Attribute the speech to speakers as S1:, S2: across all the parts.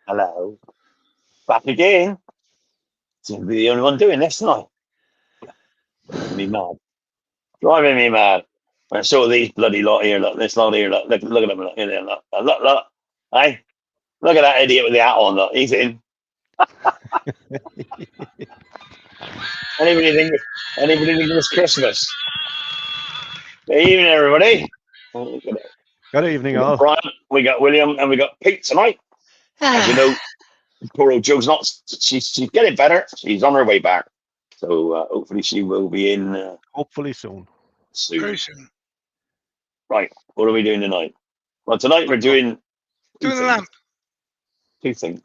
S1: Hello. Back again. Seem to be the only one doing this tonight. Driving me mad. Driving me mad. I saw these bloody lot here. Look, this lot here. Look at them. Look at them. Look. Hey, look at that idiot with the hat on. Look, he's in. Anybody think it was Christmas? Good evening, everybody.
S2: Good evening, all.
S1: Brian, we got William, and we got Pete tonight. As you know, poor old Joe's not. She's getting better. She's on her way back. So hopefully she will be in.
S2: Hopefully soon.
S3: Very soon.
S1: Right. What are we doing tonight? Well, tonight we're doing
S3: the lamp.
S1: Two things.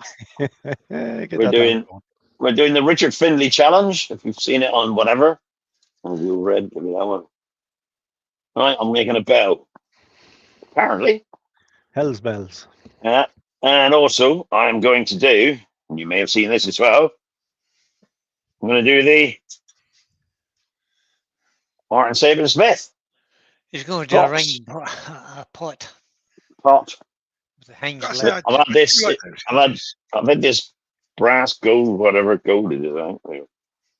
S1: We're doing the Richard Findlay challenge. If you've seen it on whatever, and you read, give me that one. All right, I'm making a bell. Apparently,
S2: Hell's bells.
S1: And also I'm going to do, and you may have seen this as well. I'm going to do the Martin Saban Smith.
S4: He's going to do a ring pot.
S1: Pot.
S4: With a
S1: I've had this. I've had this brass gold, whatever gold it is.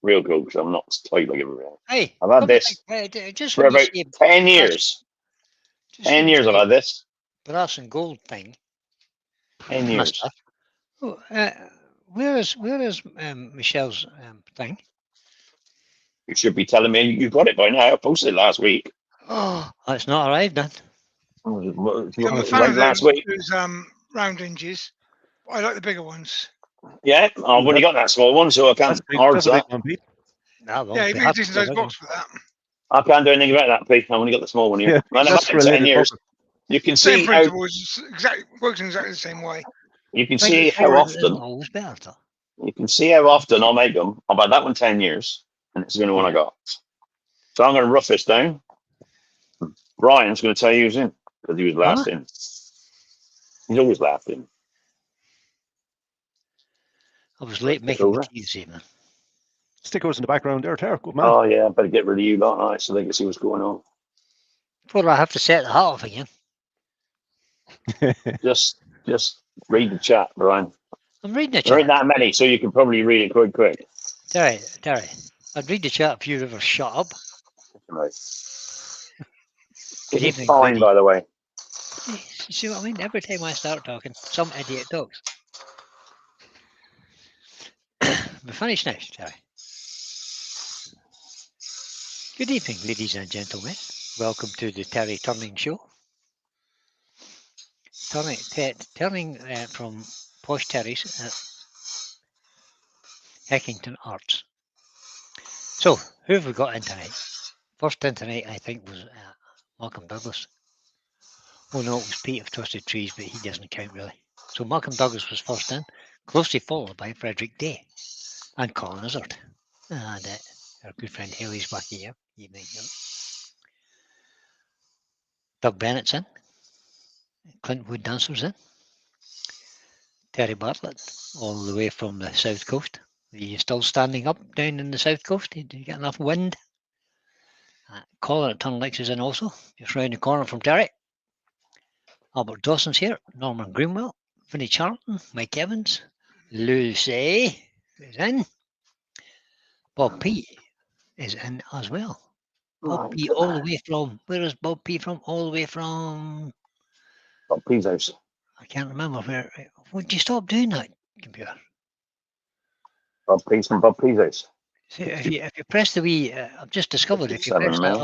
S1: Real gold, because I'm not tight like everybody else.
S4: Hey,
S1: I've had this
S4: just
S1: for about 10 years. 10 years I've had this.
S4: Brass and gold thing.
S1: 10 years.
S4: Oh, where is Michelle's thing?
S1: You should be telling me you got it by now. I posted it last week.
S4: Oh, it's not arrived then.
S1: Last week.
S3: Those round hinges. I like the bigger ones.
S1: Yeah, I've only got that small one, so I can't argue that.
S3: Yeah, you need a decent sized box for that.
S1: I can't do anything about that, Pete. I've only got the small one here.
S2: Yeah,
S1: I've had it 10 years. You can see how
S3: works in exactly the same way.
S1: You can see how often. You can see how often I make them. I've had that one 10 years, and it's the only one I got. So I'm going to rough this down. Brian's going to tell you who's in because he was last in. He's always last in.
S4: I was late making the tea this evening.
S2: Stickers in the background there, Tara. Good man.
S1: Oh yeah, I better get rid of you lot night so they can see what's going on.
S4: Well, I have to set the hat off again.
S1: just read the chat, Brian.
S4: I'm reading the chat.
S1: There ain't that many, so you can probably read it quite quick.
S4: Terry, I'd read the chat if you ever shut up.
S1: Right.
S4: Good evening,
S1: fine, by the way.
S4: You see what I mean? Every time I start talking, some idiot talks. We're finished now, Terry. Good evening, ladies and gentlemen. Welcome to the Terry Turning Show. Turning from Posh Terry's at Heckington Arts. So, who have we got in tonight? First in tonight, I think, was Malcolm Douglas. Oh no, it was Pete of Twisted Trees, but he doesn't count really. So Malcolm Douglas was first in, closely followed by Frederick Day and Colin Izzard. And our good friend Haley's back here. Evening. Doug Bennett's in. Clint Wood Dancer's in. Terry Bartlett, all the way from the south coast. Are you still standing up down in the south coast? Did you get enough wind? Colin at Turnlex is in also, just round the corner from Terry. Albert Dawson's here. Norman Greenwell, Vinnie Charlton, Mike Evans, Lucy is in. Bob P is in as well. Bob P all the way from, where is Bob P from? All the way from
S1: Bob P's house.
S4: I can't remember where. Would you stop doing that, computer?
S1: Bob P's from Bob P's house.
S4: See, if you press the wee, I've just discovered if you press that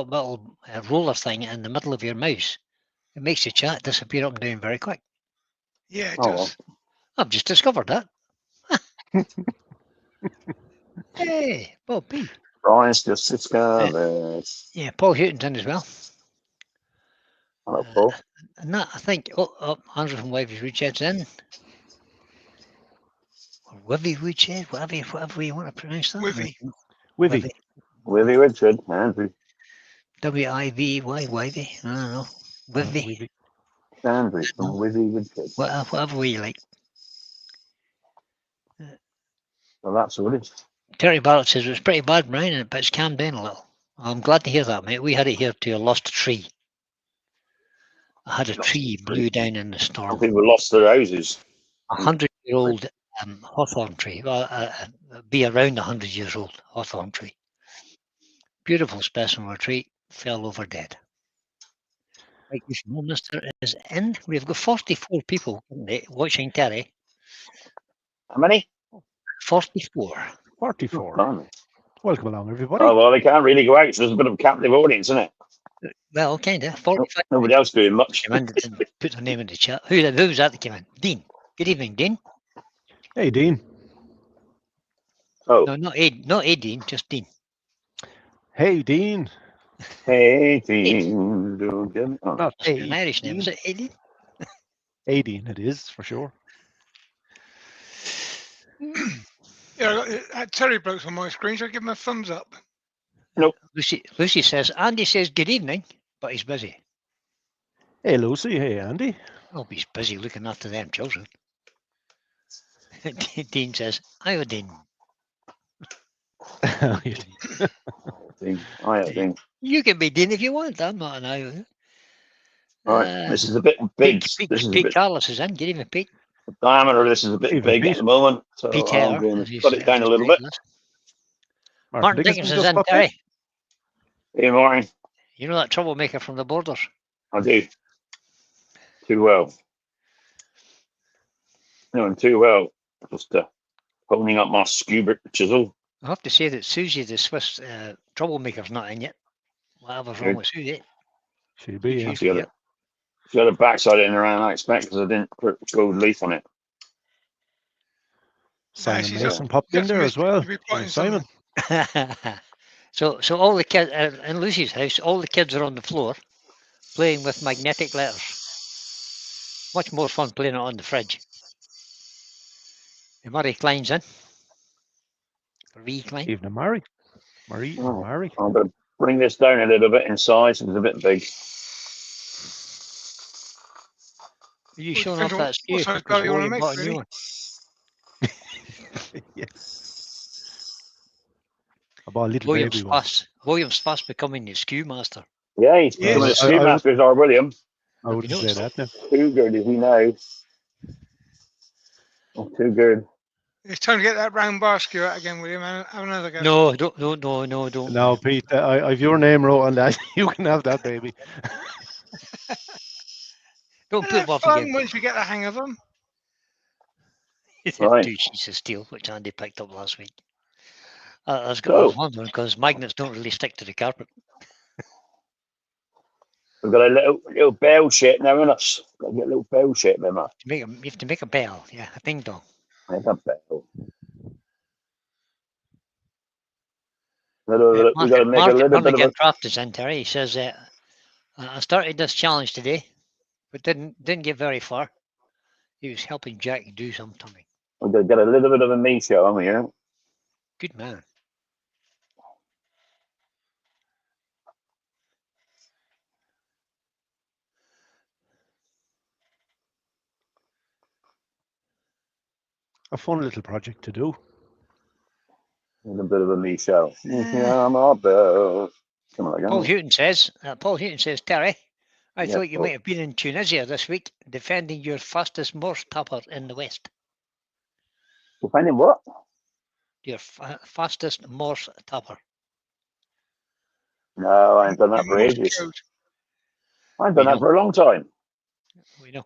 S4: little roller thing in the middle of your mouse, it makes the chat disappear up and down very quick.
S3: Yeah, it does.
S4: I've just discovered that. Hey, Bob P.
S1: Brian's just discovered.
S4: Yeah, Paul Houghton's as well.
S1: Hello, Paul.
S4: And that, I think, Andrew from Wivey Woodshed's in. Or Wivey Woodshed, whatever you want to pronounce that.
S3: Wivey.
S2: Wivey
S1: Woodshed, Andrew.
S4: Wivy, Wivey, I don't know. Wivey.
S1: Andrew from Wivey Woodshed.
S4: Whatever way you like.
S1: Well, that's what it is.
S4: Terry Barrett says it was pretty bad, Brian, but it's calmed down a little. I'm glad to hear that, mate. We had it here till I lost a tree. I had a tree blew down in the storm.
S1: People lost their houses.
S4: 100-year-old hawthorn tree. Well, be around 100 years old hawthorn tree. Beautiful specimen of a tree. Fell over dead. Right, you know, Mister is in. We've got 44 people watching Terry.
S1: How many?
S4: 44.
S2: 44.
S1: Oh,
S2: Welcome along, everybody.
S1: well, they can't really go out, so there's a bit of a captive audience, isn't it?
S4: Well, kind of. 45.
S1: Nobody else doing much.
S4: Came in and put their name in the chat. Who was that that came in? Dean. Good evening, Dean.
S2: Hey, Dean.
S1: Oh,
S4: No, not A Dean, just Dean.
S2: Hey, Dean.
S1: hey, Dean. Don't get me- oh,
S2: Not
S4: Must be
S2: hey,
S4: an Irish name,
S2: Dean.
S4: is it? A Dean?
S2: Hey, Dean, it is, for sure.
S3: Yeah, that Terry bloke's on my screen. Should I give him a thumbs up?
S4: Lucy says, Andy says good evening, but he's busy.
S2: Hey, Lucy. Hey, Andy.
S4: Oh, he's busy looking after them children. Dean says, iodine.
S1: Dean. I think.
S4: You can be Dean if you want. I'm not an iodine.
S1: Right, this is a bit big.
S4: Pete
S1: This is a
S4: Pete
S1: bit
S4: Carlos is in. Good evening, Pete.
S1: diameter. This is a bit
S2: Even
S1: big
S2: Pete.
S1: at the moment, so
S4: Pete
S1: I'm
S4: Hare,
S1: going
S4: as
S1: to
S4: you
S1: cut
S4: say-
S1: it down
S4: as
S1: a
S4: you
S1: little
S4: say,
S1: bit.
S4: Liz.
S2: Martin
S4: Martin
S2: Dickinson's
S4: Dickinson's
S2: just
S4: in,
S2: popped in.
S4: Terry.
S1: Hey, Martin,
S4: You know that troublemaker from the borders?
S1: I do too well. Doing too well. Just holding up my scuba chisel.
S4: I have to say that Susie, the Swiss troublemaker's not in yet. Whatever's wrong
S1: Good.
S4: with Susie.
S2: She'd be, yeah.
S1: She got a backside in around, I expect, because I didn't put gold leaf on it.
S2: Simon
S3: she's
S2: Mason
S3: up.
S2: popped in
S3: Got
S2: there
S3: some
S2: as well.
S3: to be
S2: Hey,
S3: plotting
S2: Simon.
S4: So all the kids in Lucy's house, all the kids are on the floor playing with magnetic letters. Much more fun playing it on the fridge. And Murray Klein's in. Marie Klein.
S2: Evening, Mary. Marie and
S1: Oh.
S2: Mary.
S1: I'm going to bring this down a little bit in size. It's a bit big.
S4: Are you
S3: Well,
S4: showing
S3: depends
S4: off
S3: on
S4: that
S3: what
S4: skew
S3: size
S4: because
S3: boat you wanna
S4: William
S3: make,
S4: bought a new
S3: really.
S4: one?
S2: Yes. I bought a little baby one.
S4: William's fast becoming the skew master.
S1: Yeah, he's
S3: Yes.
S1: becoming a
S2: I
S1: skew
S2: would-
S1: master, is our William.
S2: I wouldn't say
S4: noticed
S2: that now.
S1: Too good, as he knows. Oh, too good.
S3: It's time to get that round bar skew out again, William. Have another go.
S4: No, don't.
S2: No, Pete, I've your name wrote on that. You can have that, baby.
S4: Don't put
S3: They're
S4: them off
S3: fun
S4: again.
S3: once you get the hang of them.
S1: Right.
S4: 2 sheets of steel, which Andy picked up last week. I was
S1: So-
S4: wondering because magnets don't really stick to the carpet.
S1: We've got a little bell shape now in us. Got to get a little bell shape, remember?
S4: You have to make a bell, yeah, a ding dong.
S1: Make a bell. We've got to make a little bit of a.
S4: Craft is in, Terry. He says, I started this challenge today, but didn't get very far. He was helping Jack do something.
S1: We've got to get a little bit of a me show, haven't we? Yeah?
S4: Good man.
S2: A fun little project to do.
S1: A little bit of a me show. Yeah, I'm a bell. Come on,
S4: Paul
S1: again.
S4: Houghton says, Terry, I
S1: Yeah,
S4: thought you
S1: Paul.
S4: might have been in Tunisia this week defending your fastest Morse tapper in the West.
S1: We're finding what?
S4: Your fastest Morse tapper.
S1: No, I ain't done that
S3: Your
S1: for
S3: Morse
S1: ages.
S3: code.
S1: I ain't done
S4: We
S1: that for a long time.
S4: We know.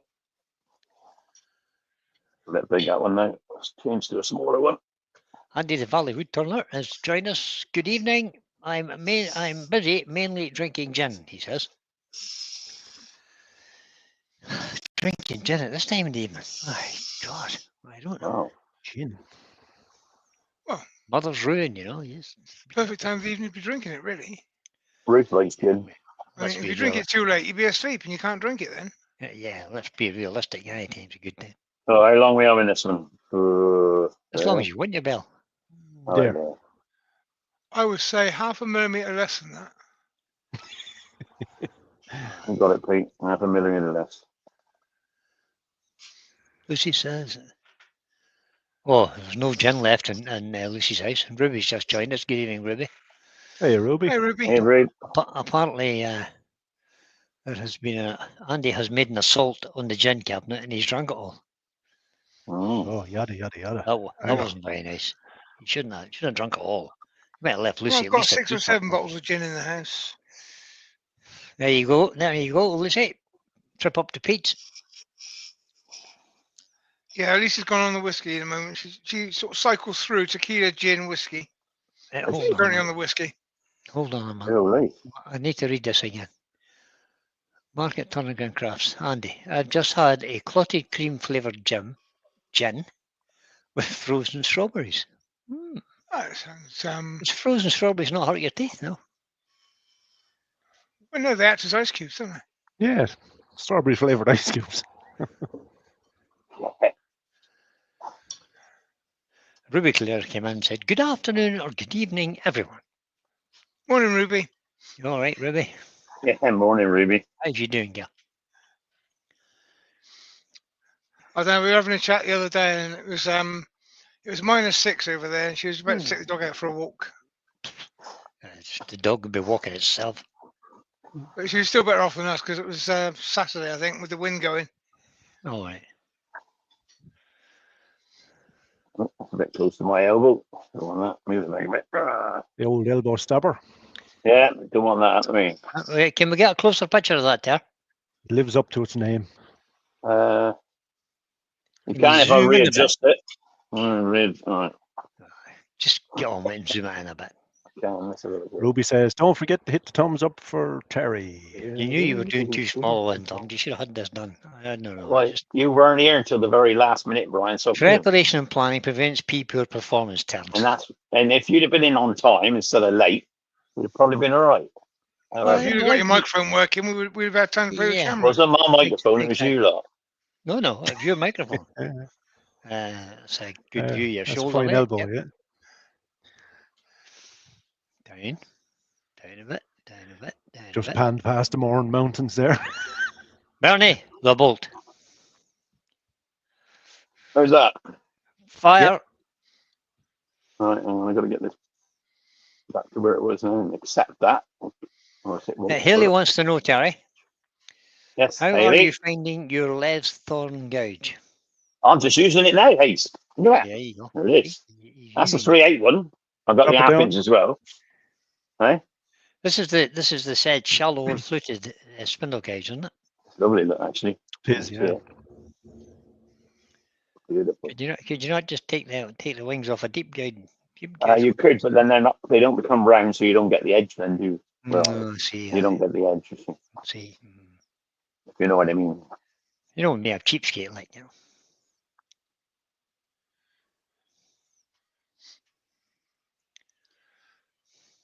S1: A bit big, that one now. Let's change to a smaller one.
S4: Andy the Valley Woodturner has joined us. Good evening. I'm busy, mainly drinking gin, he says. Drinking gin at this time of the evening. My God, I don't know.
S1: Wow.
S2: Gin.
S4: Mother's ruin, you know. Yes.
S3: Perfect time of the evening to be drinking it, really.
S1: Ruth likes gin.
S3: I mean,
S4: Let's
S3: if
S4: be
S3: you drink
S4: real-
S3: it too late, you'll be asleep and you can't drink it then.
S4: Yeah, let's be realistic. Any time's a good time.
S1: So how long we having this one?
S4: As long as you win your bell.
S2: There.
S3: I would say half a millimetre less than that.
S1: You got it, Pete. 0.5 millimetre less.
S4: Lucy says, oh, there's no gin left in Lucy's house. And Ruby's just joined us. Good evening, Ruby.
S2: Hey, Ruby.
S3: Hey, Ruby.
S1: Hey, Ruth.
S4: Apparently, there has been Andy has made an assault on the gin cabinet and he's drunk it all.
S1: Mm.
S2: Oh, yada, yada, yada.
S4: That wasn't very nice. You shouldn't have drunk it all. You might have left
S3: Well,
S4: Lucy
S3: I've
S4: at
S3: got
S4: least a
S3: 6 or
S4: teaspoon.
S3: 7 bottles of gin in the house.
S4: There you go. There you go, Lucy. Trip up to Pete's.
S3: Yeah, Lisa's gone on the whiskey at the moment. She sort of cycles through tequila, gin, whiskey.
S4: Hold
S3: She's
S4: on,
S3: currently
S4: a
S3: on
S4: minute.
S3: the whiskey.
S4: Hold on a minute.
S1: Oh, right.
S4: I need to read this again. Market Turnigan Crafts. Andy, I've just had a clotted cream flavoured gin with frozen strawberries.
S3: That sounds,
S4: It's frozen strawberries not hurt your teeth, no?
S3: well, no, they act as ice cubes, don't they?
S2: Yeah, strawberry flavored ice cubes.
S4: Ruby Clare came in and said, "Good afternoon or good evening, everyone."
S3: Morning, Ruby.
S4: You all right, Ruby?
S1: Yeah, morning, Ruby.
S4: How's you doing, girl?
S3: I don't know, we were having a chat the other day and it was -6 over there and she was about to take the dog out for a walk.
S4: The dog would be walking itself.
S3: But she was still better off than us because it was Saturday, I think, with the wind going.
S4: All right.
S1: Oh, a bit close to my elbow. Don't want that. Move it back a bit.
S2: The old elbow stabber.
S1: Yeah, don't want that at me.
S4: Okay, can we get a closer picture of that there?
S2: It lives up to its name.
S1: You
S4: Can
S1: can
S4: you
S1: if I
S4: zoom in a bit?
S1: readjust it. All right.
S4: Just get on with it and zoom it in a bit.
S1: Can, that's a little bit.
S2: Ruby says, don't forget to hit the thumbs up for Terry.
S4: You knew you were doing too small one, Tom. You should have had this done. I don't know.
S1: Well,
S4: Just
S1: you weren't here until the very last minute, Brian. So
S4: preparation and planning prevents poor performance terms.
S1: and if you'd have been in on time instead of late, we'd have probably been all right.
S3: Well, if you'd have got your microphone working, we'd have had time to play with the
S4: Yeah.
S3: camera.
S1: Wasn't my microphone, it was
S4: Exactly.
S1: you lot.
S4: No, it's your microphone. It's a good view. Your
S2: That's a
S4: shoulder
S2: fine
S4: there.
S2: elbow,
S4: Yep.
S2: yeah.
S4: Down a bit, down a bit, down
S2: Just
S4: a bit.
S2: panned past the Mourne Mountains there.
S4: Bernie, the bolt.
S1: How's that?
S4: Fire.
S1: All right, I got to get this back to where it was and accept that.
S4: Haley wants to know, Terry,
S1: Yes,
S4: how are
S1: Haley.
S4: you finding your Les Thorn gouge?
S1: I'm just using it now, Hayes. Look at that.
S4: There you go.
S1: There it is.
S4: He's
S1: That's a
S4: using
S1: 3/8 one. I've got
S2: Drop
S1: the
S2: it
S1: half
S2: down.
S1: inch as well. Hey,
S4: This is the said shallow fluted spindle gauge, isn't it?
S1: it's lovely look actually.
S2: It is, yeah.
S1: Beautiful.
S4: Could you not just take the wings off a deep gauge?
S1: You could, but then they don't become round, so you don't get the edge. Then you
S4: See,
S1: you don't get the edge. You see,
S4: see.
S1: if you know what I mean.
S4: You know me, a cheapskate, like, you know.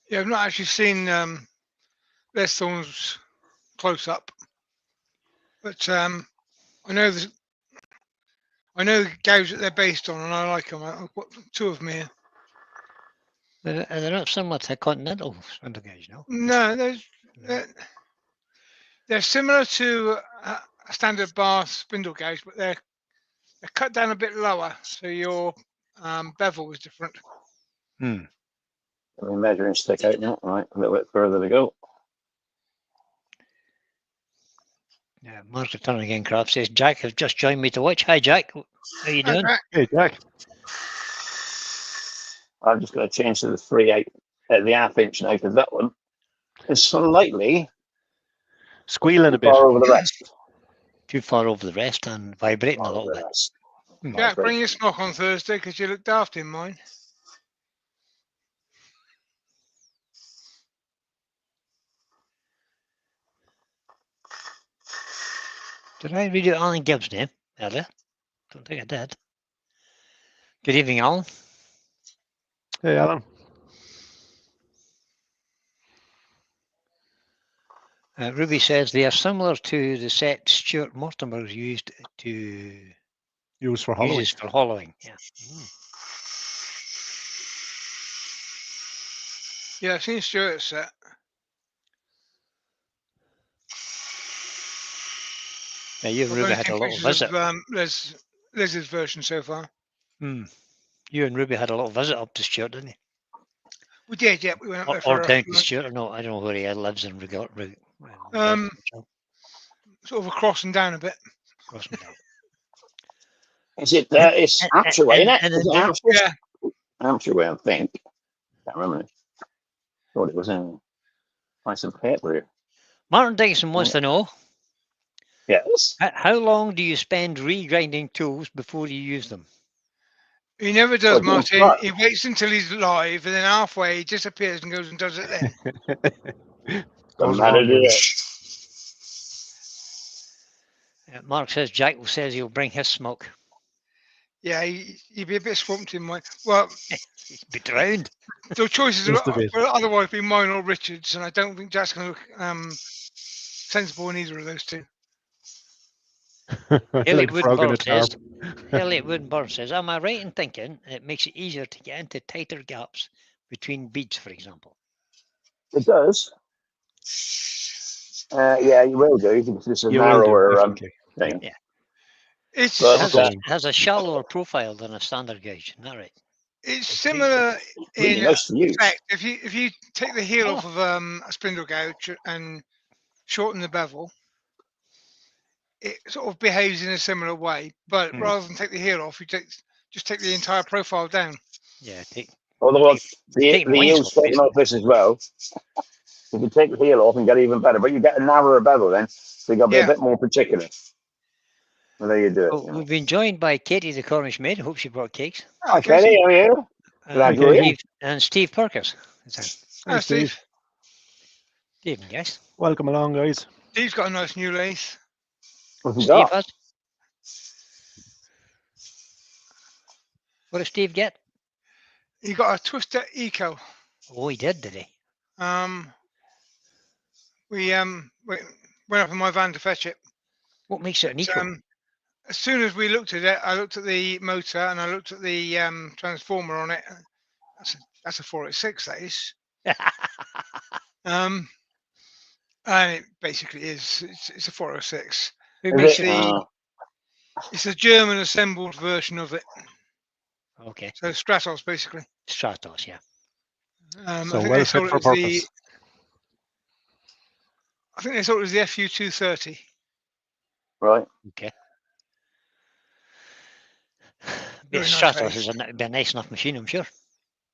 S3: Yeah, I've not actually seen Les Thorns close up, but I know the gouge that they're based on, and I like them. I've got 2 of them here.
S4: They're not similar to continental spindle gauge, no?
S3: No, they're similar to a standard bar spindle gauge, but they're cut down a bit lower, so your bevel is different.
S4: Hmm.
S1: Let me measure and stick out now. Right, a little bit further to go.
S4: Yeah, Mark Return Again Craft says, Jack has just joined me to watch. Hi, Jack. How you doing?
S3: Okay.
S2: Hey, Jack.
S1: I'm just going to change to the 3/8 at the half inch now because that one is slightly
S2: Squealing a bit.
S1: far over the rest.
S4: Too far over the rest and vibrating a
S1: Far
S4: little
S1: over the
S4: bit.
S1: rest.
S3: Jack, bring your smock on Thursday because you look daft in mine.
S4: Did I read out Alan Gibbs' name earlier? Don't think I did. Good evening, Alan.
S2: Hey, Alan.
S4: Ruby says they are similar to the set Stuart Mortimer used to
S2: Used for hollowing.
S4: uses for hollowing. Yeah.
S3: Yeah, I've seen Stuart's set.
S4: Yeah, you and
S3: I've
S4: Ruby
S3: only
S4: had a
S3: seen
S4: little
S3: pictures
S4: visit.
S3: of Liz's version so far.
S4: You and Ruby had a little visit up to Stuart, didn't you?
S3: We did, yeah. We went up there
S4: Or
S3: for
S4: down to Stuart. No, I don't know where he lives in
S3: sort of across and down a bit.
S4: Crossing down.
S1: Is it? It's Hampshire way, isn't it?
S4: and
S1: Is it
S4: then-
S1: Hampshire?
S3: Yeah.
S1: Hampshire way, I think. Can't remember. Thought it was in nice and paper here.
S4: Martin Dixon wants to know,
S1: Yes.
S4: how long do you spend regrinding tools before you use them?
S3: He never does,
S1: Oh,
S3: Martin.
S1: right.
S3: He waits until he's live, and then halfway he disappears and goes and does it then.
S1: Doesn't
S2: Goes
S1: matter,
S2: wrong
S1: do
S2: with
S1: it?
S4: Mark says Jack says he'll bring his smoke.
S3: Yeah, he'd be a bit swamped in my. Well,
S4: He's be drowned.
S3: the choices
S2: Just a
S3: are,
S2: bit.
S3: will otherwise be mine or Richard's, and I don't think Jack's going to look sensible in either of those two.
S4: Elliot
S2: Like frog in a
S4: Woodburn says,
S2: tarp.
S4: Elliot Woodburn says, am I right in thinking it makes it easier to get into tighter gaps between beads, for example?
S1: It does. Yeah, you will do. Because it's a
S2: You will do,
S1: narrower
S2: definitely.
S1: thing.
S4: Yeah.
S3: It's
S1: But,
S2: Ongoing.
S4: It has a shallower profile than a standard gauge, isn't that right?
S3: it's similar
S1: Really
S3: in
S1: nice to use.
S3: effect. If you take the heel off of a spindle gouge and shorten the bevel, it sort of behaves in a similar way. But rather than take the heel off, you just take the entire profile down.
S4: Yeah,
S1: Although the
S4: take points
S1: heel's
S4: off,
S1: taken off this as well. You can take the heel off and get even better, but you get a narrower bevel then, so you got to be
S3: Yeah.
S1: a bit more particular. Well, there you do it.
S4: Well, we've been joined by Katie the Cornish maid. Hope she brought cakes.
S1: Hi, Katie, how are you? Glad you're here.
S4: And Steve Perkins.
S3: Hi, Steve.
S4: Evening, guys.
S2: Welcome along, guys.
S3: Steve's got a nice new lathe.
S1: What's he
S4: Steve
S1: got?
S4: has. What did Steve get?
S3: He got a Twister Eco.
S4: Oh, he did he?
S3: We went up in my van to fetch it.
S4: What makes it an eco?
S3: As soon as we looked at it, I looked at the motor and I looked at the transformer on it. That's a 486, that is. And it basically is. It's a 406.
S4: Who makes it?
S3: It's a German assembled version of it.
S4: Okay.
S3: So Stratos, basically.
S4: Stratos, yeah.
S2: So
S3: I think
S2: well
S3: they sold
S2: fit
S3: it
S2: for
S3: as the.
S2: purpose.
S3: I think they sold it as the FU 230.
S1: Right.
S4: Okay.
S3: Very nice
S4: Stratos
S3: lathe.
S4: is be a nice enough machine, I'm sure.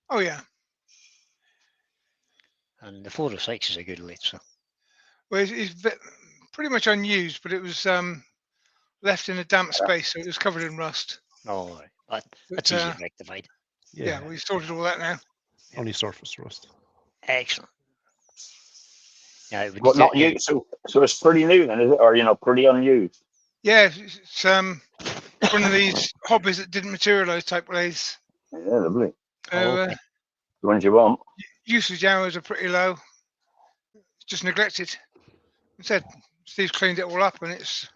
S3: Oh yeah.
S4: And the 406 is a good lathe, so.
S3: Well, it's pretty much unused, but it was left in a damp space, so it was covered in rust.
S4: Oh, right. That's easily rectified.
S3: Yeah, we sorted all that now.
S2: Only surface rust.
S4: Excellent. Yeah, it would
S1: But not used. So it's pretty new then, is it? Or pretty unused.
S3: Yeah, it's one of these hobbies that didn't materialise type lathes.
S1: Yeah, lovely.
S3: So,
S4: okay.
S1: The ones you want.
S3: usage hours are pretty low. It's just neglected. Instead, Steve's cleaned it all up and it's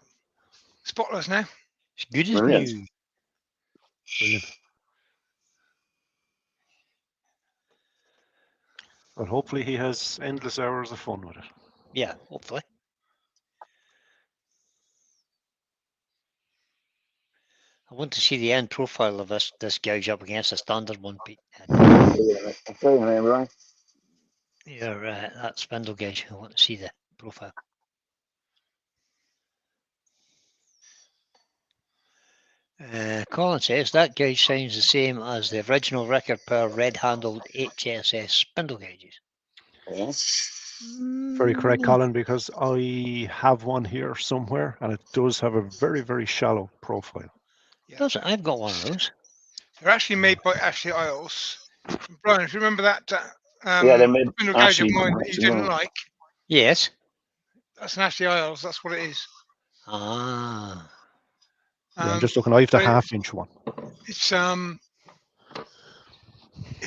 S3: spotless now.
S4: It's good as
S1: Brilliant.
S4: new.
S2: Brilliant. But hopefully he has endless hours of fun with it.
S4: Yeah, hopefully. I want to see the end profile of this gouge up against a standard one, Pete.
S1: I'll tell you, everyone.
S4: That spindle gauge. I want to see the profile. Colin says that gauge sounds the same as the original record per red-handled HSS spindle gauges.
S1: Yeah.
S2: Very correct, Colin, because I have one here somewhere and it does have a very, very shallow profile.
S4: Does it? I've got one of those.
S3: They're actually made by Ashley Isles. Brian, if you remember that
S1: Yeah, they made
S3: spindle gauge of
S1: Ashley
S3: mine that you didn't like,
S4: Yes.
S3: that's an Ashley Isles. That's what it is.
S4: Ah.
S2: Yeah, I'm just looking, I have the
S3: but
S2: half-inch one.
S3: It's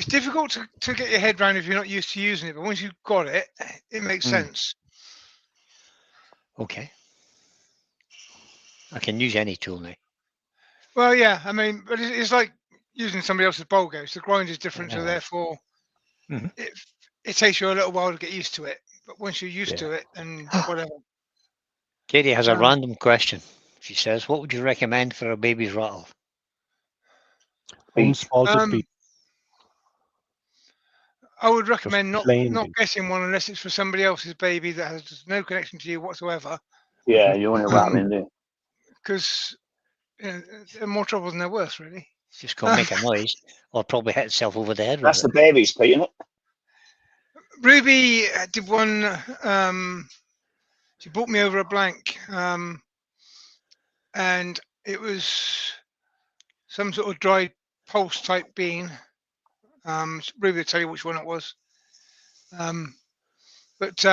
S3: difficult to get your head around if you're not used to using it, but once you've got it, it makes sense.
S4: Okay. I can use any tool now.
S3: Well, yeah, I mean, but it's like using somebody else's bowl gauge. The grind is different, so therefore it takes you a little while to get used to it. But once you're used to it, then whatever.
S4: Katie has a random question. She says, what would you recommend for a baby's rattle?
S2: Unspalted bead.
S3: I would recommend not
S2: plain
S3: getting one unless it's for somebody else's baby that has no connection to you whatsoever.
S1: Yeah, you want to rattling, do you?
S3: Because they're more trouble than they're worth, really.
S4: It's just going to make a noise, or probably hit itself over the head with
S1: That's
S4: it.
S1: the babies, Pete, isn't it?
S3: Ruby did one. She brought me over a blank, and it was some sort of dried pulse type bean. Ruby will tell you which one it was. But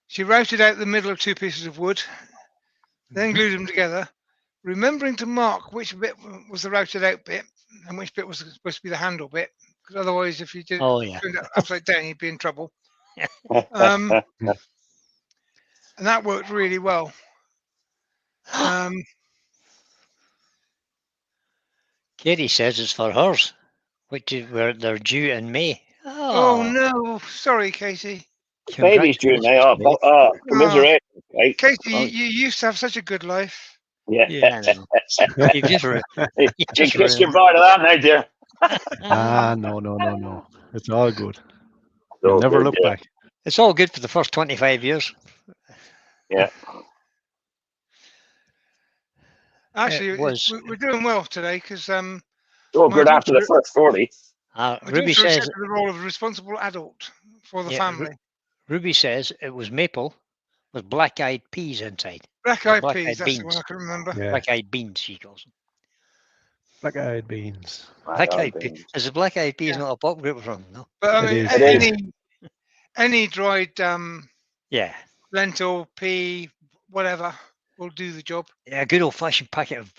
S3: she routed out the middle of 2 pieces of wood, then glued them together, remembering to mark which bit was the routed out bit and which bit was supposed to be the handle bit, because otherwise, if you did
S4: Oh, yeah.
S3: turn it upside down, you'd be in trouble. And that worked really well.
S4: Katie says it's for hers, which is where they're due in May.
S3: Oh no, sorry, Casey.
S1: Babies due May.
S4: Congratulations,
S1: Oh, commiserations, right?
S3: Casey,
S4: Oh.
S3: you used to have such a good life.
S1: Yeah.
S4: Yeah, I know. You've just
S1: You
S4: just
S1: kiss
S4: ruined
S1: goodbye to that now, dear.
S2: No. It's all good.
S1: So
S2: You'll never
S1: good,
S2: look
S1: yeah.
S2: back.
S4: It's all good for the first 25 years.
S1: Yeah.
S3: Actually,
S4: was.
S3: we're doing well today because
S1: Oh,
S3: My
S1: good after the
S3: daughter-
S1: first 40.
S3: my
S4: Ruby
S3: daughter
S4: says
S3: accepted the role of a responsible adult for the
S4: Yeah,
S3: family.
S4: Ruby says it was maple with black-eyed peas inside.
S3: Black-eyed
S4: black-eyed
S3: peas, that's the
S4: beans.
S3: one I can remember.
S2: Yeah.
S4: Black-eyed beans, she calls them.
S2: Black-eyed beans.
S4: Black-eyed peas. Is a black-eyed peas
S3: Yeah.
S4: not a pop group from? No.
S3: But I
S2: It
S3: mean,
S2: is.
S1: It is.
S3: any dried
S4: Yeah.
S3: lentil, pea, whatever will do the job.
S4: Yeah, a good old-fashioned packet of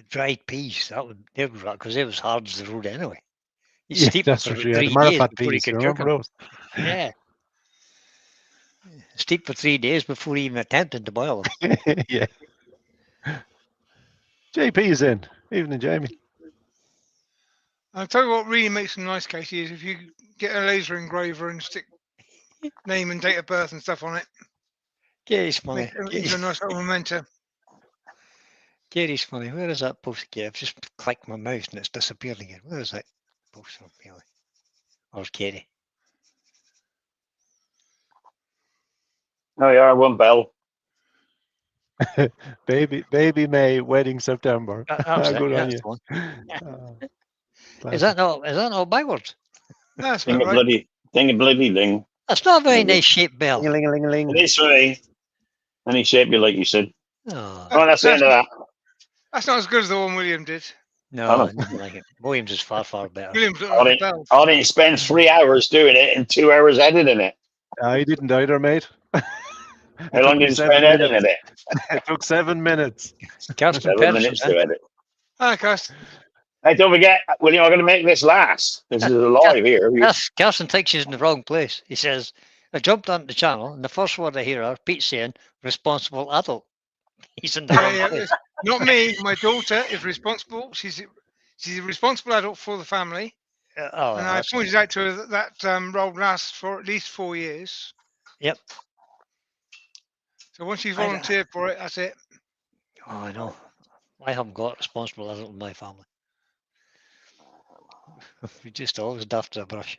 S4: dried peas. They would rock because it was hard as the road anyway. You
S2: Yeah,
S4: steep them
S2: that's
S4: for
S2: for sure. Yeah,
S4: 3
S2: the
S4: days
S2: Marifat
S4: before you
S2: peas.
S4: could
S2: You
S4: cook
S2: remember
S4: them.
S2: those?
S4: Yeah. Steep for 3 days before you even attempted to boil them.
S2: Yeah. JP's in. Evening, Jamie.
S3: I'll tell you what really makes them nice, Casey, is if you get a laser engraver and stick name and date of birth and stuff on it.
S4: Gary's funny.
S3: It's a nice little memento.
S4: Gary's funny. Where is that post? I've just clicked my mouse and it's disappeared again. Where is that post from, really? Where's Gary?
S1: No, you are one bell.
S2: Baby May, wedding September.
S4: That was it.
S2: Good on
S4: That's
S2: you.
S4: the one.
S2: Classic.
S4: Is that not backwards?
S3: That's
S1: Thing
S3: about
S1: of
S3: right.
S1: bloody, thing of bloody thing.
S4: That's not a very nice shaped bell.
S2: Ling-a-ling-a-ling-a-ling.
S1: It is for me. Any shape you like, you said.
S4: Oh,
S1: Well, that's the end of that.
S3: That's not as good as the one William did.
S4: no, I didn't like it. Williams is far, far better.
S3: William's looked like a bell.
S1: I didn't spend 3 hours doing it and 2 hours editing it.
S2: I didn't either, mate.
S1: How long did you spend editing it?
S2: It took 7 minutes.
S4: Carsten
S1: 7
S4: Pedersen,
S1: minutes to edit.
S3: Hi, Carsten.
S1: Hey, don't forget, William, I'm going to make this last. This is live here.
S4: Carsten thinks he's in the wrong place. He says, I jumped onto the channel and the first word I hear are Pete saying, responsible adult. He's in the wrong place.
S3: It's not me. My daughter is responsible. She's a responsible adult for the family.
S4: Oh,
S3: And I
S4: that's-
S3: pointed out to her that role lasts for at least 4 years.
S4: Yep.
S3: So once she's volunteered for it, that's it.
S4: Oh, I know. I haven't got a responsible adult in my family. We just always daft to a brush.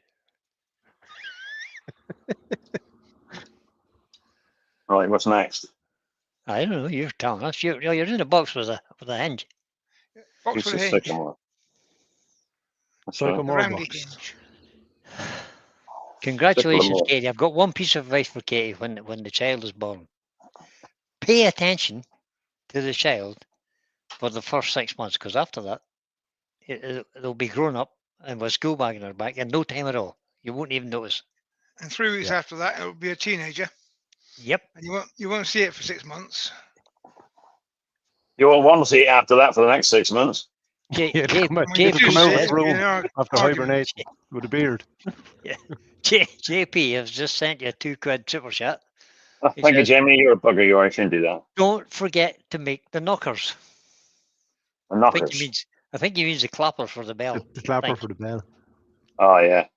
S1: Right, what's next?
S4: I don't know. You're telling us. You're in a box with a hinge.
S3: Box
S1: It's
S3: with a
S1: a
S3: hinge.
S1: sycamore. That's
S2: It's like
S1: right.
S2: a more
S3: Roundy
S2: box.
S3: hinge.
S4: Congratulations,
S1: Sycamore.
S4: Katie. I've got one piece of advice for Katie when the child is born. Pay attention to the child for the first 6 months, because after that, they'll be grown up and with a school bag in their back in no time at all. You won't even notice.
S3: And 3 weeks after that, it'll be a teenager.
S4: Yep.
S3: And you won't see it for 6 months.
S1: You won't want to see it after that for the next 6 months.
S2: Yeah, it'll come out,
S3: When you
S2: it'll
S3: do
S2: come
S3: see
S2: out
S3: it,
S2: of the room
S3: you know,
S2: after
S3: arguments.
S2: hibernate with a beard.
S4: JP has just sent you a £2 super chat.
S1: Oh,
S4: He
S1: thank you,
S4: says-
S1: Jamie. You're a bugger. You are. I shouldn't do that.
S4: Don't forget to make the knockers.
S1: The
S4: I
S1: knockers.
S4: think he means the clappers for the bell.
S2: The clapper
S4: Thanks.
S2: for the bell.
S1: Oh, yeah.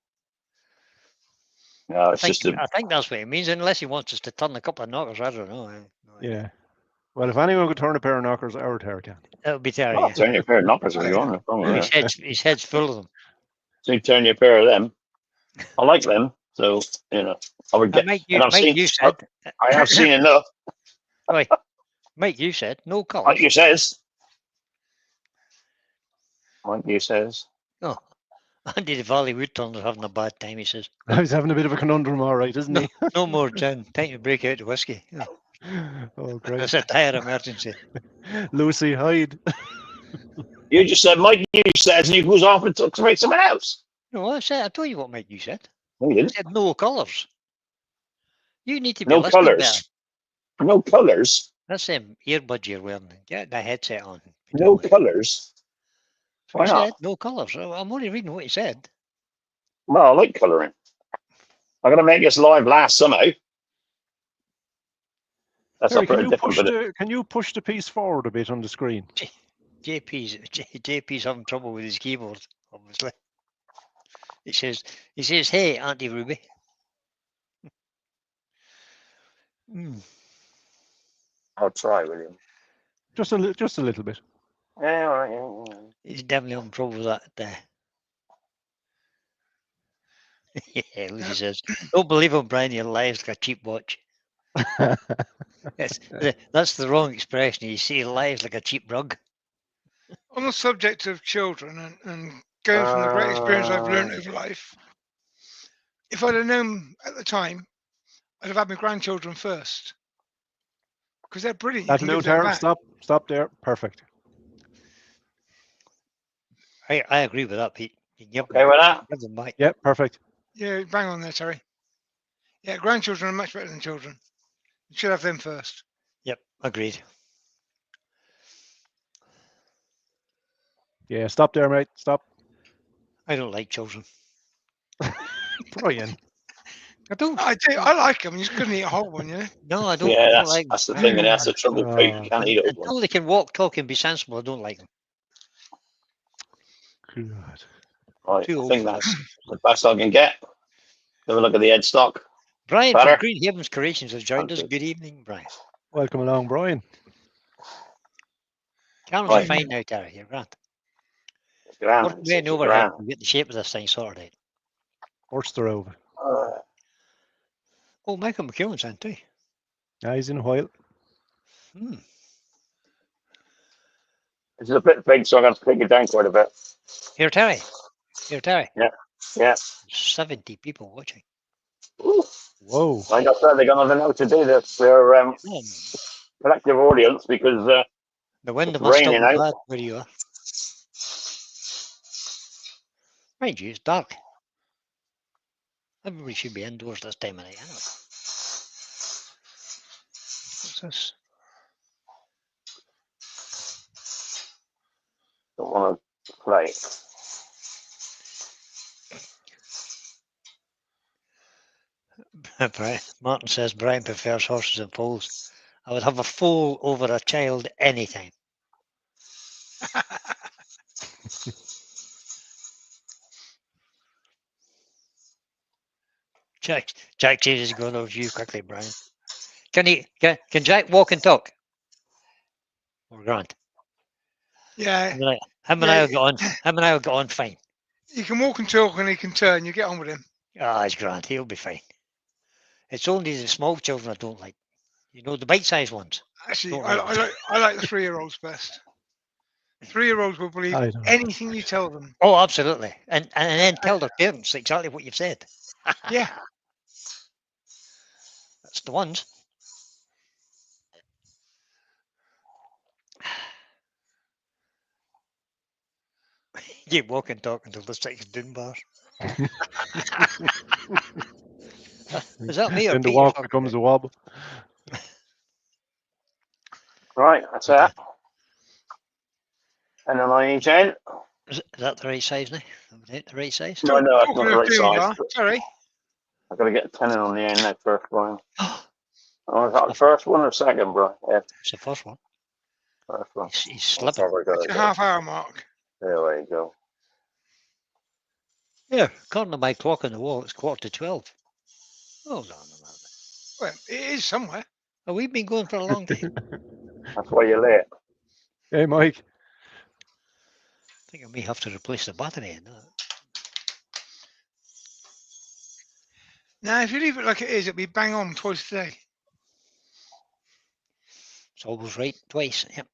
S1: No,
S4: I
S1: it's
S4: think,
S1: just a...
S4: I think that's what it means, unless he wants us to turn a couple of knockers. I don't know.
S2: Yeah. Well, if anyone could turn a pair of knockers, our Terry can.
S4: That would be Terry.
S1: Oh,
S4: Yeah.
S1: turn your pair of knockers if you want. No problem with that.
S4: His head's full of them.
S1: So you turn your pair of them. I like them. So, you know, I would get...
S4: Mike,
S1: and I've seen-
S4: you said.
S1: I have seen enough,
S4: Right. Mike, you said no colours.
S1: like you says. Mikey says.
S4: Oh, Andy the Valley Woodturner's having a bad time, he says.
S2: He's having a bit of a conundrum, all right, isn't he?
S4: No more gin. Time to break out the whiskey. Yeah.
S2: Oh, great.
S4: It's a dire emergency.
S2: Lucy, hide.
S1: You just said Mikey says, and you goes off and talks about someone else.
S4: No, I told you what Mike you said.
S1: No, you
S4: I
S1: didn't.
S4: said no colours. You need to be
S1: No
S4: listening better.
S1: colours. No colours.
S4: That's them earbuds you're wearing. Get the headset on.
S1: No colours.
S4: That's
S1: Why
S4: what he
S1: not?
S4: said. No colours. I'm only reading what he said.
S1: Well, I like colouring. I'm going to make this live last somehow. That's
S2: Terry,
S1: up for a different bit.
S2: can you push the piece forward a bit on the screen?
S4: JP's having trouble with his keyboard, obviously. He says, hey, Auntie Ruby.
S1: I'll try, William.
S2: Just a little bit.
S1: Yeah, all right. Yeah.
S4: He's definitely having trouble with that. Yeah, Lucy says, don't believe him, Brian, your life's like a cheap watch. That's the wrong expression. You see lives like a cheap rug.
S3: On the subject of children and going from the great experience I've learned over life, if I'd have known at the time, I'd have had my grandchildren first. Because they're brilliant. You
S2: That'll
S3: can
S2: do,
S3: give them
S2: Terry.
S3: back.
S2: Stop there. Perfect.
S4: I agree with that, Pete. You can
S1: Okay with that?
S4: give them back.
S2: Yep, perfect.
S3: Yeah, bang on there, Terry. Yeah, grandchildren are much better than children. You should have them first.
S4: Yep, agreed.
S2: Yeah, stop there, mate. Stop.
S4: I don't like children.
S2: Brian.
S4: I don't.
S3: I do. I like them. You just couldn't eat a whole one, you know?
S4: No, I don't.
S1: Yeah,
S4: I don't
S1: that's,
S4: like
S1: that's the
S4: them.
S1: thing, and that's the trouble. You can't eat it.
S4: Until they can walk, talk, and be sensible, I don't like them.
S2: God.
S1: Right,
S4: Too
S1: I
S4: old
S1: think
S4: for
S1: that's the best I can get. Have a look at the headstock.
S4: Brian
S1: Better?
S4: from Green Havens Creations has joined us. Good evening, Brian.
S2: Welcome along, Brian.
S4: Cameras
S1: Right.
S4: are fine now, Terry. You're grand.
S1: Grand.
S4: Work way and
S1: It's
S4: overhead
S1: grand.
S4: to get the shape of this thing sorted out.
S2: Orster over.
S4: Oh, Michael McEwen's in too.
S2: Yeah, he's in a while.
S1: It's a bit big, so I'm going to take it down quite a bit.
S4: Here, Terry.
S1: Yeah.
S4: 70 people watching.
S1: Ooh.
S2: Whoa.
S1: Like I said, they're going to know to do this. They're collective audience because
S4: The wind
S1: it's
S4: must still be
S1: raining out.
S4: bad where you are. Mind you, it's dark. Everybody should be indoors this time of night anyway. What's this?
S1: Don't want to play.
S4: Martin says Brian prefers horses and foals. I would have a foal over a child anytime. Jack says he's going over you quickly, Brian. Can Jack walk and talk? Or Grant?
S3: Yeah.
S4: Him and I will get on fine.
S3: He can walk and talk and he can turn. You get on with him.
S4: Ah, it's Grant. He'll be fine. It's only the small children I don't like. You know, the bite-sized ones.
S3: Actually,
S4: Don't
S3: I like the 3-year-olds best. 3-year-olds will believe
S2: I don't know.
S3: anything you tell them.
S4: Oh, absolutely. And then tell their parents exactly what you've said.
S3: Yeah.
S4: That's the ones. Keep walking, talk until the six doom bars. Is that me or
S2: Then the
S4: Pete
S2: walk
S4: talking
S2: becomes
S4: about?
S2: a wobble.
S1: Right, that's
S4: Okay.
S1: it. And then I each end.
S4: Is that the right size now? Is that the right size?
S1: No, that's not
S3: Talking
S1: the
S3: of
S1: right
S3: doom
S1: size.
S3: bar, Terry.
S1: I've got to get a tenon on the end now first, Brian. Oh, is that the first one or second, bro? Yeah,
S4: It's the first one.
S1: first one.
S4: He's
S1: That's
S4: slipping.
S1: how we got
S3: It's
S1: it.
S3: your half-hour mark.
S1: There we go.
S4: Yeah, according to my clock on the wall, it's 11:45. Hold on a minute.
S3: Well, it is somewhere.
S4: Oh, we've been going for a long time.
S1: That's why you're late.
S2: Hey, Mike.
S4: I think I may have to replace the battery in that.
S3: Now, if you leave it like it is, it'll be bang on twice a day.
S4: It's always right twice. Yep.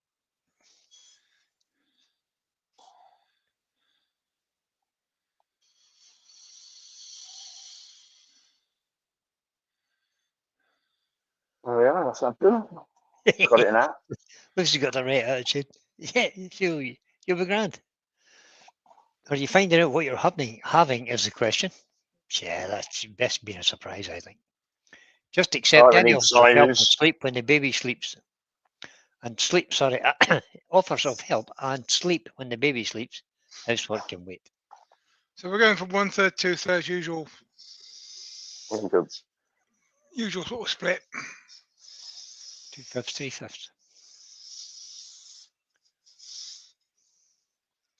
S1: what's that doing? Got it in that.
S4: At least you got the right attitude. Yeah, you'll be grand. Are you finding out what you're having is the question? Yeah, that's best being a surprise, I think. Just accept
S1: I
S4: any
S1: need
S4: offers of help and
S1: sizes.
S4: sleep when the baby sleeps. And sleep, sorry, offers of help and sleep when the baby sleeps. Housework can wait.
S3: So we're going from 1/3, 2/3 usual sort of split.
S4: 2/5, 3/5.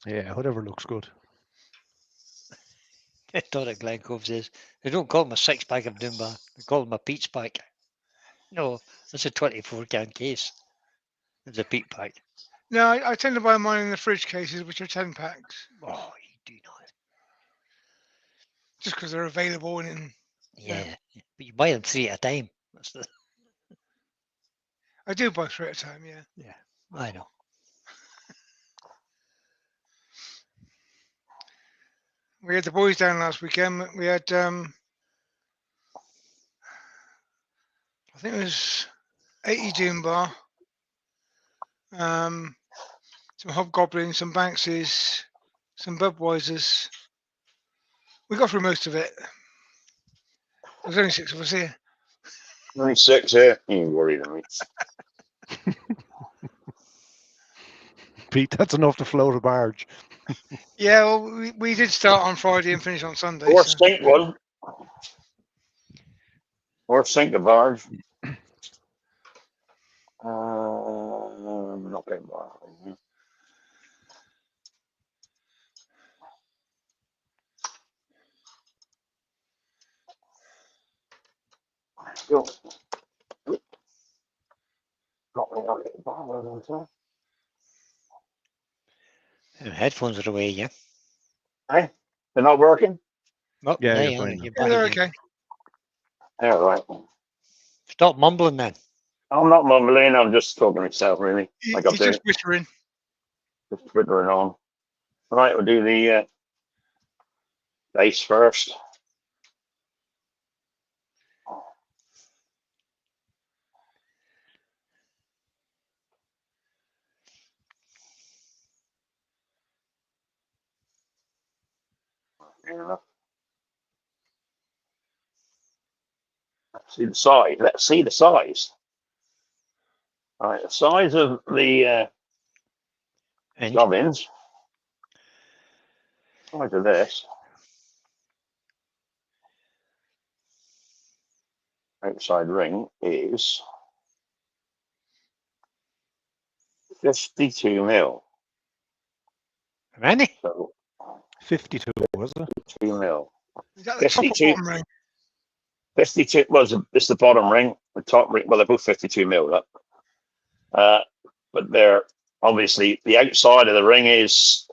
S2: Yeah, whatever looks good.
S4: Doric Glencove says, they don't call them a 6-pack of Dunbar, they call them a Pete's pack. No, that's a 24-can case. It's a Pete pack.
S3: No, I tend to buy mine in the fridge cases, which are 10 packs,
S4: Oh, you do not.
S3: just because they're available and
S4: Yeah, but you buy them 3 at a time. That's the,
S3: I do buy 3 at a time. Yeah.
S4: yeah, I know.
S3: We had the boys down last weekend. We had, I think it was 80 Dunbar, some Hobgoblins, some Bankses, some Budweisers. We got through most of it. There's only 6 of us here.
S1: Only 6 here. You ain't worried about me.
S2: Pete, that's enough to float a barge.
S3: Yeah, well, we did start on Friday and finish on Sunday.
S1: Or
S3: So.
S1: sink one. Or sink a barge. Not getting bar. Still. Got me on it. Bar,
S4: Headphones are away, yeah?
S1: hey, they're not working?
S4: Oh,
S2: Yeah,
S4: there
S2: you're
S4: you are,
S2: fine now.
S4: you're
S3: Yeah,
S4: back
S3: they're
S4: again.
S3: okay.
S1: Yeah, right.
S4: Stop mumbling then.
S1: I'm not mumbling, I'm just talking to myself, really. Like I'm
S3: He's
S1: doing,
S3: just whispering.
S1: just twittering on. Right, we'll do the base first. Fair enough. Let's see the size. Let's see the size. All right, the size of the
S4: Inch.
S1: gubbins. Size of this. Outside ring is 52 mil.
S4: How many?
S1: So
S2: 52, was it?
S1: 2 mil.
S3: Is that the top or
S1: 52.
S3: bottom ring?
S1: 52 was this the bottom ring, the top ring. Well, they're both 52 mil up. But they're obviously the outside of the ring is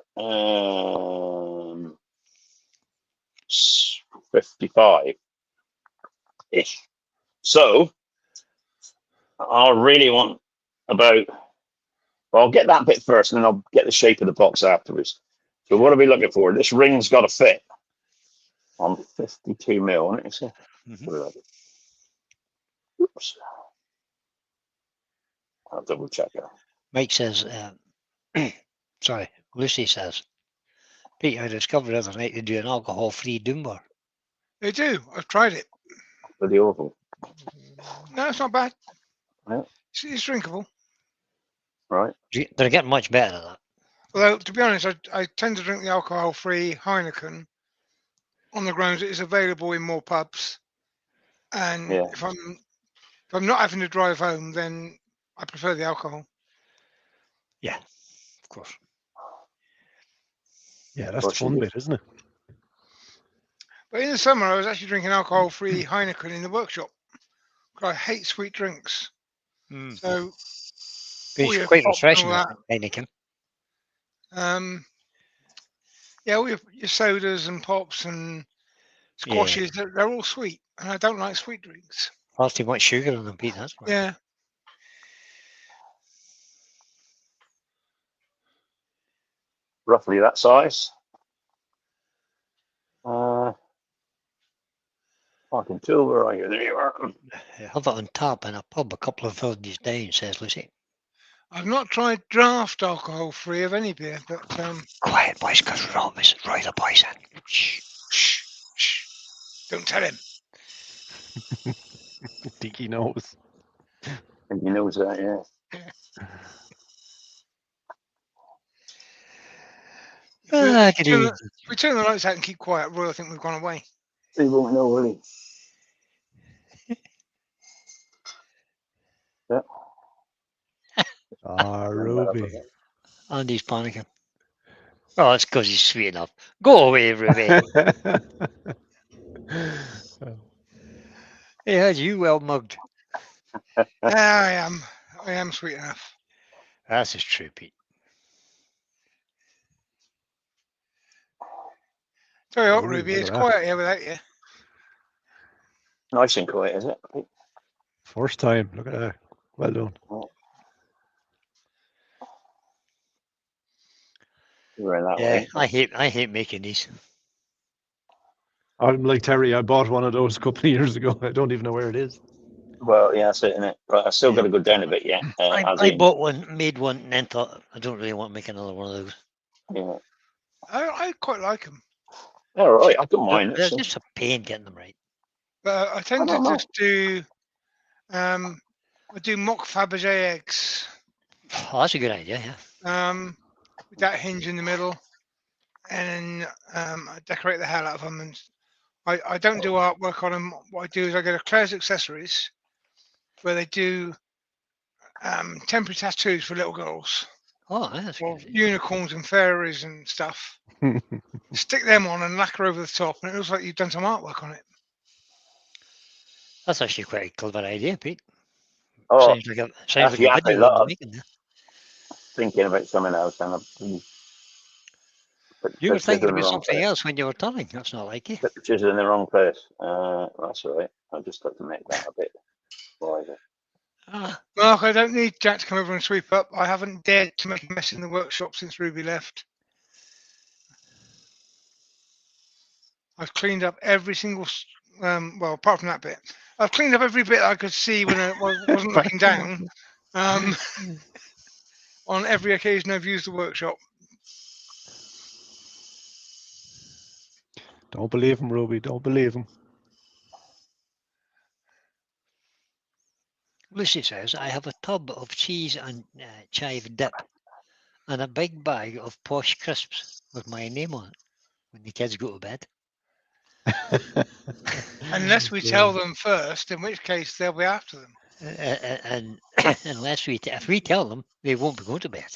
S1: 55 ish. So I really want about. Well, I'll get that bit first, and then I'll get the shape of the box afterwards. So what are we looking for? This ring's got to fit on 52 mil. Isn't it? So, oops. I'll double check it.
S4: Mike says, sorry, Lucy says, Pete, I discovered the other night they do an alcohol-free Dunbar.
S3: They do. I've tried it.
S1: For the oval.
S3: No, it's not bad.
S1: Yeah.
S3: It's drinkable.
S1: Right.
S4: They're getting much better at that.
S3: Although, to be honest, I tend to drink the alcohol-free Heineken on the grounds it is available in more pubs. And
S1: Yeah.
S3: if I'm not having to drive home, then I prefer the alcohol.
S4: Yeah, of course.
S2: Yeah, that's the fun bit, isn't it?
S3: But in the summer, I was actually drinking alcohol-free Heineken in the workshop. I hate sweet drinks. So all
S4: It's
S3: your
S4: quite
S3: pops and
S4: refreshing,
S3: all
S4: I
S3: that.
S4: think, Heineken.
S3: Yeah, all your sodas and pops and squashes, they're all sweet. And I don't like sweet drinks.
S4: Far too much sugar in them, Pete, that's why.
S3: Yeah.
S1: Roughly that size. Fucking silver, are you? There you are.
S4: Have it on tap in a pub a couple of villages down, says Lucy.
S3: I've not tried draft alcohol free of any beer, but
S4: Quiet, boys, because we're almost right the boys in. Shh.
S3: shh, shh, don't tell him.
S2: I think he knows.
S1: And he knows that, yeah.
S3: If we turn the lights out and keep quiet, Roy, I think we've gone away.
S1: He won't know, will he? Yeah.
S2: Ah, Ruby.
S4: Andy's panicking. Oh, it's because he's sweet enough. Go away, Ruby. He had you well mugged.
S3: I am sweet enough.
S4: That's just true, Pete.
S3: Tell you what,
S2: Ooh,
S3: Ruby,
S2: look
S3: it's
S2: at that.
S3: quiet here without you.
S1: Nice and quiet, is it?
S2: First time. Look at that. Well done.
S1: You were in that
S4: Yeah,
S1: way.
S4: I hate making these.
S2: I'm like Terry. I bought one of those a couple of years ago. I don't even know where it is.
S1: Well, yeah, that's it, isn't it? But I still got to go down a bit yet.
S4: I bought one, made one, and then thought I don't really want to make another one of those.
S1: Yeah.
S3: I quite like them.
S1: All right, I don't mind.
S4: They're just a pain getting them right.
S3: But I tend
S1: don't
S3: to
S1: know.
S3: just do I do mock Fabergé eggs.
S4: Oh, that's a good idea, yeah.
S3: With that hinge in the middle, and then I decorate the hell out of them. And I don't do artwork on them. What I do is I go to Claire's Accessories, where they do temporary tattoos for little girls,
S4: Oh, that's
S3: or
S4: good.
S3: unicorns and fairies and stuff. Stick them on and lacquer over the top, and it looks like you've done some artwork on it.
S4: That's actually quite a clever idea, Pete.
S1: Oh,
S4: Sounds like a
S1: yeah,
S4: video
S1: lot
S4: you're
S1: of
S4: making there.
S1: thinking about something else, and
S4: You were thinking about something else when you were turning. That's not like you.
S1: Pictures in the wrong place. That's all right. I just got to make that a bit wider.
S3: Mark, I don't need Jack to come over and sweep up. I haven't dared to make a mess in the workshop since Ruby left. I've cleaned up every single, well, apart from that bit, I've cleaned up every bit I could see when I wasn't looking down. On every occasion I've used the workshop.
S2: Don't believe him, Ruby. Don't believe him.
S4: Lucy says, I have a tub of cheese and chive dip and a big bag of posh crisps with my name on it when the kids go to bed.
S3: Unless we tell them first, in which case they'll be after them.
S4: And unless if we tell them, they won't be going to bed.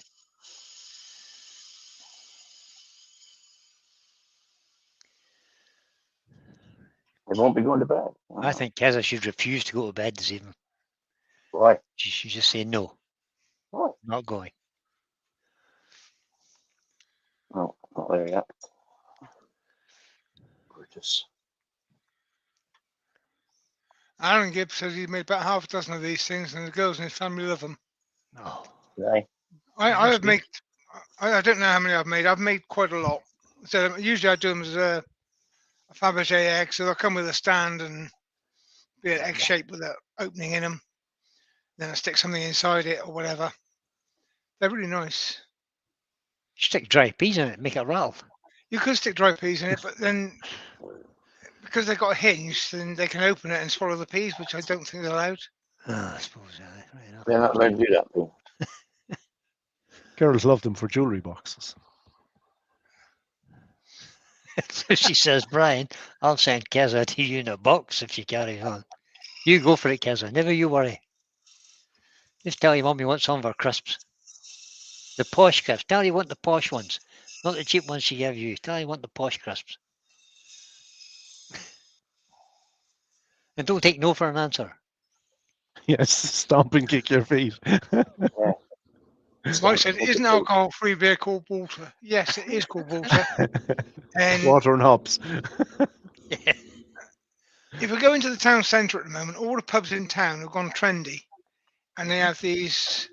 S1: They won't be going to bed.
S4: I think Keza should refuse to go to bed this evening.
S1: Why?
S4: She should just say no.
S1: Why?
S4: Not going.
S1: No, not there yet. Gorgeous.
S3: Aaron Gibbs says he's made about half a dozen of these things, and the girls in his family love them.
S4: No.
S1: Right.
S3: I have made. I don't know how many I've made. I've made quite a lot. So usually I do them as a Fabergé egg, so they'll come with a stand and be an egg shape with an opening in them. Then I stick something inside it or whatever. They're really nice.
S4: Stick dry peas in it, make it rattle.
S3: You could stick dry peas in it, but then because they've got a hinge, then they can open it and swallow the peas, which I don't think is allowed.
S4: I suppose. Right enough.
S1: They're not allowed to do that, Paul.
S2: Girls love them for jewellery boxes.
S4: So she says, Brian, I'll send Keza to you in a box if she carries on. You go for it, Keza. Never you worry. Just tell your mum you want some of her crisps. The posh crisps. Tell her you want the posh ones. Not the cheap ones she gave you. Tell her you want the posh crisps. And don't take no for an answer.
S2: Yes, stomp and kick your feet.
S3: Like I said, isn't alcohol-free beer called water? Yes, it is called water. And
S2: water and hops.
S3: if we go into the town centre at the moment, all the pubs in town have gone trendy, and they have these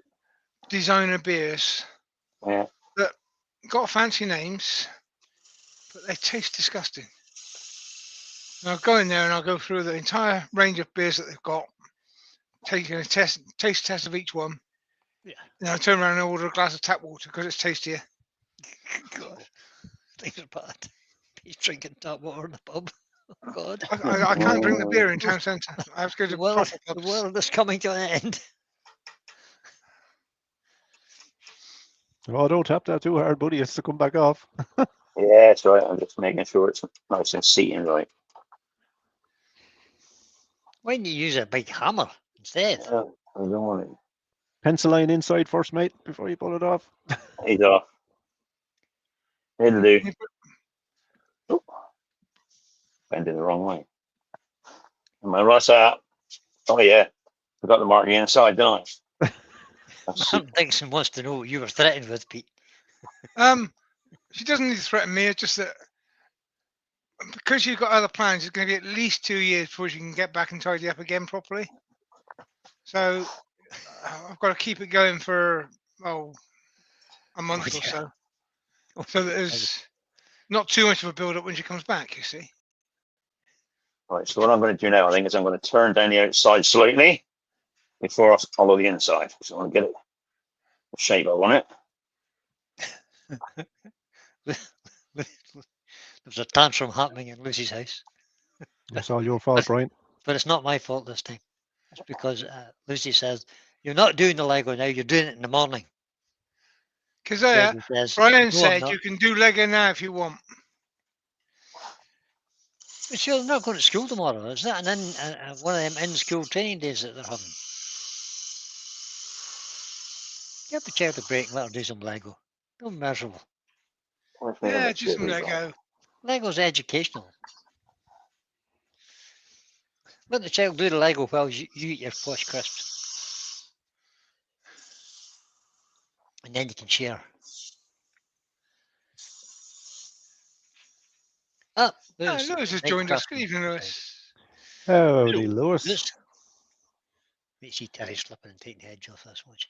S3: designer beers that got fancy names, but they taste disgusting. And I'll go in there and I'll go through the entire range of beers that they've got, taking a taste test of each one.
S4: Yeah.
S3: Then I'll turn around and order a glass of tap water because it's tastier.
S4: God, things are bad. He's drinking tap water in the pub. Oh, God.
S3: I can't drink the beer in town centre. I have to go to proper
S4: The
S3: pubs.
S4: world is coming to an end.
S2: Oh, don't tap that too hard, buddy. It's to come back off.
S1: Yeah, it's right. I'm just making sure it's nice and seating right.
S4: Why don't you use a big hammer instead?
S1: Yeah, I don't want it.
S2: Pencil line inside first, mate, before you pull it off.
S1: He's off. It'll do. Oh, bending the wrong way. Am I right out? Oh yeah, forgot to mark the inside, didn't I?
S4: Sam Dixon wants to know what you were threatened with, Pete.
S3: She doesn't need to threaten me. It's just that because you've got other plans, it's going to be at least 2 years before you can get back and tidy up again properly. So I've got to keep it going for a month or so, so that there's not too much of a build-up when she comes back. You see.
S1: Right, so what I'm going to do now, I think, is I'm going to turn down the outside slightly before I follow the inside. So I want to get it the shape I want it.
S4: There's a tantrum happening in Lucy's house.
S2: It's all your fault, Brian.
S4: But it's not my fault this time. It's because Lucy says, you're not doing the Lego now, you're doing it in the morning.
S3: Because
S4: "No,
S3: Brian
S4: I'm
S3: said
S4: not."
S3: you can do Lego now if you want.
S4: But you're not going to school tomorrow. Is that one of them in-school training days that they're having? Give the child a break and let her do some Lego. Don't be miserable.
S3: Yeah, do some Lego.
S4: Lego's educational. Let the child do the Lego while you eat your posh crisps. And then you can share. Ah,
S3: Lewis has joined us. Good evening, Lewis.
S2: Howdy, Lewis.
S4: Let's see Terry slipping and taking the edge off this watch.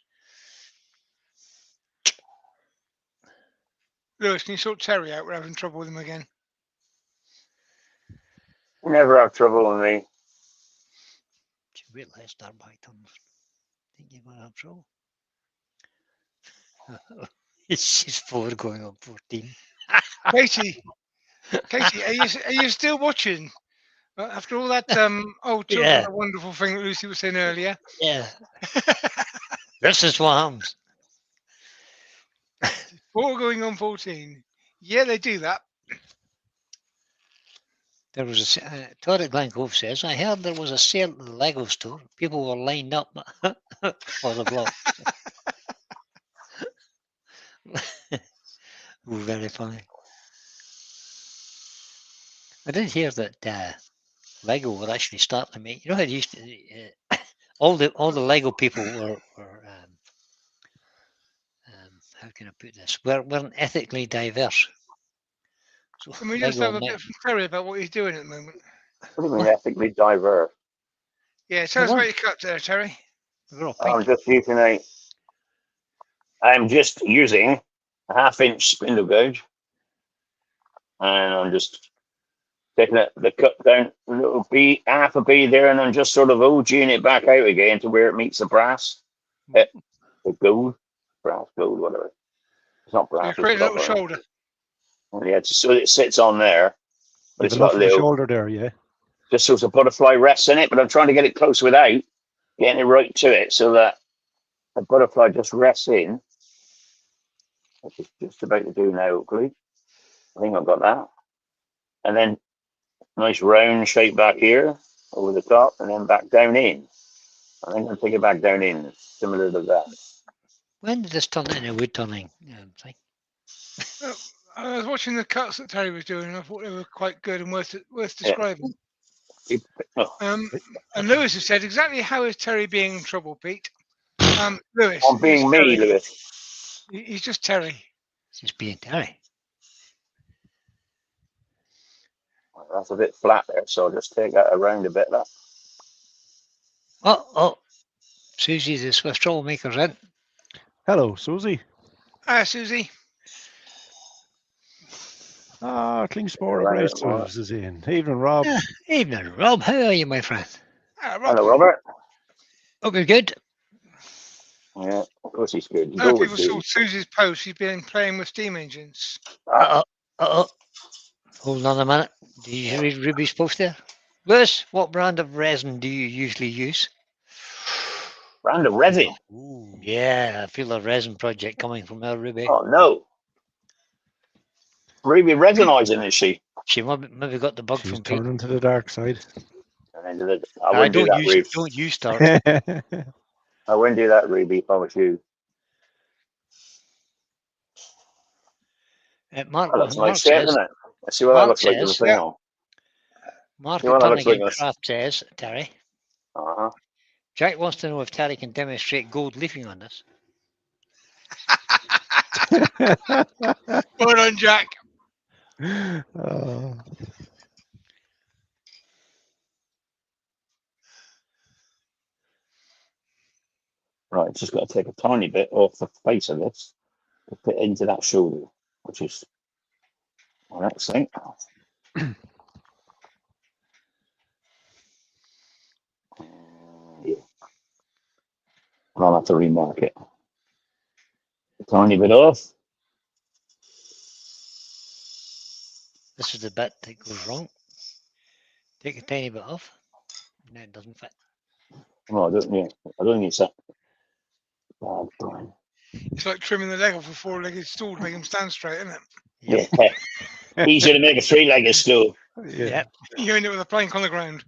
S3: Lewis, can you sort Terry out? We're having trouble with him again.
S1: You never have trouble with me.
S4: Wait till I start by turns. Think you're going to have trouble? She's 4 going on 14.
S3: Katie, are you still watching? After all that, children
S4: Yeah.
S3: are wonderful thing that Lucy was saying earlier.
S4: Yeah. This is what happens.
S3: 4 going on 14. Yeah, they do that.
S4: There was a Tory Glencove says, I heard there was a sale at the Lego store. People were lined up for the block. Very funny. I did hear that Lego were actually starting to make. You know how it used to. All the Lego people were how can I put this? Weren't ethically diverse. So
S3: Can we just
S4: Lego
S3: have a bit from Terry about what he's doing at the moment?
S1: What do you mean ethically diverse?
S3: Yeah, tell us about your cut there, Terry.
S1: I'm just using a 1/2-inch spindle gauge, and I'm just taking the cut down a little B, half a B there, and I'm just sort of OGing it back out again to where it meets the brass, the gold, brass, gold, whatever. It's not
S3: So
S1: brass.
S3: you're
S1: It's
S3: creating a little
S1: copper.
S3: shoulder.
S1: Yeah, so it sits on there, but
S2: You've
S1: it's
S2: enough
S1: got a
S2: of a
S1: little,
S2: shoulder there, yeah.
S1: just sort of butterfly rests in it. But I'm trying to get it close without getting it right to it, so that the butterfly just rests in. Which is just about to do now, hopefully. I think I've got that. And then nice round shape back here over the top, and then back down in. I think I'll take it back down in, similar to that.
S4: When did this turn into a wood turning thing?
S3: I was watching the cuts that Terry was doing, and I thought they were quite good and worth describing. And Lewis has said, exactly how is Terry being in trouble, Pete? Lewis.
S1: I'm being me,
S3: Terry.
S1: Lewis.
S3: He's just Terry.
S4: Just being Terry.
S1: That's a bit flat there, so I'll just take that around a bit. That.
S4: Oh, Susie, the Swiss troublemaker's in.
S2: Hello, Susie.
S3: Hi, Susie.
S2: Klingspor
S1: Right, right.
S2: Abrasives is in. Evening, Rob.
S4: Evening, Rob. How are you, my friend?
S3: Rob,
S1: Hello, Robert.
S4: Hope you're good.
S1: Yeah, of course he's good. He's
S3: other
S1: always
S3: people saw
S1: good.
S3: Susie's post. He's been playing with steam engines.
S4: Uh-oh. Uh-oh. Hold on a minute. Do you read Ruby's post there? Lewis, what brand of resin do you usually use?
S1: Brand of resin.
S2: Ooh.
S4: Yeah, I feel a resin project coming from our Ruby.
S1: Oh, no. Ruby resinising, is she?
S4: She maybe got the bug
S2: She's
S4: from Pete.
S2: turning to the dark side.
S1: And then I wouldn't do that, Ruby.
S4: Don't you start.
S1: I wouldn't do that, Ruby, if I was you.
S4: Mark,
S1: That looks like
S4: Mark
S1: shit,
S4: says,
S1: doesn't it? Let's see what that
S4: Mark
S1: looks like with the
S4: says,
S1: thing
S3: yeah.
S1: on.
S4: Mark
S1: See what that looks
S4: Turnigan
S1: like.
S4: Craft says, Terry,
S1: Uh-huh.
S4: Jack wants to know if Terry can demonstrate gold leafing on this.
S3: Well done, Jack.
S1: Right, just got to take a tiny bit off the face of this to fit into that shoulder, which is well, that's it. Yeah. I'll have to remark it. A tiny bit off.
S4: This is the bit that goes wrong. Take a tiny bit off. No, it doesn't fit.
S1: Oh, I don't think it's that bad, Brian.
S3: It's like trimming the leg off a four-legged stool to make him stand straight, isn't it?
S4: Yep.
S1: Yeah. Easier to make a three-legged stool.
S2: Yeah.
S3: You end it with a plank on the ground.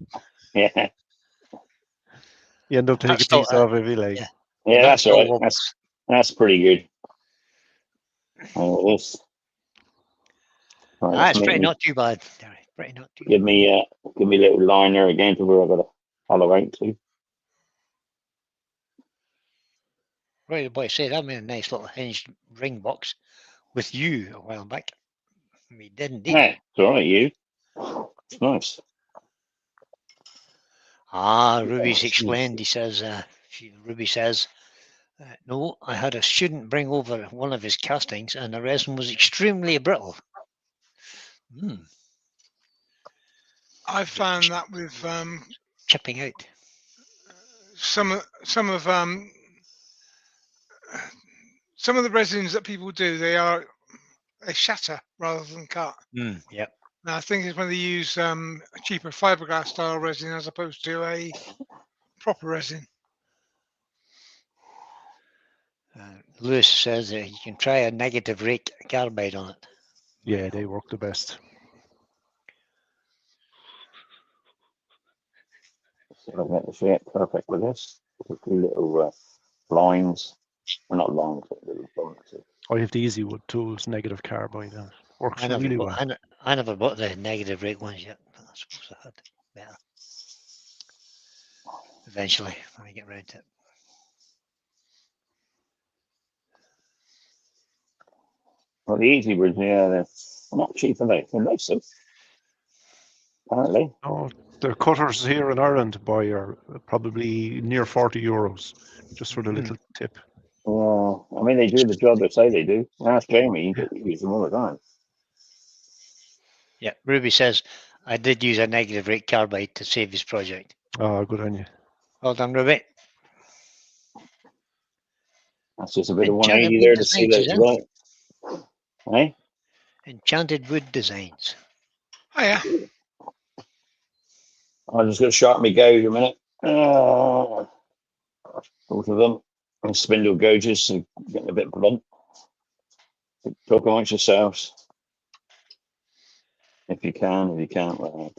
S1: Yeah.
S2: You end up taking a
S4: That's still-
S2: piece off every leg.
S4: yeah.
S1: Yeah, that's
S4: still
S1: all right.
S4: wobbles.
S1: That's pretty good. Oh, this. Right,
S4: That's pretty not too bad, Terry. Pretty not too
S1: give me a little line there again to where I've got to hollow out to.
S4: Right, the boy said I'm in a nice little hinged ring box with you a while back. We did indeed.
S1: Yeah, it's all right, you. It's nice.
S4: Ruby's
S1: Yeah,
S4: explained. He says, Ruby says, no, I had a student bring over one of his castings and the resin was extremely brittle.
S3: I found that with
S4: Chipping out.
S3: some of the resins that people do, they shatter rather than cut.
S4: Yep.
S3: Now, I think it's when they use a cheaper fiberglass style resin as opposed to a proper resin.
S4: Lewis says you can try a negative rake carbide on it.
S2: Yeah, they work the best.
S1: So I'll get the shape perfect with this. A few little lines. Well, not lines, but little bumps.
S2: I have the Easy Wood tools, negative carbide. And it works really well.
S4: I never bought the negative rake ones yet, but I suppose I had better. Eventually, when I get round to it.
S1: Well, the easy ones, yeah, they're not cheap, are they? They're nice, though. Apparently.
S2: Oh, the cutters here in Ireland to buy are probably near €40 just for the little tip.
S1: Well, I mean, they do the job they say they do. Ask Jamie, he uses them all the time.
S4: Yeah, Ruby says, I did use a negative rate carbide to save his project.
S2: Oh, good on you.
S4: Well done, Ruby.
S1: That's just a bit of
S4: Enchanted
S1: 180
S4: Wood
S1: there to see that
S4: Designs,
S1: it's right. Eh?
S4: Enchanted Wood Designs.
S3: Oh yeah.
S1: I'm just going to sharpen my gouge a minute. Both of them. And spindle gouges are getting a bit blunt. Talk amongst yourselves. If you can, if you can't, well,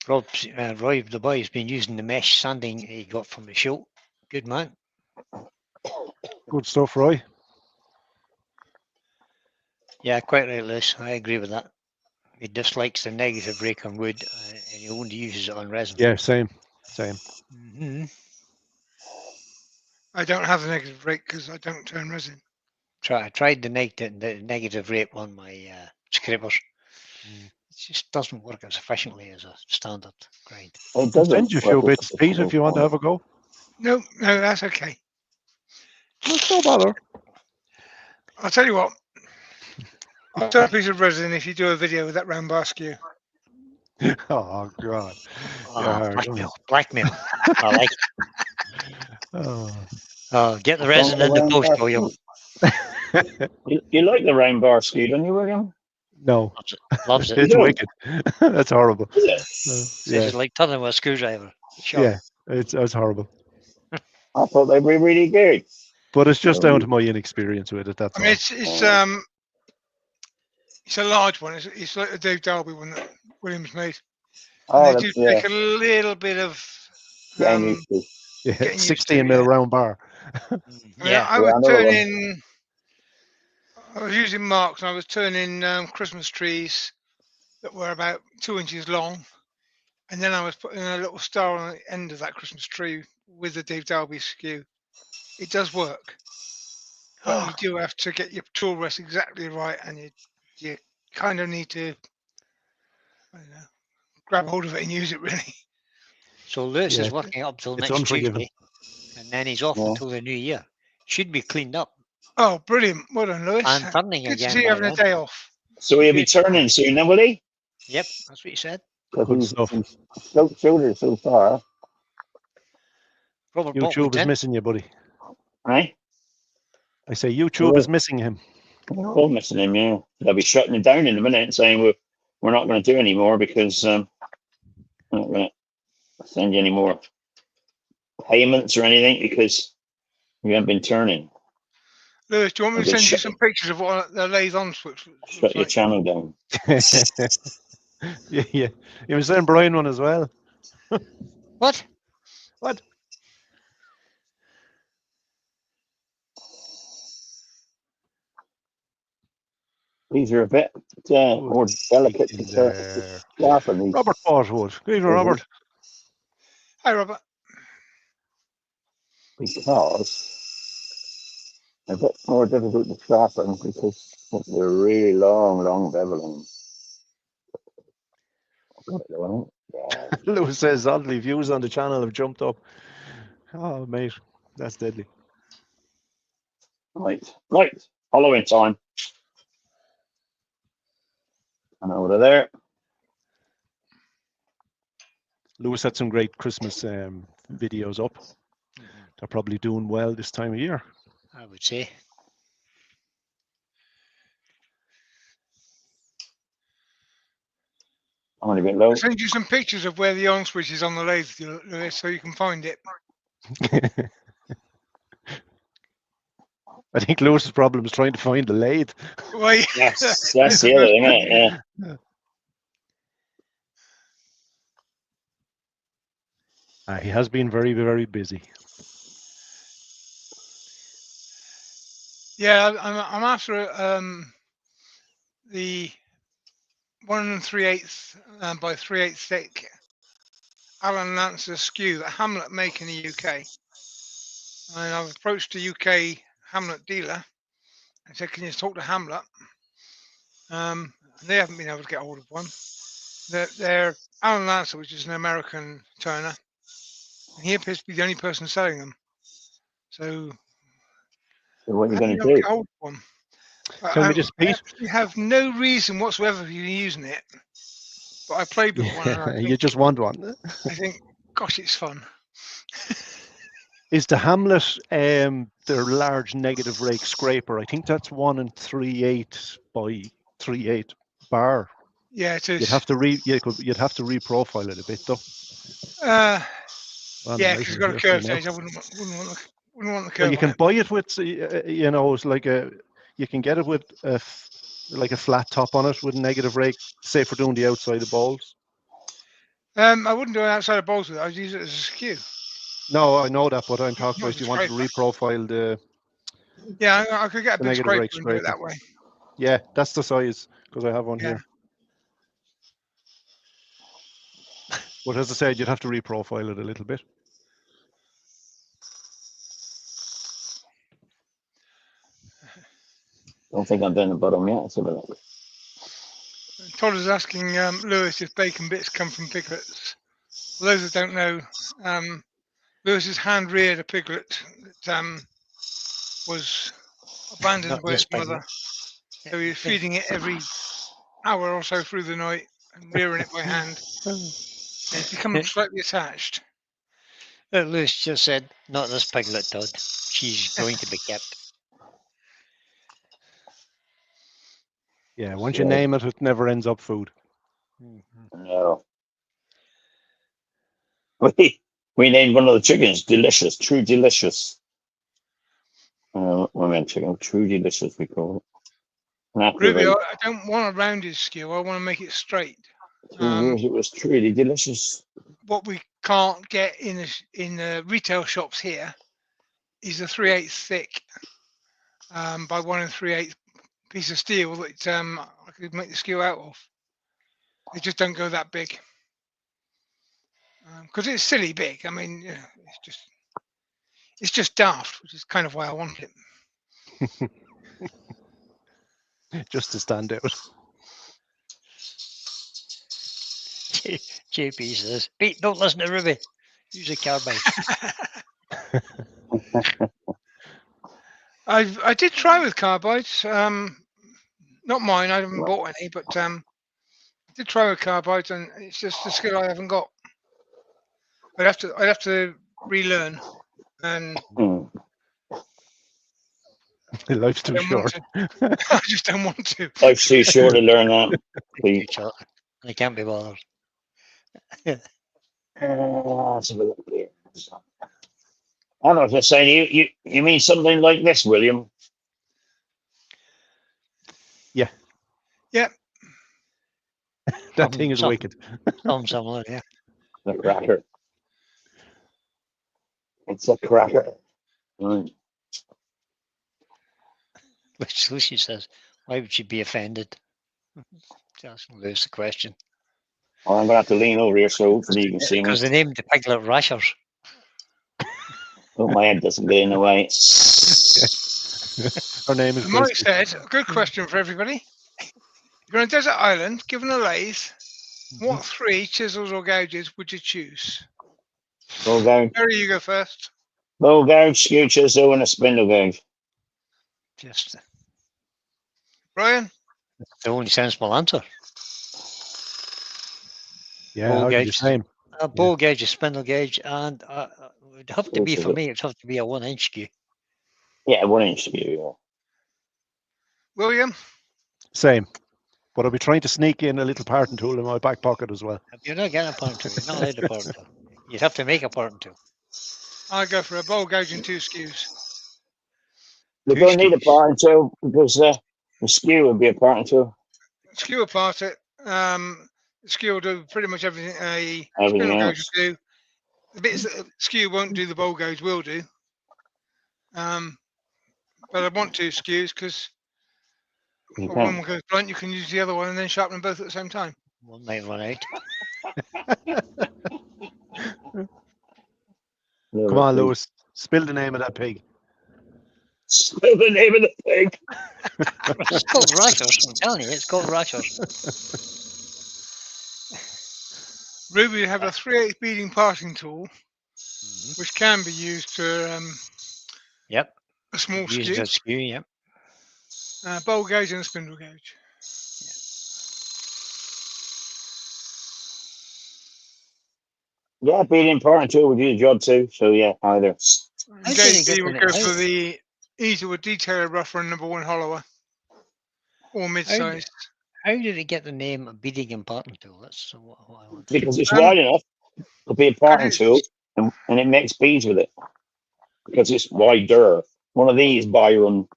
S4: Roy, the boy, has been using the mesh sanding he got from the show. Good man.
S2: Good stuff, Roy.
S4: Yeah, quite right, Lewis. I agree with that. He dislikes the negative rake on wood and he only uses it on resin.
S2: Yeah, same.
S3: I don't have the negative rake because I don't turn resin.
S4: I tried the negative rake on my scrapers. It just doesn't work as efficiently as a standard grind.
S1: it doesn't.
S2: Send you a few bits, Pete, if you want to have a go.
S3: No, that's okay.
S2: That's no bother.
S3: I'll tell you what. I'll turn a piece of resin if you do a video with that round bar skew.
S2: Oh God.
S4: Oh,
S2: hard,
S4: blackmail, blackmail. I like it.
S2: Oh.
S4: Oh, get the
S1: Don't
S4: resin
S1: go
S4: in the
S1: round
S4: post,
S1: bar
S4: William.
S1: skew. You like the round bar skew, don't you, William?
S2: No,
S4: Loves it. Loves it.
S2: it's
S1: You don't?
S2: wicked. That's horrible.
S1: Is it?
S4: Says
S2: Yeah,
S4: it's like turning with a screwdriver. Sure.
S2: yeah, it's horrible.
S1: I thought they were really good.
S2: But it's just down
S1: Oh,
S2: to my inexperience with it. That's
S3: I mean,
S2: all.
S3: it's a large one. It's like the Dave Derby one that Williams made, and
S1: oh
S3: they do
S1: yeah,
S3: take a little bit of
S1: getting used to.
S2: Yeah,
S3: getting used
S2: 16
S3: to.
S2: mil
S3: Yeah.
S2: round bar.
S3: I mean,
S4: Yeah.
S3: I
S1: Yeah,
S3: was
S1: another one.
S3: turning. I was using marks, and I was turning Christmas trees that were about 2 inches long, and then I was putting a little star on the end of that Christmas tree with the Dave Derby skew. It does work, but you do have to get your tool rest exactly right, and you kind of need to, I don't know, grab hold of it and use it really.
S4: So Lewis
S2: Yeah,
S4: is working up till
S2: it's
S4: next
S2: unforgiving.
S4: Tuesday, and then he's off
S1: Yeah.
S4: until the new year. Should be cleaned up
S3: Oh, brilliant! Well done, Lewis.
S4: and turning
S3: Good to
S4: again
S3: see you
S4: by
S3: having a
S4: then.
S3: day off.
S1: So he'll be
S4: Good.
S1: turning soon, then, will he?
S4: Yep, that's what he said.
S2: Good stuff.
S1: He's sloped shoulders so far.
S4: Robert
S2: YouTube
S4: Boltwood's
S2: is
S4: in.
S2: missing you, buddy.
S1: Right?
S2: I say YouTube is missing him.
S1: We're all missing him, yeah. They'll be shutting it down in a minute and saying we're not going to do any more because we're not going to send you any more payments or anything because you haven't been turning.
S3: Lewis, do you want me to
S1: Okay,
S3: send you
S1: shut-
S3: some pictures of what the lathe on switch looks
S1: Shut your
S3: like?
S1: channel down.
S2: Yeah. You were saying Brian one as well.
S4: What?
S2: What?
S1: These are a bit more delicate to sharpen these.
S2: Robert Boswood. Good evening, Robert.
S3: Hi, Robert.
S1: Because they're a bit more difficult to sharpen because they're really long beveling.
S2: Lewis says oddly views on the channel have jumped up. Oh mate, that's deadly.
S1: Right. Halloween time. And over there.
S2: Lewis had some great Christmas videos up. They're probably doing well this time of year.
S4: I would say.
S1: Only a bit low.
S3: I'll send you some pictures of where the on switch is on the lathe, Lewis, so you can find it.
S2: I think Lewis's problem is trying to find the lathe.
S3: Well, yeah.
S1: Yes, that's the other thing, isn't it? Yeah.
S2: He has been very, very busy.
S3: Yeah, I'm after the 1 3/8 by 3/8 thick Allen Lancer skew that Hamlet make in the UK. And I've approached a UK Hamlet dealer and said, "Can you talk to Hamlet?" And they haven't been able to get hold of one. They're Allen Lancer, which is an American turner, and he appears to be the only person selling them. So
S1: what are you going to
S3: get
S1: do?
S3: hold of one.
S2: Tell me this, Pete.
S3: You have no reason whatsoever for you using it, but I played with one. And I
S2: You
S3: think,
S2: just want one.
S3: I think, gosh, it's fun.
S2: Is the Hamlet their large negative rake scraper? I think that's 1 3/8 by 3/8 bar.
S3: Yeah, it is.
S2: You'd have to reprofile it a bit though.
S3: Yeah, because it's got a curved edge. I wouldn't want the curve.
S2: Well, you can
S3: on it.
S2: buy it with, it's like you can get it with like a flat top on it with negative rake, say for doing the outside of balls.
S3: I wouldn't do it outside of balls with it. I'd use it as a skew.
S2: No, I know that, but I'm talking
S3: Not
S2: about
S3: as a
S2: you want to
S3: scraper.
S2: reprofile the
S3: Yeah, I could get a big
S2: negative
S3: scraper
S2: rake
S3: and do it that
S2: scraper.
S3: way.
S2: Yeah, that's the size because I have one here. But as I said, you'd have to reprofile it a little bit.
S1: Don't think I'm doing the bottom yet. Let's have a look.
S3: Todd is asking Lewis if bacon bits come from piglets. For those that don't know, Lewis has hand reared a piglet that was abandoned by its mother. So you're feeding it every hour or so through the night and rearing it by hand. And it's become slightly attached.
S4: Lewis just said, not this piglet, Todd. She's going to be kept.
S2: Yeah, once you name it, it never ends up food.
S1: No. We named one of the chickens Delicious, True Delicious. We meant chicken, True Delicious, we call it.
S3: Ruby, I don't want a rounded skew. I want to make it straight.
S1: It was truly delicious.
S3: What we can't get in the retail shops here is a 3/8 thick by 1 3/8 piece of steel that I could make the skew out of. They just don't go that big because it's silly big. I mean, you know, it's just daft, which is kind of why I want it.
S2: Just to stand out.
S4: JP says, Pete, don't listen to Ruby. Use a carbide.
S3: I did try with carbides. Not mine. I haven't bought any, but I did try with carbides, and it's just a skill I haven't got. I'd have to relearn, and
S2: Life's too short.
S3: I just don't want to.
S1: Life's too short to learn that.
S4: I can't be bothered.
S1: Let's have a look here. I don't know what you're saying. You mean something like this, William?
S2: Yeah.
S3: Yeah.
S2: That thing is wicked.
S4: Somewhere, yeah.
S1: The cracker. It's a cracker. Right.
S4: Which Lucy says, why would she be offended? Just Lewis the question.
S1: Well, I'm going to have to lean over here so hopefully you can see me.
S4: Because they named the piglet Rashers.
S1: Oh, my head doesn't get in the way.
S2: Her name is
S3: Molly said, a good question for everybody. You're on a desert island, given a lathe, what 3 chisels or gouges would you choose?
S1: Bow gouge.
S3: Harry, you go first.
S1: Bow gouge, skew chisel, and a spindle gouge.
S4: Just
S3: Brian?
S4: the only sensible answer.
S2: Yeah, I would do the same.
S4: A bow gauge, a spindle gauge, and it would have to be, for me, it would have to be a 1-inch skew.
S1: Yeah, 1-inch skew, yeah.
S3: William?
S2: Same. But I'll be trying to sneak in a little parting tool in my back pocket as well.
S4: You're not getting a parting tool. You're not allowed a parting tool. You'd have to make a parting tool.
S3: I'll go for a bow gauge and 2 skews.
S1: We don't need a parting tool because the skew would be a parting tool.
S3: Skew apart it. The skew will do pretty much everything a
S1: Everything
S3: spindle
S1: else.
S3: gauge will do. The bits that skew won't do, the bow gauge will do. But I want 2 skews because when one goes blunt, you can use the other one and then sharpen them both at the same time.
S4: One might run out.
S2: Come on, Lewis. Spill the name of that pig.
S1: Spill the name of the pig.
S4: It's called Rashers. I'm telling you, it's called Rashers.
S3: Ruby, you have a 3/8 beading parting tool, which can be used to
S4: Yep.
S3: a small
S4: Use
S3: skew.
S4: a skew, yep.
S3: Bowl gauge and a spindle gauge.
S1: Yeah, being parting tool would do the job too. So yeah, either.
S3: JP would go for the Easelwood detailer rougher and #1 hollower, or mid-size.
S4: How did it get the name of beading and parting tool? That's what I want.
S1: Because it's wide enough to be a parting tool, and it makes beads with it. Because it's wider. One of these Byron.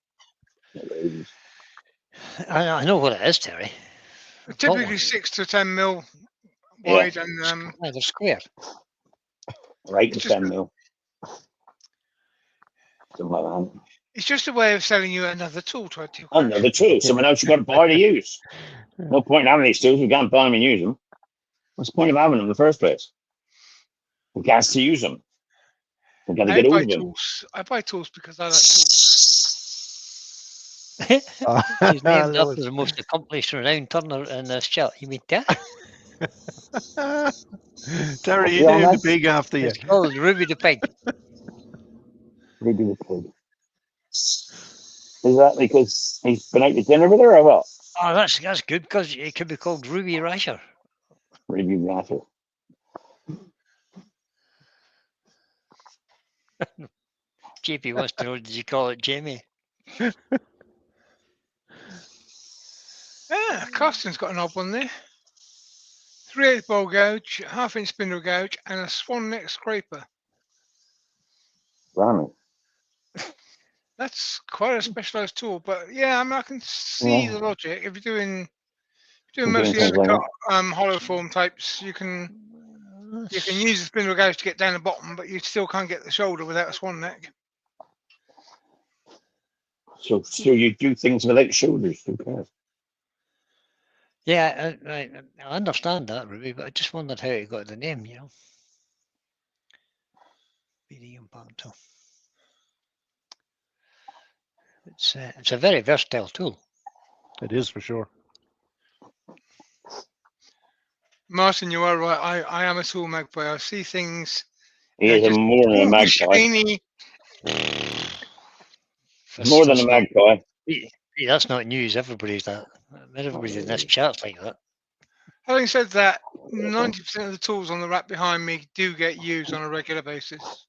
S4: I know what it is, Terry.
S3: Typically 6 to 10 mil wide, and
S4: they're square.
S1: Right to 10 mil. Something like that.
S3: It's just a way of selling you another tool to add to your
S1: Another tool. Someone else you've got to buy to use. No point in having these tools. We can't buy them and use them. What's the point of having them in the first place? We got to use them. We got to get hold of them.
S3: I buy tools because I like tools.
S4: He's named after the most accomplished renowned turner in this chat. You mean Terry?
S2: Terry, you named the pig after you.
S4: It's called Ruby the Pig.
S1: Ruby the Pig. Is that because he's been out to dinner with her or what?
S4: Oh, that's good because it could be called Ruby Rasher.
S1: Ruby Rasher.
S4: JP wants to know, did you call it Jamie?
S3: Yeah, Carston's got an odd one there. 3/8 bowl gouge, 1/2 inch spindle gouge, and a swan neck scraper.
S1: Blimey.
S3: That's quite a specialised tool, but yeah, I mean, I can see the logic. If you're doing mostly
S1: things like
S3: undercut, hollow form types, you can use the spindle gouge to get down the bottom, but you still can't get the shoulder without a swan neck.
S1: So you do things without shoulders, who cares?
S4: Yeah, I understand that, Ruby, but I just wondered how it got the name, you know. BD Impacto. It's a very versatile tool.
S2: It is for sure.
S3: Martin, you are right. I am a tool magpie. I see things.
S1: He is more than a magpie.
S3: Shiny.
S1: More than a magpie.
S4: That's not news. Everybody in this chat's like that.
S3: Having said that, 90% of the tools on the rack behind me do get used on a regular basis.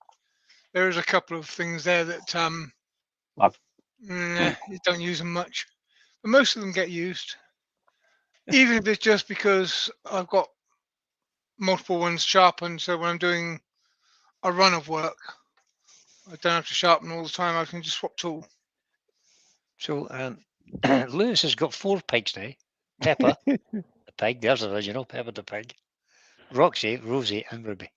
S3: There is a couple of things there that you don't use them much, but most of them get used. Even if it's just because I've got multiple ones sharpened, so when I'm doing a run of work, I don't have to sharpen all the time. I can just swap tool.
S4: So Lewis has got 4 pigs now. Pepper, the pig, there's the original, Pepper the pig. Roxy, Rosie, and Ruby.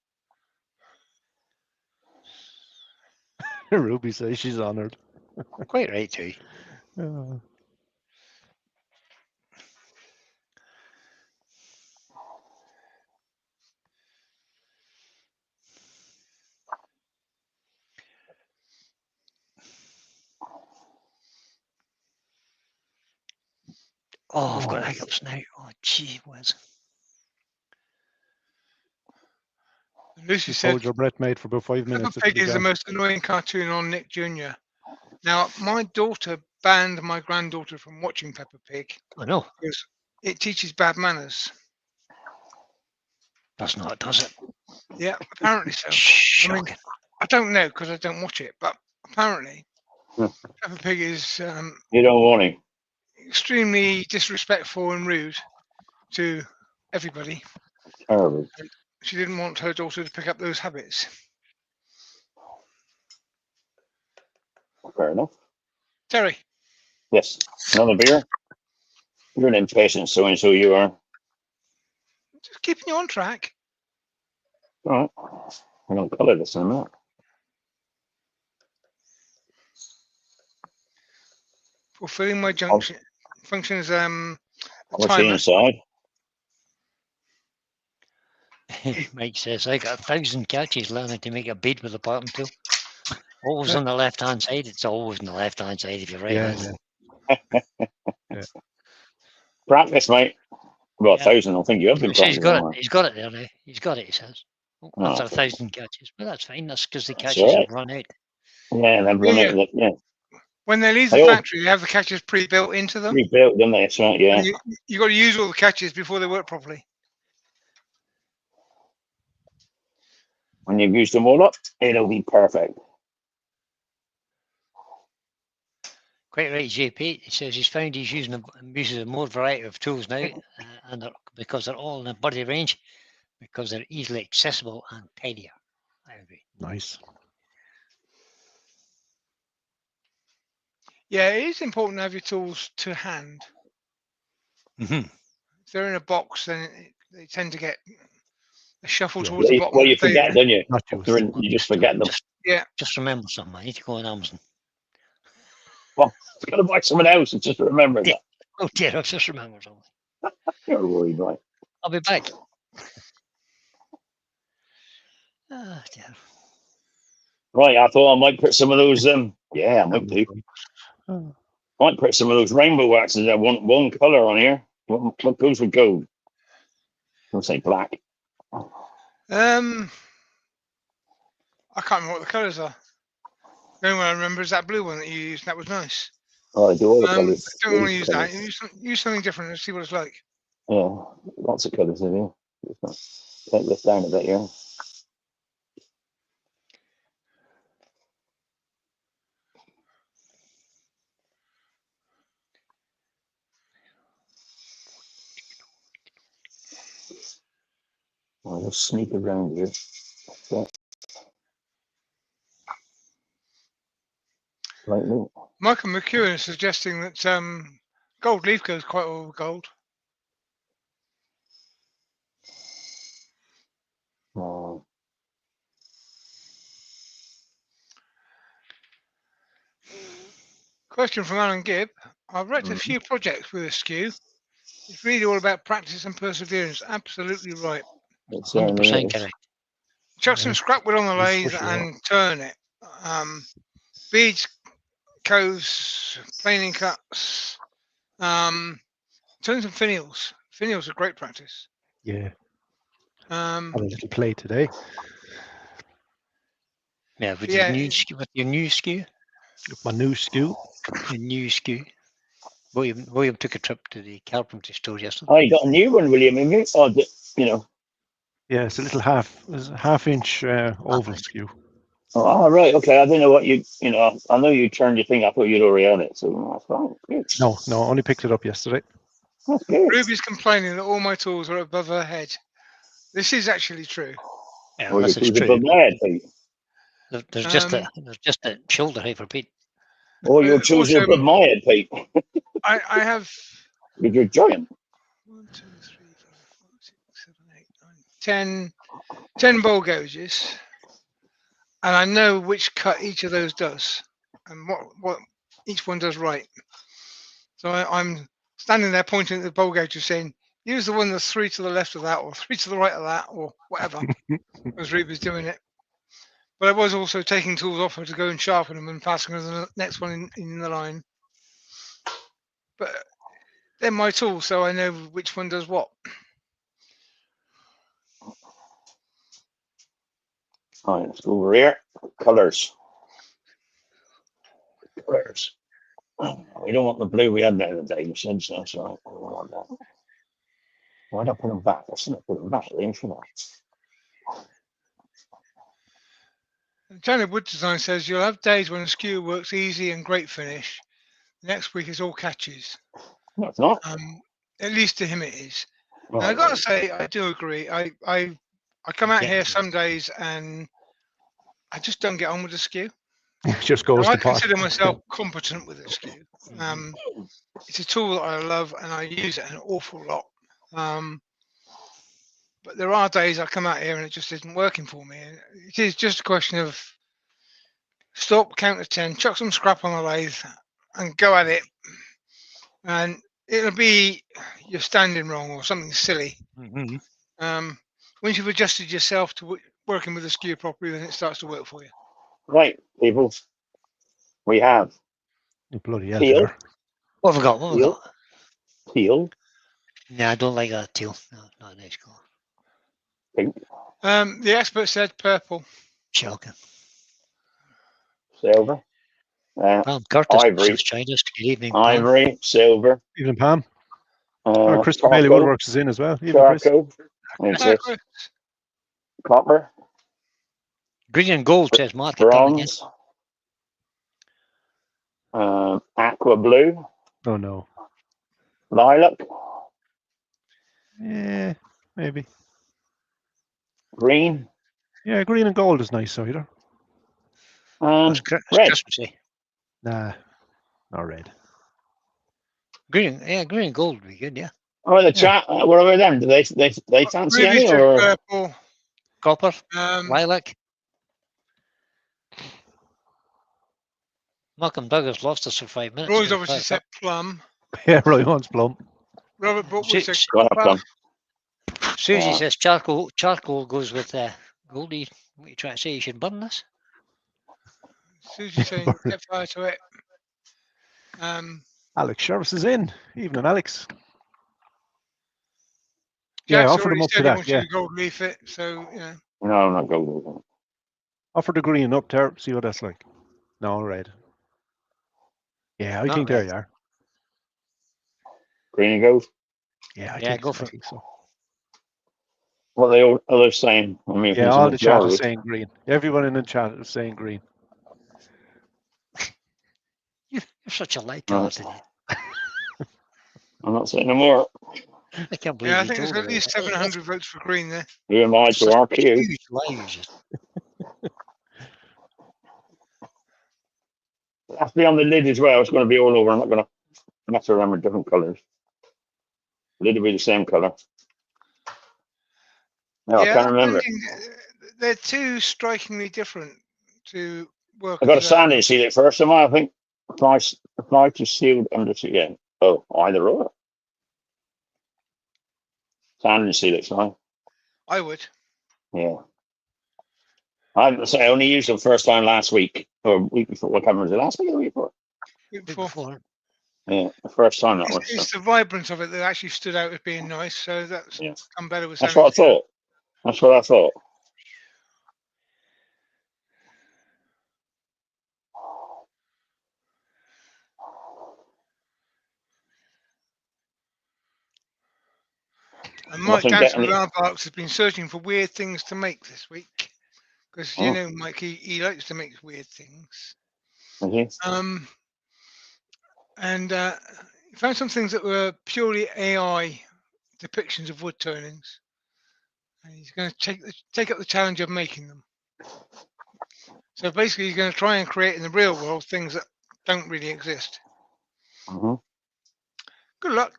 S2: Ruby says she's honoured.
S4: Quite right too. Oh, I've got hiccups now. Oh, gee whiz.
S3: Lucy said,
S2: "Hold your breath, mate, for about 5 minutes."
S3: Peppa Pig is the most annoying cartoon on Nick Jr. Now, my daughter banned my granddaughter from watching Peppa Pig.
S4: I know.
S3: Because it teaches bad manners.
S4: That's not, does it?
S3: Yeah, apparently so.
S4: Shocking.
S3: I mean, I don't know because I don't watch it, but apparently Peppa Pig is
S1: you don't want him.
S3: Extremely disrespectful and rude to everybody.
S1: Terrible.
S3: And she didn't want her daughter to pick up those habits.
S1: Fair enough.
S3: Terry.
S1: Yes. Another beer? You're an impatient so-and-so you are.
S3: Just keeping you on track.
S1: All right. I'm going to colour this in a minute.
S3: Fulfilling my function as
S1: What's the inside?
S4: Mike says, I got 1,000 catches learning to make a bead with a bottom tool. Always on the left-hand side. It's always on the left-hand side if you're right.
S2: Yeah.
S1: Practice, mate. Well, 1,000, I think you have been practicing.
S4: He's got it there now. He's got it, he says. After 1,000 catches. But that's fine. That's because the catches have run out.
S1: Yeah, they've run out. Yeah.
S3: When they leave the factory, they have the catches pre-built into them.
S1: Pre-built, don't they? That's right, yeah.
S3: You've got to use all the catches before they work properly.
S1: When you've used them all up, it'll be perfect.
S4: Quite right, JP. He says he's found he's uses a more variety of tools now, and because they're all in a buddy range, because they're easily accessible and tidier. I agree.
S2: Nice.
S3: Yeah, it is important to have your tools to hand.
S4: Mm-hmm.
S3: If they're in a box, then they tend to get shuffled towards the bottom.
S1: Well, you forget, don't you? You just forget them.
S4: Just remember something. I need to go on Amazon.
S1: Well, I'm going to buy someone else and just remember that.
S4: Oh dear, I'll just remember something.
S1: You're worried, right?
S4: I'll be back. Oh dear.
S1: Right, I thought I might put some of those. Yeah, I might do. I might put some of those rainbow waxes. I want one color on here. What goes with gold? I'll say black.
S3: I can't remember what the colours are. The only one I remember is that blue one that you used. That was nice.
S1: Oh, I do all the colours.
S3: I don't want to use that. Use something different and see what it's like.
S1: Yeah, lots of colours in here. Take this down a bit here. I'll just sneak around here. Lightly.
S3: Michael McEwen is suggesting that gold leaf goes quite well with gold.
S1: Oh,
S3: Question from Alan Gibb. I've wrecked a few projects with a skew. It's really all about practice and perseverance. Absolutely right.
S1: it certainly
S4: 100%
S1: is.
S4: correct.
S3: Chuck some scrap wood on the
S2: That's for
S3: lathe
S2: sure.
S3: and turn it. Beads, coves, planing cuts. Turn some finials. Finials are great practice.
S2: Yeah.
S3: Um,
S2: Had a little play today.
S4: Yeah, with
S3: Yeah.
S4: your new skew,
S2: My new skew.
S4: your new skew. William took a trip to the carpentry store yesterday.
S1: Oh, you got a new one, William, have you? Oh, you know.
S2: Yeah, it's a little half-inch oval skew.
S1: Oh, right, okay. I didn't know what you know. I know you turned your thing. I thought you'd already had it. So that's fine. Good.
S2: No, only picked it up yesterday.
S1: That's good.
S3: Ruby's complaining that all my tools are above her head. This is actually true.
S4: Yeah,
S1: Well,
S4: unless
S1: your
S4: it's
S1: tools
S4: true.
S1: above my head, Pete.
S4: There's just a shoulder height for Pete.
S1: Oh, your tools are
S3: Also,
S1: above my head, Pete.
S3: I have
S1: You're a giant.
S3: 1, 2, 3, 4, 5, 6, 7, 8, 9, 10 bowl gauges, and I know which cut each of those does and what each one does right. So I'm standing there pointing at the bowl gauges saying, use the one that's 3 to the left of that or 3 to the right of that or whatever, as Ruby's doing it. But I was also taking tools off her to go and sharpen them and passing her the next one in the line. But they're my tools, so I know which one does what.
S1: All right, let's go over here. Colors. Colors. We don't want the blue we had the other day, so that's all right. We don't want that. Why not put them back? I shouldn't have put them back, shouldn't I?
S3: Tony Wood Design says you'll have days when a skewer works easy and great finish. The next week it's all catches.
S1: No, it's not.
S3: At least to him it is.
S1: Oh,
S3: And I got to say, I do agree. I come out here some days and I just don't get on with the skew.
S2: It just goes
S3: Now, I
S2: to pot.
S3: consider myself competent with a skew. It's a tool that I love and I use it an awful lot. But there are days I come out here and it just isn't working for me. It is just a question of stop, count to 10, chuck some scrap on the lathe and go at it. And it'll be you're standing wrong or something silly. Once you've adjusted yourself to working with the skew properly, then it starts to work for you.
S1: right, people. We have
S2: Bloody hell,
S1: teal.
S2: there.
S4: What have we got? What have we got?
S1: Teal.
S4: Yeah, I don't like that teal. No, not a nice colour.
S1: Pink.
S3: The expert said purple.
S4: Shocking.
S1: Silver.
S4: Pam Curtis
S1: Ivory.
S4: has joined us. Good evening, Pam.
S1: Ivory. Silver.
S2: Evening, Pam. Crystal Bailey
S1: charcoal,
S2: Woodworks is in as well. Evening, Chris.
S1: charcoal. Copper.
S4: Green and gold, says Mark. Again.
S1: Bronze. Aqua blue.
S2: Oh, no.
S1: Lilac.
S2: Yeah, maybe.
S1: Green.
S2: Yeah, green and gold is nice either.
S4: It's
S1: red.
S4: Christmassy.
S2: Nah, not red.
S4: Green, yeah, green and gold would be good, yeah.
S1: Oh, the chat. What about them? Do they fancy
S3: Ruby
S1: any
S3: said
S1: or?
S3: purple.
S4: Copper, lilac. Malcolm Douglas lost us for 5 minutes.
S3: Roy's obviously said plum.
S2: Yeah, Roy wants plum.
S3: Robert Brookwood said
S1: Got a
S3: copper.
S1: plum.
S4: Susie says charcoal. Charcoal goes with Goldie. What are you trying to say? You should burn this?
S3: Susie saying get fire to it.
S2: Alex Shervis is in. Evening, Alex.
S3: Jack's
S2: Yeah, offered him
S3: already
S2: up
S3: said
S2: to
S3: he
S2: that.
S3: wants
S2: Yeah,
S3: you to gold leaf it, so you know.
S1: No, I'm not gold.
S2: offered the green up there. See what that's like. No, red. Yeah, I
S4: Not
S2: think there
S4: red.
S2: you are.
S1: Green and gold.
S2: Yeah, I
S4: Yeah,
S2: think
S4: go
S2: so.
S4: for
S2: I
S4: it.
S2: think so.
S1: What are they all are they saying? I mean, if
S2: Yeah,
S1: it's
S2: all
S1: a
S2: the chat is
S1: majority.
S2: saying green. Everyone in the chat is saying green.
S4: You're such a light
S1: Right.
S4: color today.
S1: I'm not saying no more.
S4: I can't believe
S3: Yeah, I
S4: you
S3: think there's
S4: told
S3: at
S4: her.
S3: least 700 votes for green there.
S1: Who am I to
S4: Such
S1: argue?
S4: huge lies.
S1: It has to be on the lid as well. It's going to be all over. I'm not going to mess around with different colours. The lid will be the same colour. No, I
S3: Yeah,
S1: can't
S3: that
S1: remember.
S3: blending, they're too strikingly different to work
S1: I got a
S3: as
S1: sanding seal it first, am I think. Apply to sealed under yeah. Oh, either or. Sanding seal it's fine.
S3: I would.
S1: Yeah. I only used them first time last week or week before. What camera was it? Last week or the week before?
S3: Week
S4: Big
S3: before.
S4: before.
S1: Yeah, the first time that was.
S3: It's the vibrance of it that actually stood out as being nice. So that's
S1: Yeah.
S3: come better with
S1: That's
S3: sanding
S1: what I
S3: seal.
S1: thought. That's what I thought.
S3: And Mike
S1: Nothing
S3: Danson
S1: getting it.
S3: Larbarks has been searching for weird things to make this week. Because, you
S1: Oh.
S3: know, Mike, he likes to make weird things.
S1: Okay.
S3: And he found some things that were purely AI depictions of wood turnings. And he's going to take up the challenge of making them. So basically, he's going to try and create in the real world things that don't really exist.
S1: Mm-hmm.
S3: Good luck.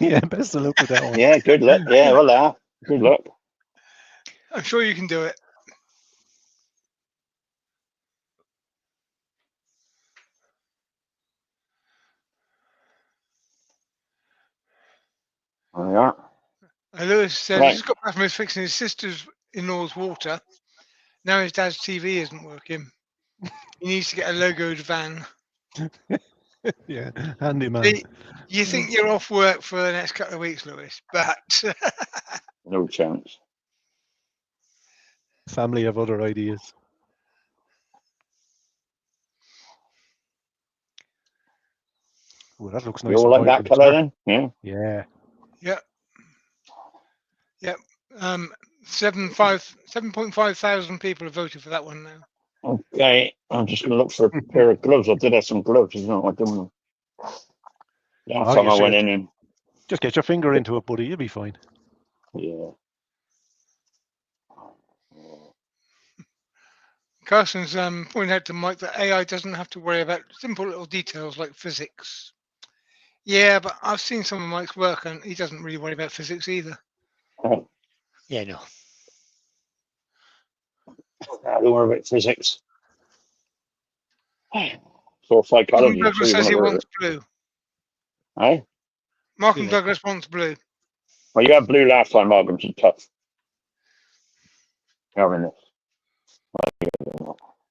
S2: Yeah, best of luck with that one.
S1: Yeah, good luck. Yeah, well, good luck.
S3: I'm sure you can do it.
S1: There we are.
S3: Lewis says
S1: Right.
S3: he's got back from his fixing his sister's-in-law's water. Now his dad's TV isn't working. He needs to get a logoed van.
S2: Yeah, handyman.
S3: You think you're off work for the next couple of weeks, Lewis, but
S1: No chance.
S2: Family have other ideas. Oh, that looks
S1: You
S2: nice
S1: all
S2: and
S1: like that
S2: vibrant,
S1: colour
S2: sir.
S1: then? Yeah.
S2: Yeah.
S3: yep. 7.5 thousand people have voted for that one now.
S1: Okay. I'm just going to look for a pair of gloves. I did have some gloves. You know, I didn't. Last time
S2: you
S1: I
S2: should
S1: went in and
S2: just get your finger into it, buddy. You'll be fine.
S1: yeah.
S3: Carson's pointing out to Mike that AI doesn't have to worry about simple little details like physics. Yeah, but I've seen some of Mike's work and he doesn't really worry about physics either.
S4: Yeah, no.
S1: I don't worry about physics. So
S3: Malcolm
S1: psychology. So
S3: Douglas
S1: you're
S3: says
S1: going
S3: he
S1: to worry.
S3: wants blue.
S1: Hey?
S3: Malcolm
S4: Blue.
S3: Douglas wants blue.
S1: Well, you had blue last time, Malcolm. It's tough. Having this.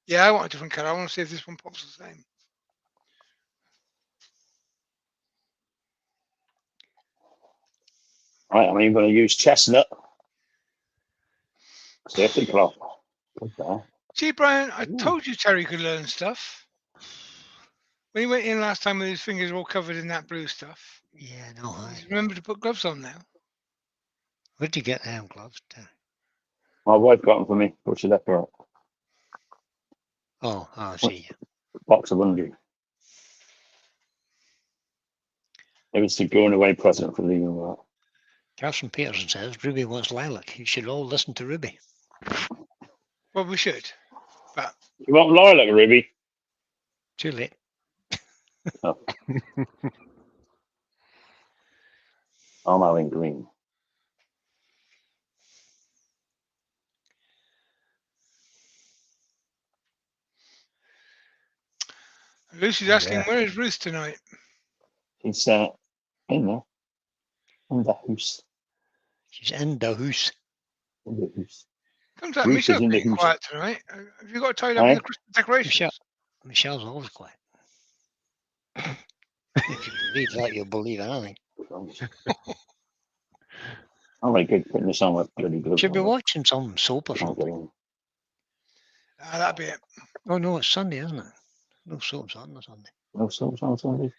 S3: Yeah, I want a different colour. I want to see if this one pops the same.
S1: Right, I'm even going to use chestnut. Safety cloth.
S3: See, Brian, I
S2: Ooh.
S3: told you Terry could learn stuff. When he went in last time with his fingers all covered in that blue stuff,
S4: Yeah, no.
S3: he's remembered to put gloves on now.
S4: Where'd you get them gloves?
S1: My wife got them for me. What she left for
S4: Oh, I see.
S1: a box of undie. It was the going away present for the.
S4: Carson Peterson says Ruby wants lilac. You should all listen to Ruby.
S3: Well, we should. But
S1: You want lilac, Ruby?
S4: Too late.
S1: I'm having green.
S3: Lucy's asking,
S2: Yeah.
S3: where is Ruth tonight?
S1: He's in there. In the house.
S4: She's in the house.
S1: In the house.
S3: Comes out
S1: Ruth
S3: Michelle's
S1: is in the
S3: being
S1: house.
S3: quiet tonight. Have you got tied up in
S1: Aye.
S3: the Christmas decorations?
S4: Michelle's always quiet. If you believe that, you'll believe anything.
S1: I'm like good putting this on with bloody gloves.
S4: Should be
S1: on.
S4: watching some soap or something.
S1: Okay.
S3: That'd be it.
S4: Oh no, it's Sunday, isn't it? No soap's on Sunday.
S1: No snow on Sunday.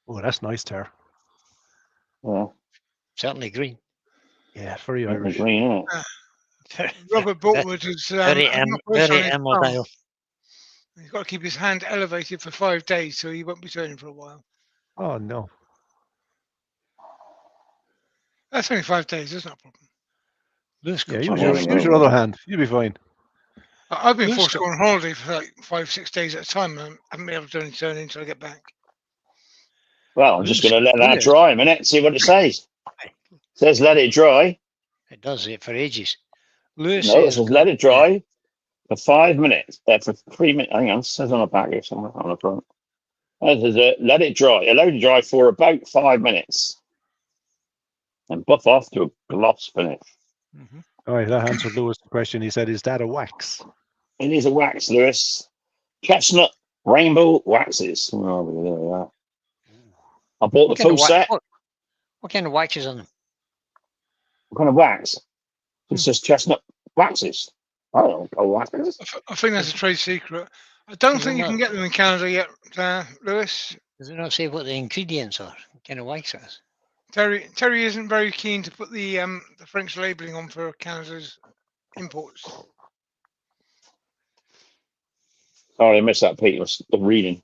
S2: Oh, that's nice, Ter.
S1: Yeah,
S4: Certainly green.
S2: Yeah, very
S1: in the
S2: Irish.
S1: green, isn't it?
S3: Robert Boltwood is
S4: Very,
S3: had an operation
S4: very
S3: on his thumb.
S4: Emmerdale.
S3: He's got to keep his hand elevated for 5 days, so he won't be turning for a while.
S2: Oh no.
S3: That's only 5 days. That's not a problem.
S4: Lewis
S2: Yeah,
S4: comes
S1: on,
S2: use your other hand. You'll be fine.
S3: I've been
S4: Lewis
S3: forced to
S4: got-
S3: go on holiday for like 5-6 days at a time, and I haven't been able to do any turning until I get back.
S1: Well, I'm just
S4: Lewis-
S1: going to let that
S4: Lewis-
S1: dry a minute, see what it says. It says let it dry.
S4: It does it for ages. Lewis
S1: No, it
S4: has
S1: says
S4: got,
S1: let it dry for 5 minutes. For 3 minutes. Hang on, it says on the back here somewhere on the front. It says, let it dry. Allow it to dry for about 5 minutes. And buff off to a gloss finish.
S4: Mhm.
S2: All right, that answered Lewis' question. He said, "Is that a wax?"
S1: It is a wax, Lewis. Chestnut rainbow waxes. Oh, there we are. I bought the
S4: What kind
S1: full
S4: of wax?
S1: set.
S4: What kind of wax is on them?
S1: What kind of wax? It's just chestnut waxes. I don't know waxes.
S3: I think that's a trade secret. I don't
S4: Is it
S3: think you can
S4: not?
S3: get them in Canada yet, Lewis.
S4: Does it not say what the ingredients are? What kind of wax it is?
S3: Terry isn't very keen to put the French labelling on for Canada's imports.
S1: Sorry, I missed that, Pete. I was reading.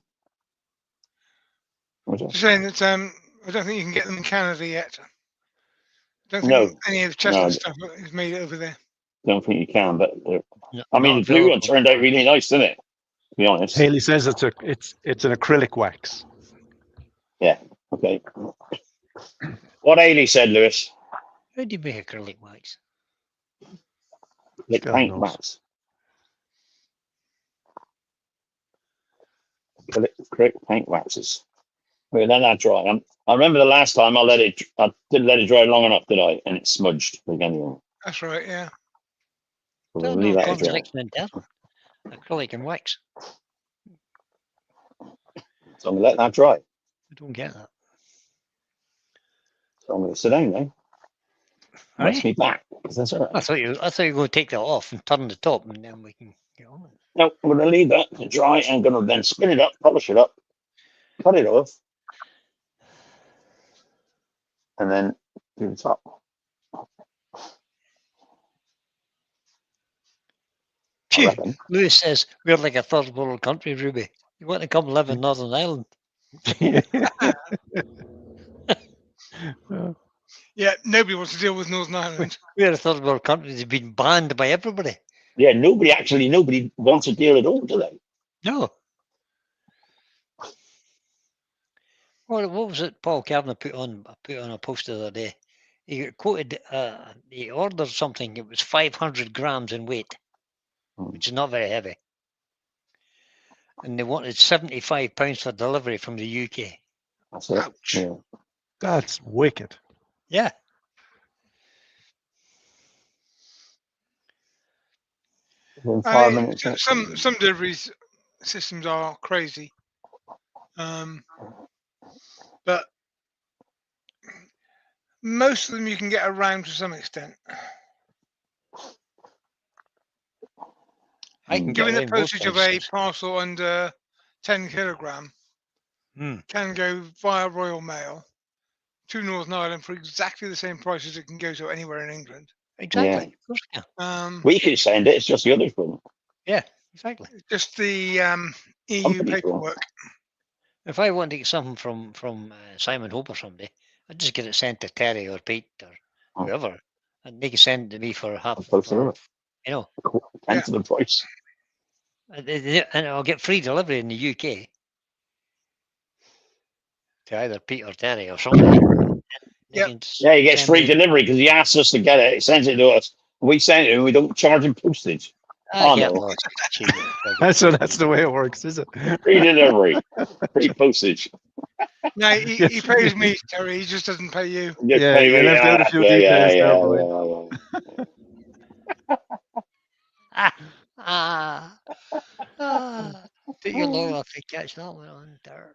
S1: What was
S3: Just
S1: that?
S3: saying that I don't think you can get them in Canada yet. I don't
S1: No,
S3: think any of the
S1: no,
S3: chestnut
S1: I
S3: stuff is made over there.
S1: don't think you can. But
S4: No,
S1: I mean, the
S4: not
S1: blue one
S4: available.
S1: turned out really nice, didn't it? To be honest.
S2: Haley says it's an acrylic wax.
S1: Yeah. Okay. What Ailey said, Lewis.
S4: How do you make acrylic wax?
S1: Like
S2: God
S1: paint
S2: knows.
S1: wax. Acrylic paint waxes. Wait, let that dry. I remember the last time I didn't let it dry long enough, did I? And it smudged like anything.
S3: That's right, yeah.
S1: So
S4: There's
S1: we'll
S4: no
S1: leave that dry.
S4: contradiction in there. Acrylic and wax.
S1: So I'm gonna let that dry.
S4: I don't get that.
S1: So I'm gonna sit down now. Rest
S4: Right?
S1: me back. Because that's all right.
S4: I thought you were going to take that off and turn the top, and then we can get on.
S1: No, I'm gonna leave that to dry and gonna then spin it up, polish it up, cut it off, and then do the top. I
S4: Phew.
S1: reckon.
S4: Lewis says we're like a third world country, Ruby. You want to come live in Northern Ireland?
S3: Yeah, nobody wants to deal with Northern Ireland.
S4: We're a third world country that's been banned by everybody.
S1: Yeah, nobody wants a deal at all, do they?
S4: No. What was it Paul Kavanagh put on a post the other day? He got quoted, he ordered something, it was 500 grams in weight, which is not very heavy. And they wanted £75 for delivery from the UK.
S1: That's it.
S3: Ouch.
S1: Yeah.
S2: That's wicked.
S4: Yeah.
S1: Within
S3: I
S1: 5
S3: mean,
S1: minutes.
S3: some deliveries systems are crazy, but most of them you can get around to some extent.
S4: I can get
S3: Given the
S4: around most
S3: postage of a
S4: places.
S3: parcel under 10 kilogram can go via Royal Mail to Northern Ireland for exactly the same price as it can go to anywhere in England.
S4: Exactly.
S1: Yeah.
S4: Of course you can.
S1: We can send it, it's just the others won't.
S4: Yeah, exactly.
S3: Just the EU
S1: Companies won't.
S3: paperwork.
S4: If I want to get something from Simon Hope or somebody, I'd just get it sent to Terry or Pete or whoever, and they can send it to me for half,
S1: Close to it.
S4: you know,
S1: Tenth of the price.
S4: and I'll get free delivery in the UK to either Pete or Terry or somebody.
S3: Yep.
S1: Yeah, he gets
S4: send
S1: free
S4: me-
S1: delivery because he asks us to get it. He sends it to us. We send it and we don't charge him postage.
S4: I
S1: Oh,
S4: get
S1: no.
S4: lost. Cheap.
S2: That's the way it works, is it?
S1: Free delivery. Free postage.
S3: No, he pays me, Terry. He just doesn't pay you.
S1: Just
S2: Yeah,
S1: pay
S2: you
S1: me.
S2: left out a few details there, boy.
S4: Take your long off to catch that one on there.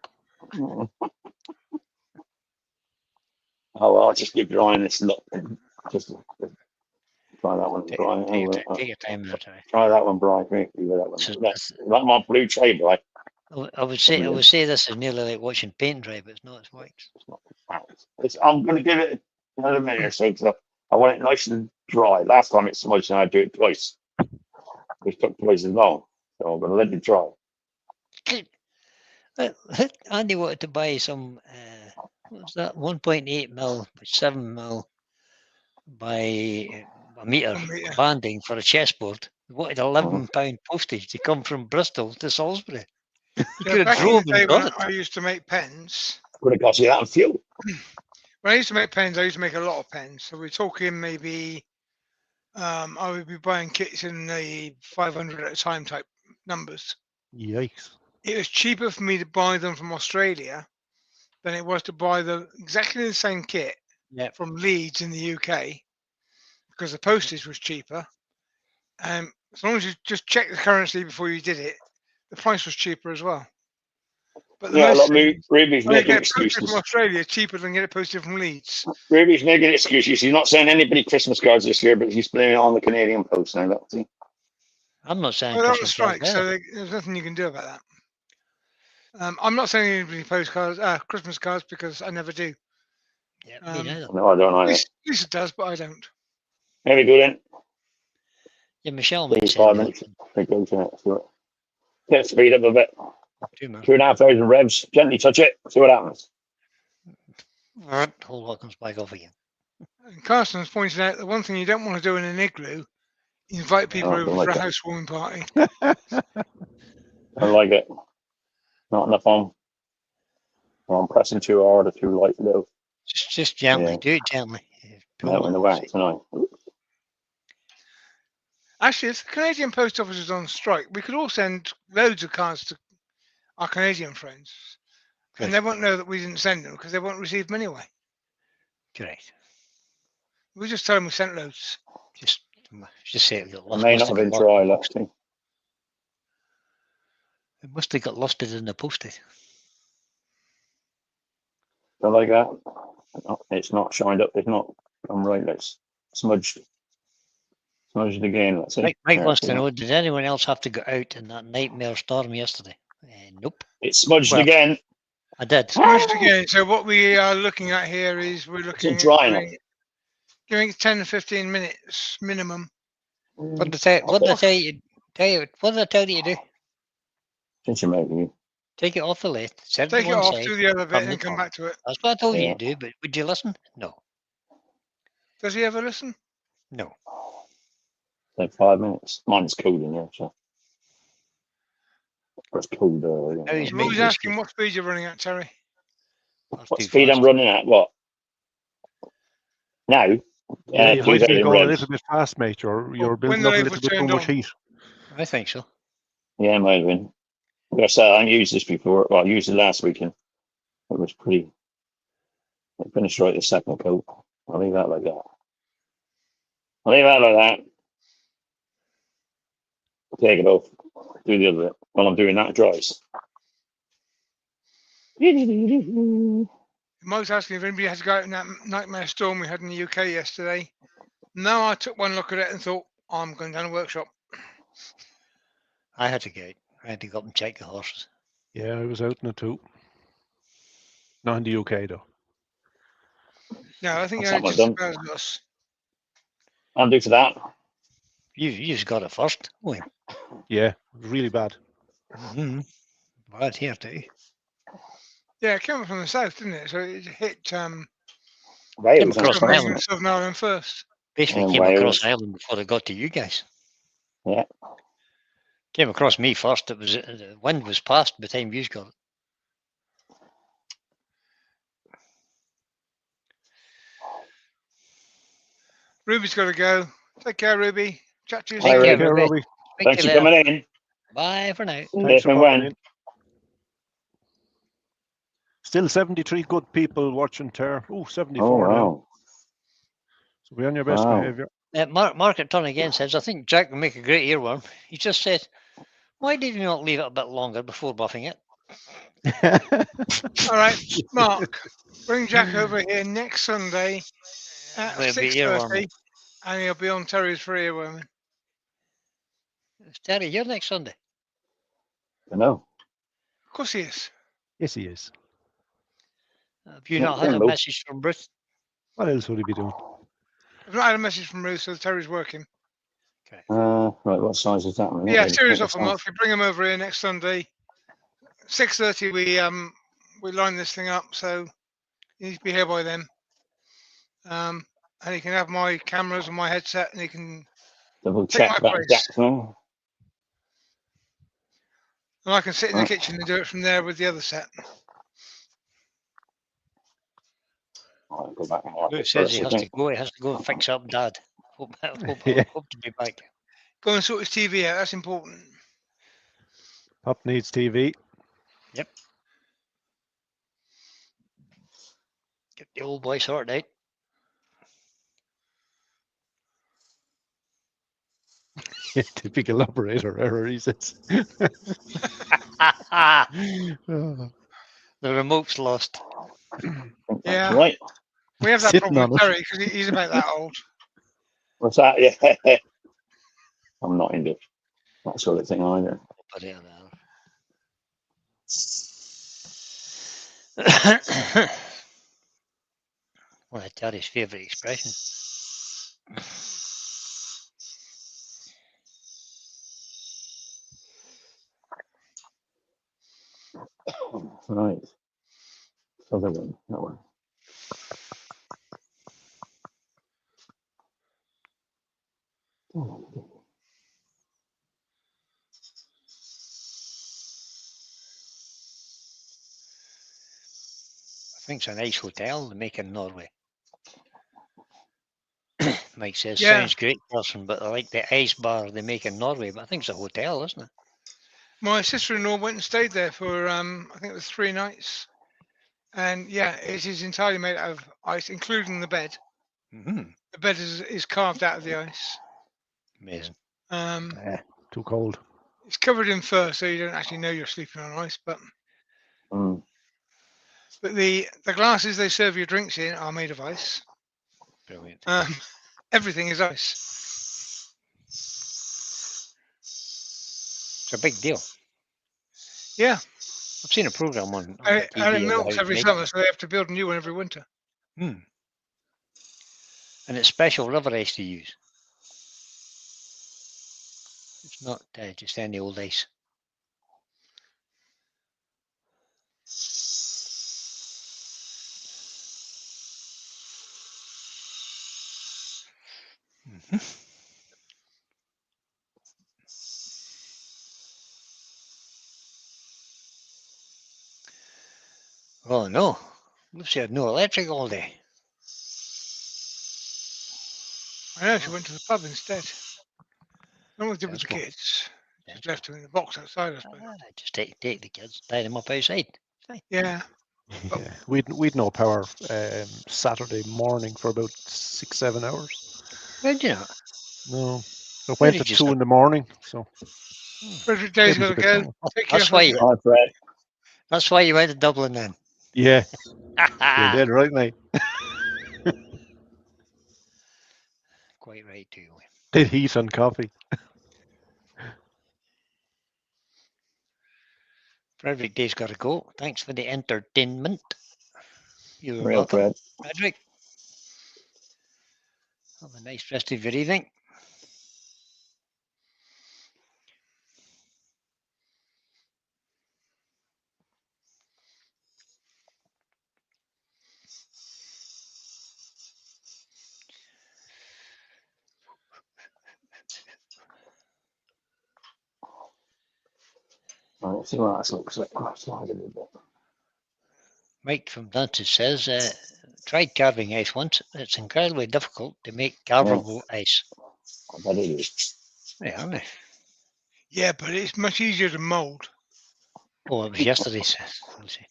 S1: Oh, well, I'll just keep drawing this look. Just Try that one,
S4: Take,
S1: Brian.
S4: take your time there, Terry.
S1: Try that one, Brian. That one.
S4: So
S1: That one blue tray, Brian.
S4: I would say this is nearly like watching paint dry, but it's not. It's white.
S1: I'm going to give it another minute or so because I want it nice and dry. Last time it smudged and I do it twice. It took twice as long, so I'm going to let it dry.
S4: Andy wanted to buy some. What was that? 1.8 mil, 7 mil by a metre banding for a chessboard. He wanted £11 postage to come from Bristol to Salisbury. He could have drove and got it.
S3: I used to make pens.
S1: Would have cost you that in fuel.
S3: When I used to make pens, I used to make a lot of pens. So we're talking maybe I would be buying kits in the 500 at a time type numbers.
S2: Yikes.
S3: It was cheaper for me to buy them from Australia than it was to buy exactly the same kit from Leeds in the UK because the postage was cheaper. And as long as you just check the currency before you did it, the price was cheaper as well. But
S1: Ruby's making excuses
S3: from Australia cheaper than get it posted from Leeds.
S1: Ruby's making excuses. She's not sending anybody Christmas cards this year, but she's blaming it on the Canadian Post now. That's it.
S4: I'm not saying
S3: Well, that was
S4: Christmas
S3: strike,
S4: cards.
S3: so there's nothing you can do about that. I'm not sending anybody postcards, Christmas cards, because I never do.
S4: Yeah, me neither.
S1: No, I don't either.
S3: Lisa does, but I don't.
S1: Maybe do then.
S4: Yeah, Michelle might
S1: Please,
S4: send
S1: 5
S4: me
S1: minutes. Let's speed up a bit.
S4: 2
S1: 2,500 revs. Gently touch it. See what happens.
S4: Whole lot comes back off again.
S3: And Carson's pointed out that one thing you don't want to do in an igloo, invite people over for a housewarming party.
S1: I like it. Not enough on. I'm pressing too hard or too light low.
S4: Just gently. Do it gently.
S1: Out in the wax tonight.
S3: Actually, if the Canadian Post Office is on strike, we could all send loads of cards to our Canadian friends.
S4: Good.
S3: And they won't know that we didn't send them because they won't receive them anyway.
S4: Correct.
S3: We just tell them we sent loads.
S4: Just say it got lost.
S1: May not have been dry last time.
S4: It must have got lost in the postage.
S1: So like that. It's not shined up. It's not come right. It's smudged. Smudged again. Let's see.
S4: Mike wants to know, did anyone else have to go out in that nightmare storm yesterday? Nope.
S1: It's smudged again.
S4: I did.
S3: Smudged again. So what we are looking at here is we're looking at giving it 10 to 15 minutes minimum.
S4: What did I tell you to do?
S1: Since you're making it.
S4: Take it off the lathe.
S3: Take it off, do the other bit, and come back to it.
S4: That's what I told you to do, but would you listen? No.
S3: Does he ever listen?
S4: No.
S1: Like 5 minutes. Mine's cold in there, so. It's cold.
S3: He's always asking what speed you're running at, Terry.
S1: What speed I'm running at? What? Now?
S2: Yeah, you might be going a little bit fast, mate. You're building up a little bit too much heat.
S4: I think so.
S1: Yeah, it might have been. Because I've used this before. Well, I used it last weekend. It was pretty. I finished right the second coat. I'll leave that like that. Take it off. Do the other bit. While I'm doing that, it dries.
S3: Mike's asking if anybody has to go out in that nightmare storm we had in the UK yesterday. No, I took one look at it and thought, I'm going down a workshop.
S4: I had to go out. I had to go up and check the horses.
S2: Yeah, I was out in it too. Not in the UK though.
S3: No, I think you're just as bad as us.
S1: I'll do for that.
S4: You just got it first. Oh,
S2: yeah, really bad.
S4: Bad here too.
S3: Yeah, it came from the south, didn't it? So it hit
S4: Southern
S3: Ireland first.
S4: Basically came across Ireland before it got to you guys.
S1: Yeah.
S4: Came across me first. It was the wind was past by the time you got it.
S3: Ruby's got to go. Take care, Ruby. Chat to you
S1: soon.
S2: Take care, Ruby.
S1: Thanks for coming in.
S4: Bye for now.
S2: Thanks for coming in. Still 73 good people watching Ter. Oh, 74 now. So be on your best behaviour.
S4: Mark at Turn again says, I think Jack will make a great earworm. He just said, why did you not leave it a bit longer before buffing it?
S3: All right, Mark, bring Jack over here next Sunday at 6:30. And he'll be on Terry's for earworming.
S4: Is Terry here next Sunday?
S1: I know.
S3: Of course he is.
S2: Yes, he is.
S4: Have you
S1: Yeah,
S4: not had a
S1: Timbo.
S4: message from Bruce?
S2: What else would he be doing?
S3: I've not had a message from Ruth, so Terry's working.
S4: Okay.
S1: Right, what size is that one?
S3: Yeah,
S1: What
S3: Terry's
S1: the
S3: off a
S1: size?
S3: month. We bring him over here next Sunday. 6:30 we line this thing up, so he needs to be here by then. And he can have my cameras and my headset, and he can
S1: Double
S3: take
S1: check
S3: my
S1: that
S3: place.
S1: Jackson.
S3: And I can sit in the
S1: Right.
S3: kitchen and do it from there with the other set.
S1: I'll go back and watch
S4: Luke
S1: it
S4: says
S1: first,
S4: he
S1: I
S4: has to
S1: think.
S4: go. He has to go and fix up Dad. Hope
S2: Yeah.
S4: to be back.
S3: Go and sort his TV out. That's important.
S2: Pop needs TV.
S4: Yep. Get the old boy sorted out.
S2: Typical operator error, he says.
S4: The remote's lost.
S1: I think that's
S3: Yeah.
S1: right.
S3: We have that
S2: Sitting
S3: problem
S2: on
S3: with
S2: it.
S3: Terry because he's about that old.
S1: What's that? Yeah. I'm not into that sort of thing either.
S4: But yeah, no. One of Terry's favourite expressions.
S1: Right. Other one. That one.
S4: I think it's a nice hotel they make in Norway. Mike says,
S3: Yeah.
S4: sounds great, person, but I like the ice bar they make in Norway. But I think it's a hotel, isn't it?
S3: My sister-in-law went and stayed there for I think it was 3 nights, and yeah, it is entirely made out of ice, including the bed.
S4: Mm-hmm.
S3: The bed is carved out of the ice.
S4: Amazing.
S2: Too cold.
S3: It's covered in fur, so you don't actually know you're sleeping on ice. But
S1: Mm.
S3: the glasses they serve your drinks in are made of ice.
S4: Brilliant.
S3: Everything is ice.
S4: It's a big deal.
S3: Yeah,
S4: I've seen a program on
S3: and
S4: TV
S3: it
S4: about
S3: melts
S4: how
S3: every
S4: they make
S3: summer, so they have to build a new one every winter.
S4: it. And it's special river ice to use. It's not just any old ice. Oh no, Lucy had no electric all day.
S3: I know she went to the pub instead. No one did with the
S4: Sensible.
S3: kids. Just
S4: Sensible.
S3: left them in the box outside, I suppose.
S4: Just take the kids, tie them up outside.
S3: Yeah.
S2: Yeah. We'd no power Saturday morning for about 6-7 hours.
S4: Did you know?
S2: No. It
S4: Where
S2: went
S4: did
S2: at
S4: you
S2: 2
S4: start?
S2: in the morning. So
S3: Frederick Day's
S2: Maybe
S3: got
S2: it's
S3: to
S2: a bit
S3: go.
S2: cold.
S3: Take care.
S4: That's why.
S1: Hi, Fred.
S4: That's why you went to Dublin then.
S2: yeah, you're dead right, mate.
S4: Quite right too.
S2: Did heat and coffee.
S4: Frederick Day's got to go. Thanks for the entertainment. You're
S1: Real
S4: welcome,
S1: Fred.
S4: Frederick. Have a nice rest of your evening.
S1: Right, let's see what that looks like. Slide a little bit.
S4: Mike from Dunces says, tried carving ice once. It's incredibly difficult to make carvable ice.
S1: I bet it is.
S4: Yeah, aren't they?
S3: Yeah, but it's much easier to mould.
S4: Oh, it was yesterday, says Lucy.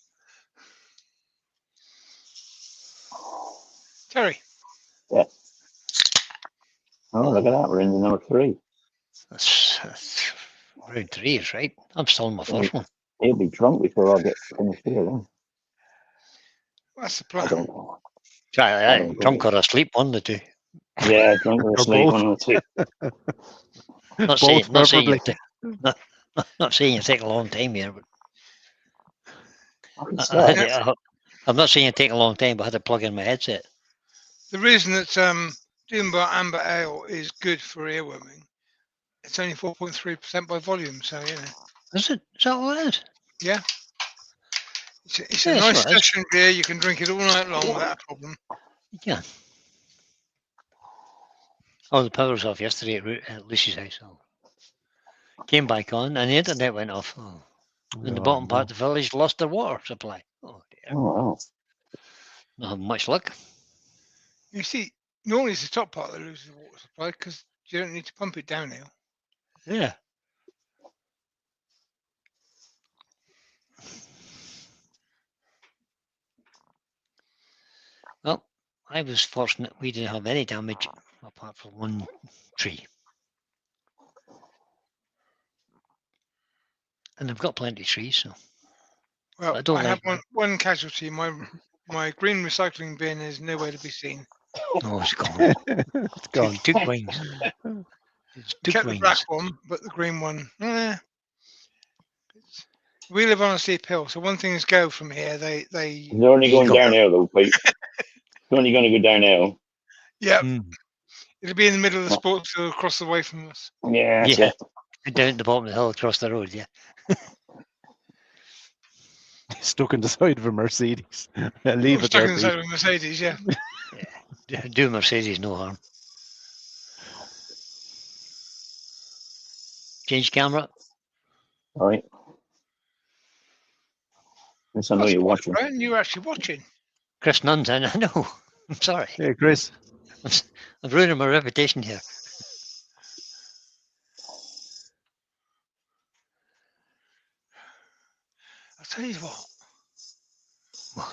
S3: Terry.
S1: Yeah. Oh, look at that. We're in the number 3.
S4: That's round 3 is right. I'm still on my first one.
S1: He'll be drunk before I get finished here. Then.
S3: That's the
S1: I
S3: plan.
S1: don't know.
S4: Try
S1: I don't
S4: drunk
S1: know.
S4: or asleep, one of the two.
S1: Yeah, drunk or
S2: Or
S1: asleep,
S2: both.
S1: one of the two.
S4: Not
S2: Both,
S4: saying you
S2: preferably.
S4: not saying you take a long time here, but
S1: I can
S4: I
S1: start.
S4: had to, I'm not saying it take a long time, but I had to plug in my headset.
S3: The reason that Dunbar Amber Ale is good for earworming, it's only 4.3% by volume, so you know.
S4: Is it? Is that what it is?
S3: Yeah. It's
S4: Yeah,
S3: a
S4: that's
S3: nice
S4: what it is.
S3: session beer. You can drink it all night long without a problem.
S4: Yeah. Oh, the power was off yesterday at Lucy's house. So came back on, and the internet went off. Oh. In the bottom part of the village, lost their water supply. Oh dear.
S1: Oh, wow.
S4: Not having much luck.
S3: You see, normally it's the top part that loses the water supply because you don't need to pump it downhill.
S4: Yeah. Well, I was fortunate we didn't have any damage apart from one tree. And I've got plenty of trees, so
S3: Well,
S4: I don't
S3: I have
S4: like.
S3: one casualty. My green recycling bin is nowhere to be seen.
S4: Oh, it's gone.
S2: It's gone.
S4: Took wings. It's
S3: We
S4: took
S3: kept the black
S4: wings.
S3: one, but the green one, we live on a steep hill, so when things go from here, they
S1: They're only going
S4: Eagle.
S1: downhill, though, Pete. They're only going to go downhill.
S3: yeah,
S4: Mm.
S3: it'll be in the middle of the sports field across the way from us.
S1: Yeah, that's
S4: Yeah.
S1: it.
S4: Down at the bottom of the hill across the road, yeah.
S2: Stuck in the side of a Mercedes. Leave
S3: We're
S2: it
S3: stuck
S2: there,
S3: in the side
S2: Pete.
S3: of a Mercedes, yeah.
S4: Do Mercedes no harm. Change camera.
S1: All right. Yes, I know
S3: That's
S1: you're
S3: good,
S1: watching.
S3: Brian. You're actually watching.
S4: Chris Nunn's in. I know. I'm sorry.
S2: Hey, Chris.
S4: I'm ruining my reputation here.
S3: I'll tell you what.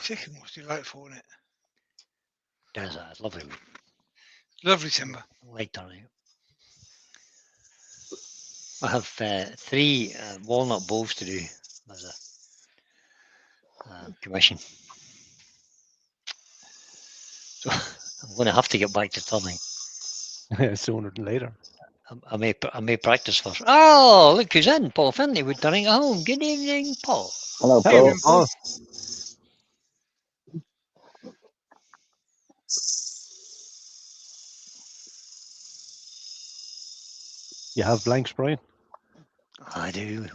S3: Chicken was delightful, wasn't it?
S4: There's a lovely
S3: Lovely timber.
S4: light turning. I have 3 walnut bowls to do as a commission. So I'm going to have to get back to turning.
S2: Sooner than later.
S4: I may practice first. Oh, look who's in. Paul Finley Woodturning at home. Good evening, Paul.
S1: Hello,
S2: Hello,
S1: Paul.
S2: Paul. You have blanks, Brian?
S4: I do. I do.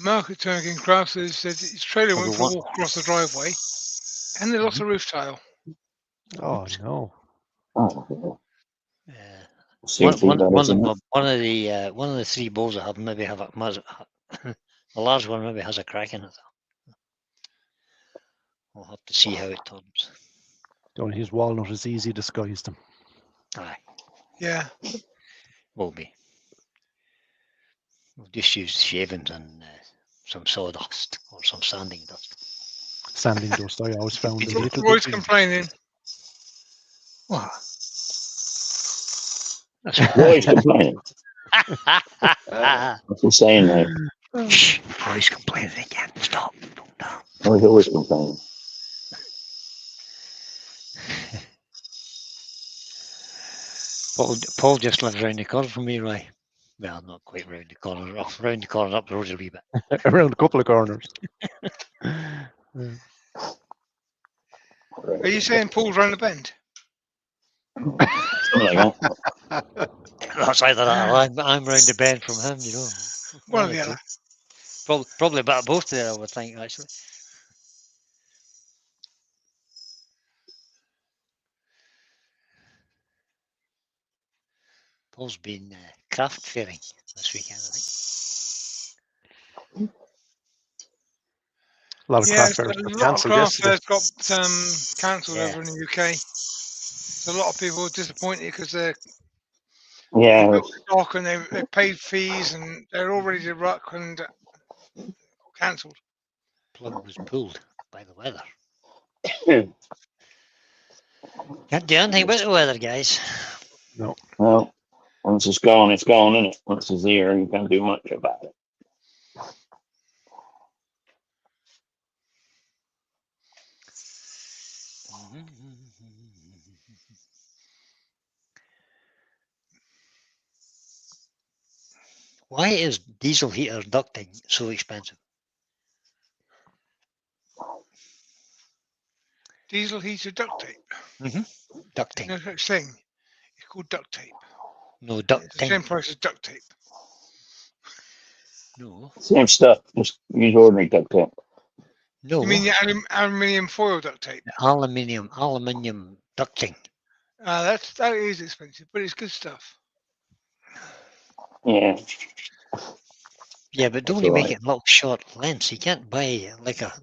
S3: Market Turning Crafter said his trailer
S4: Oh,
S3: went
S4: the
S3: for a
S4: one-
S3: walk across the driveway and they lost a roof tile.
S2: Oh, no.
S1: Oh,
S4: Uh,
S1: safety, that is, isn't it?
S4: one of the 3 bowls I have maybe have the large one maybe has a crack in it. We'll have to see how it turns.
S2: Only his walnut is easy disguised him.
S4: Aye,
S3: Yeah.
S4: will be. We'll just use shavings and some sawdust or some sanding dust.
S2: Sanding dust, I always found a little
S3: Roy's
S2: bit.
S3: complaining.
S4: What?
S1: Roy's complaining.
S4: That's
S1: What's he saying now?
S4: Shh, Roy's complaining again. Stop. No.
S1: Roy's always complaining.
S4: Paul just lives round the corner from me, Roy. Well, not quite round the corner, round the corner up the road a wee bit.
S2: Around a couple of corners.
S3: Are you saying Paul's round the bend?
S1: Something like that.
S4: That's either that or I'm round the bend from him, you know.
S3: One or the other.
S4: Probably about both there, I would think, actually. Paul's been craft fairing this weekend, I think.
S2: A lot of
S3: Yeah,
S2: craft
S3: a
S2: fairs got
S3: lot of
S2: cancelled
S3: craft
S2: yesterday.
S3: fairs got cancelled
S4: Yeah.
S3: over in the UK. So a lot of people are disappointed because they're
S1: Yeah,
S3: built the dock and they paid fees and they're all ready to rock and cancelled.
S4: Plug was pulled by the weather.
S1: well,
S4: Can't do anything about the weather, guys.
S2: No.
S1: once it's gone, isn't it? Once it's here, you can't do much about it.
S4: Why is diesel heater ducting so expensive?
S3: Diesel heater duct tape.
S4: Ducting.
S3: No such thing. It's called duct tape.
S4: No,
S3: It's the
S4: ducting.
S3: same price as duct tape.
S4: No.
S1: Same stuff. Just use ordinary duct tape.
S4: No.
S3: You mean the aluminium foil duct tape?
S4: Aluminium ducting.
S3: That is expensive, but it's good stuff.
S1: Yeah.
S4: Yeah, but don't
S1: That's
S4: you
S1: all
S4: make
S1: right.
S4: it little short lengths? You can't buy like a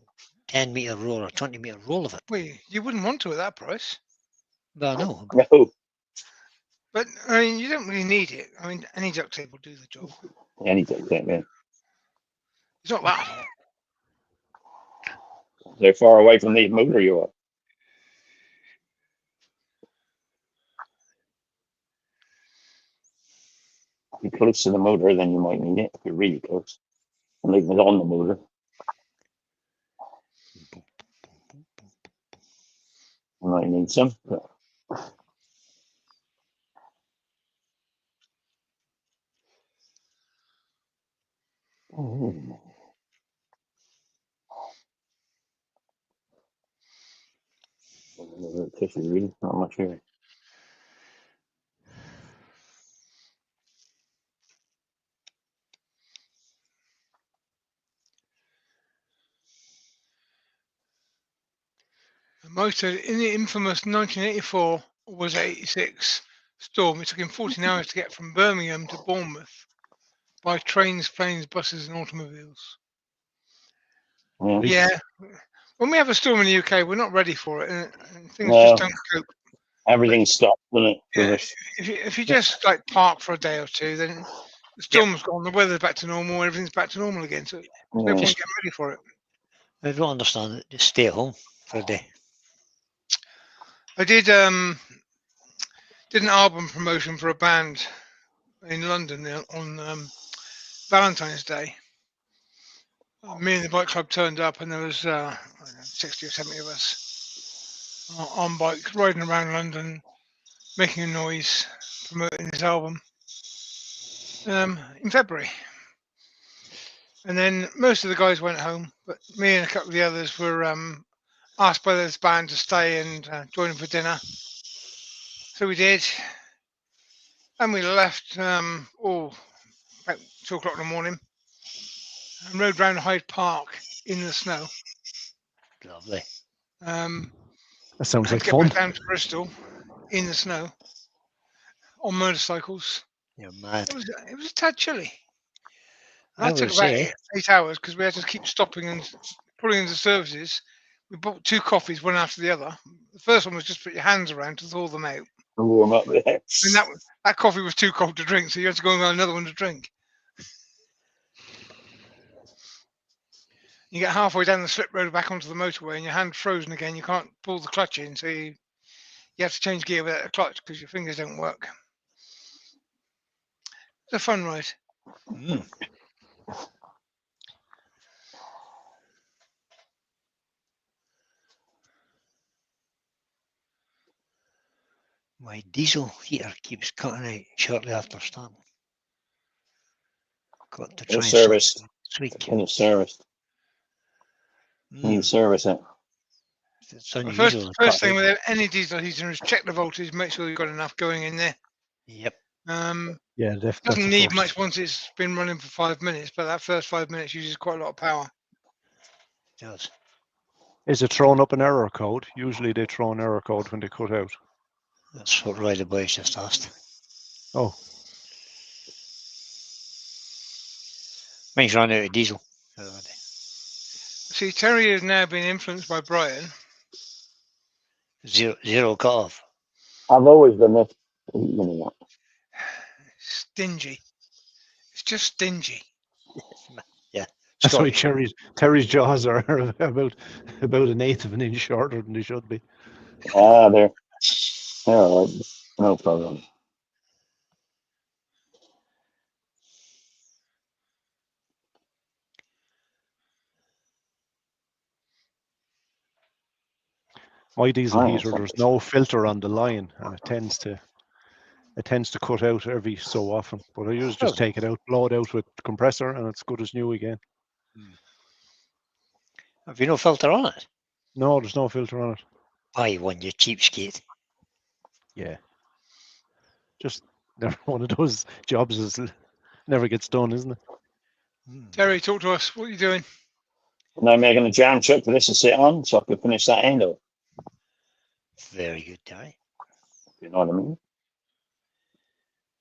S4: 10-meter roll or 20-meter roll of it.
S3: Well, you wouldn't want to at that price.
S4: Well, no.
S1: No.
S3: But I mean, you don't really need it. I mean, any duct tape will do the job.
S1: Any duct tape, man.
S3: It's not that hot.
S1: They're far away from the motor you are. If you're close to the motor, then you might need it. If you're really close. And leave it on the motor. You might need some. But... Tissue, really, not much here.
S3: The motor in the infamous 1984 was 86 storm. It took him 14 hours to get from Birmingham to Bournemouth by trains, planes, buses, and automobiles.
S1: Yeah.
S3: Yeah. When we have a storm in the UK, we're not ready for it, and things
S1: Well,
S3: just don't cope.
S1: everything stopped, doesn't it?
S3: Yeah, if you just like park for a day or two, then the storm's gone, the weather's back to normal, everything's back to normal again. So there's no point getting ready for it.
S4: I don't understand it. Just stay at home for a day.
S3: I did an album promotion for a band in London on Valentine's Day. Me and the bike club turned up, and there was 60 or 70 of us on bikes riding around London, making a noise, promoting this album in February. And then most of the guys went home, but me and a couple of the others were asked by this band to stay and join them for dinner. So we did, and we left about 2 o'clock in the morning and rode round Hyde Park in the snow.
S4: Lovely.
S2: That sounds
S3: Had
S2: like
S3: to get
S2: fun.
S3: back down to Bristol in the snow on motorcycles.
S4: You're mad.
S3: It was a tad chilly.
S4: I
S3: That took
S4: would
S3: about
S4: say,
S3: 8 hours because we had to keep stopping and pulling into services. We bought 2 coffees, one after the other. The first one was just put your hands around to thaw them out.
S1: Warm up there.
S3: And that coffee was too cold to drink, so you had to go and get another one to drink. You get halfway down the slip road back onto the motorway and your hand's frozen again. You can't pull the clutch in, so you have to change gear without a clutch because your fingers don't work. It's a fun ride.
S4: my diesel heater keeps cutting out shortly after starting. Got to try and sort
S1: Service.
S4: it this week.
S1: Kind of serviced. Need to service it.
S4: It's
S3: The
S4: unusual. to
S3: first
S4: cut
S3: thing
S4: out.
S3: with any diesel heater is check the voltage, make sure you've got enough going in there.
S4: Yep.
S2: Yeah, that's
S3: Doesn't
S2: the
S3: need
S2: first.
S3: much once it's been running for 5 minutes, but that first 5 minutes uses quite a lot of power.
S4: It does.
S2: Is it throwing up an error code? Usually they throw an error code when they cut out.
S4: That's what Roy the Boys just asked.
S2: Oh,
S4: Mine's run out of diesel.
S3: See, Terry is now being influenced by Brian.
S4: Zero cut off.
S1: I've always done this. You know,
S3: Stingy. It's just stingy.
S4: Yeah.
S2: that's why
S4: Scottish.
S2: Terry's jaws are about 1/8 of an inch shorter than they should be.
S1: they're all right. No problem.
S2: My diesel
S1: Oh,
S2: heater, there's no filter on the line, and it tends to it tends to cut out every so often. But I usually just
S4: Really?
S2: take it out, blow it out with the compressor, and it's good as new again.
S4: Have you no filter on it?
S2: No, there's no filter on it.
S4: Buy one, you cheapskate.
S2: Yeah. Just never one of those jobs is never gets done, isn't it?
S3: Terry, talk to us. What are you doing?
S1: Now making a jam chuck for this to sit on, so I can finish that end up.
S4: Very good, Terry.
S1: You know what I mean?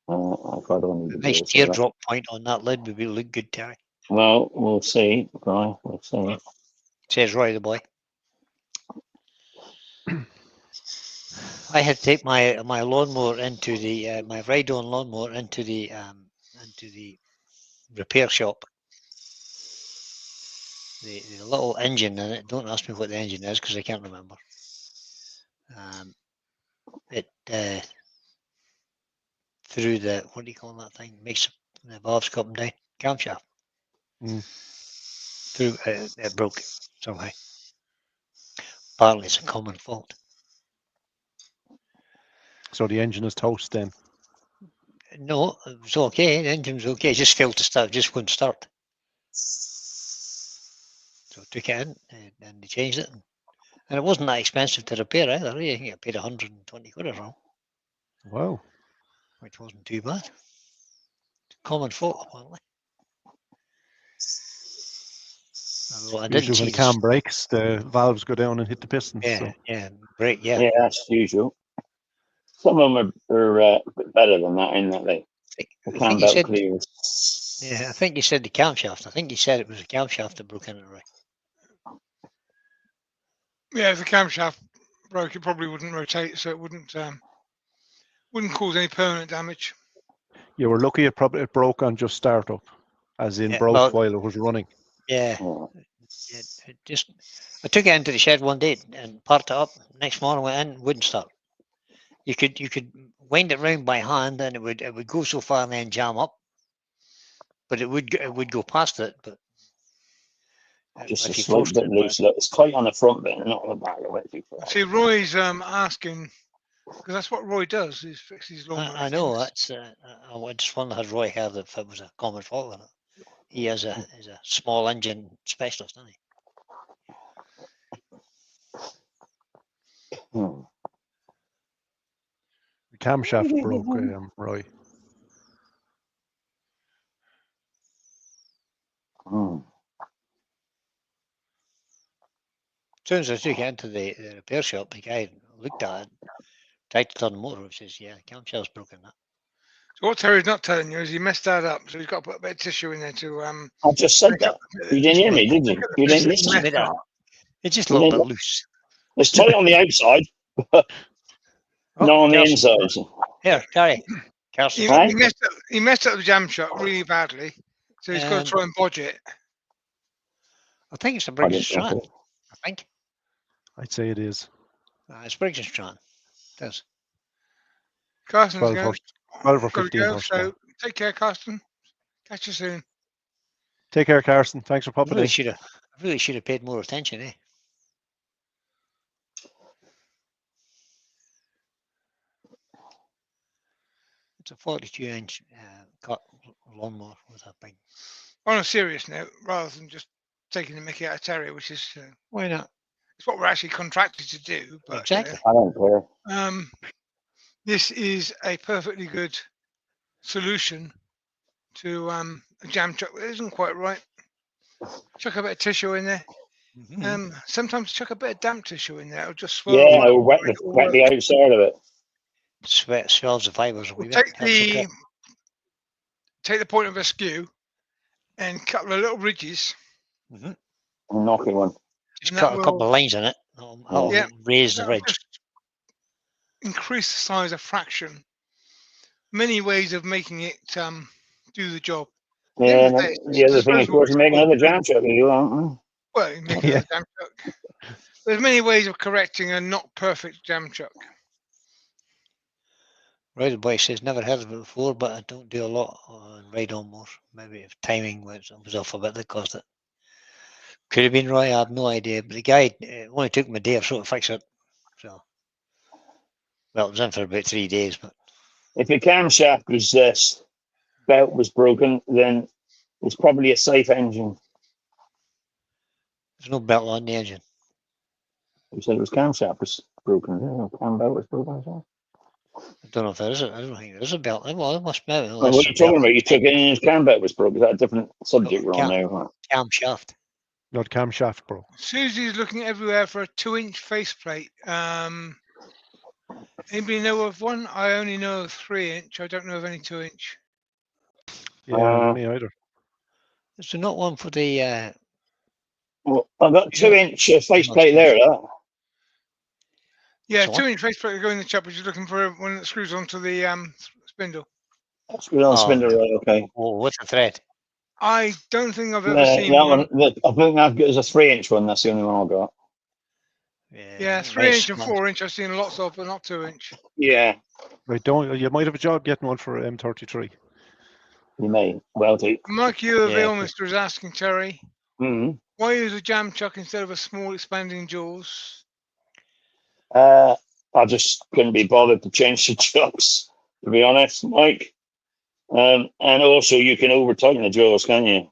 S1: I've got on
S4: A nice teardrop point on that lid would look good, Terry.
S1: Well, we'll see. Right, we'll see.
S4: Says Roy the boy. I had to take my lawnmower into the my ride-on lawnmower into the repair shop. The little engine in it. Don't ask me what the engine is because I can't remember. It through the what do you call that thing? Makes the valves come down. Camshaft. Through it broke somehow. Apparently, it's a common fault.
S2: So the engine is toast then.
S4: No, it was okay. The engine was okay. It just failed to start. Just wouldn't start. So I took it in and they changed it. And it wasn't that expensive to repair either. I think I paid 120 quid or so,
S2: Wow.
S4: which wasn't too bad. Common fault, apparently. Although I didn't
S2: Usually
S4: see
S2: when the
S4: this.
S2: cam breaks, the valves go down and hit the pistons.
S4: Yeah,
S2: So.
S4: yeah, break, yeah.
S1: Yeah, that's usual. Some of them are a bit better than that, in that they the
S4: I
S1: cam
S4: think you
S1: belt
S4: said,
S1: clears.
S4: yeah, I think you said the camshaft. I think you said it was a camshaft that broke in it, right?
S3: Yeah, if the camshaft broke, it probably wouldn't rotate, so it wouldn't cause any permanent damage.
S2: You were lucky it broke on just startup, as in
S4: Yeah,
S2: broke
S4: well,
S2: while it was running.
S4: Yeah,
S1: Yeah.
S4: it just. I took it into the shed one day and parked it up. Next morning went in, wouldn't start. You could wind it round by hand, and it would go so far and then jam up. But it would go past it. But
S1: Just a
S4: if you
S1: slight
S4: forced
S1: bit
S4: it,
S1: loose. Look, it's tight on the front bit, not on the back of it.
S3: See, Roy's asking, because that's what Roy does, is fix his lawnmower.
S4: I know that's. I just wonder had Roy heard if it was a common fault or not. He is a small engine specialist, isn't he?
S2: The camshaft broke, Roy.
S4: As soon as I took it into the repair shop, the guy looked at it, tried to turn the motor, and says, "Yeah, the camshaft's broken." That.
S3: So what Terry's not telling you is he messed that up, so he's got to put a bit of tissue in there to
S1: I just said that. You didn't hear me, did you? You didn't
S3: It's
S1: listen.
S3: messed up.
S4: It's just a little bit loose.
S1: It's tight on the outside,
S4: Oh,
S1: not on the
S4: Carson.
S1: inside.
S4: Here, Terry. Carson.
S3: He messed up the jam shot really badly, so he's got to try and bodge it.
S4: I think it's a
S1: I
S4: Briggs
S1: didn't think
S4: Strand.
S1: it.
S4: I think
S2: I'd say it is.
S4: it's Briggs Strand. It is.
S3: Carson's
S2: 12
S3: going.
S2: 12 or
S3: Gotta
S2: 15
S3: go.
S2: horsepower.
S3: So take care, Carson. Catch you soon.
S2: Take care, Carson. Thanks for
S4: I
S2: popping
S4: really
S2: in.
S4: should have paid more attention, eh? It's a 42-inch cut lawnmower with a big.
S3: On a serious note, rather than just taking the mickey out of Terry, which is
S4: Why not?
S3: it's what we're actually contracted to do. But
S4: Exactly.
S1: I don't care.
S3: This is a perfectly good solution to a jam chuck that isn't quite right. Chuck a bit of tissue in there. Sometimes chuck a bit of damp tissue in there. It'll just swell.
S1: Yeah, wet the outside of it.
S4: Swells the fibers.
S3: We'll take the point of a skew and cut the little ridges.
S1: I'm knocking one.
S4: Just cut a couple of lines in it. I'll raise the ridge.
S3: Increase the size a fraction. Many ways of making it do the job.
S1: Yeah, the other thing, of course, you make another jam chuck, you aren't.
S3: Well, you make another jam chuck. There's many ways of correcting a not perfect jam chuck.
S4: Right, the boy says never heard of it before, but I don't do a lot on ride-on more. Maybe if timing was off a bit that caused it. Could have been Roy, I have no idea. But the guy only took him a day or so to fix it. So, well, it was in for about 3 days, but
S1: If your camshaft was belt was broken, then it's probably a safe engine.
S4: There's no belt on the engine.
S1: You said it was camshaft was broken. Cam belt was broken. As well.
S4: I don't know if there is. I don't think there is a belt. Well, it must be.
S1: Well, what are you talking about? You took it in his cam belt was broken. Is that a different subject we're on now? Huh?
S4: Camshaft.
S2: Not camshaft, bro.
S3: Susie's looking everywhere for a 2-inch faceplate. Anybody know of one? I only know of 3-inch. I don't know of any 2-inch.
S2: Yeah, me either.
S4: Is there not one for the?
S1: Well, I've got 2-inch faceplate there.
S3: Yeah,
S4: So what?
S3: 2-inch faceplate to go in the chuck, but you're looking for one that screws onto the spindle.
S1: That's good on spindle, right? Okay.
S4: Oh, what's the thread?
S3: I don't think I've ever seen
S1: that
S3: one.
S1: I think I've got is a 3-inch one. That's the only one I've got.
S3: Yeah, 3-inch and 4-inch I've seen lots of, but not 2-inch.
S1: Yeah,
S2: Right, don't you might have a job getting one for M33.
S1: you may well do.
S3: Mike, you of
S4: Yeah.
S3: Ilminster is asking Terry,
S1: Mm-hmm.
S3: why use a jam chuck instead of a small expanding jaws?
S1: I just couldn't be bothered to change the chucks, to be honest, Mike. And also, you can over tighten the jaws, can you?
S3: As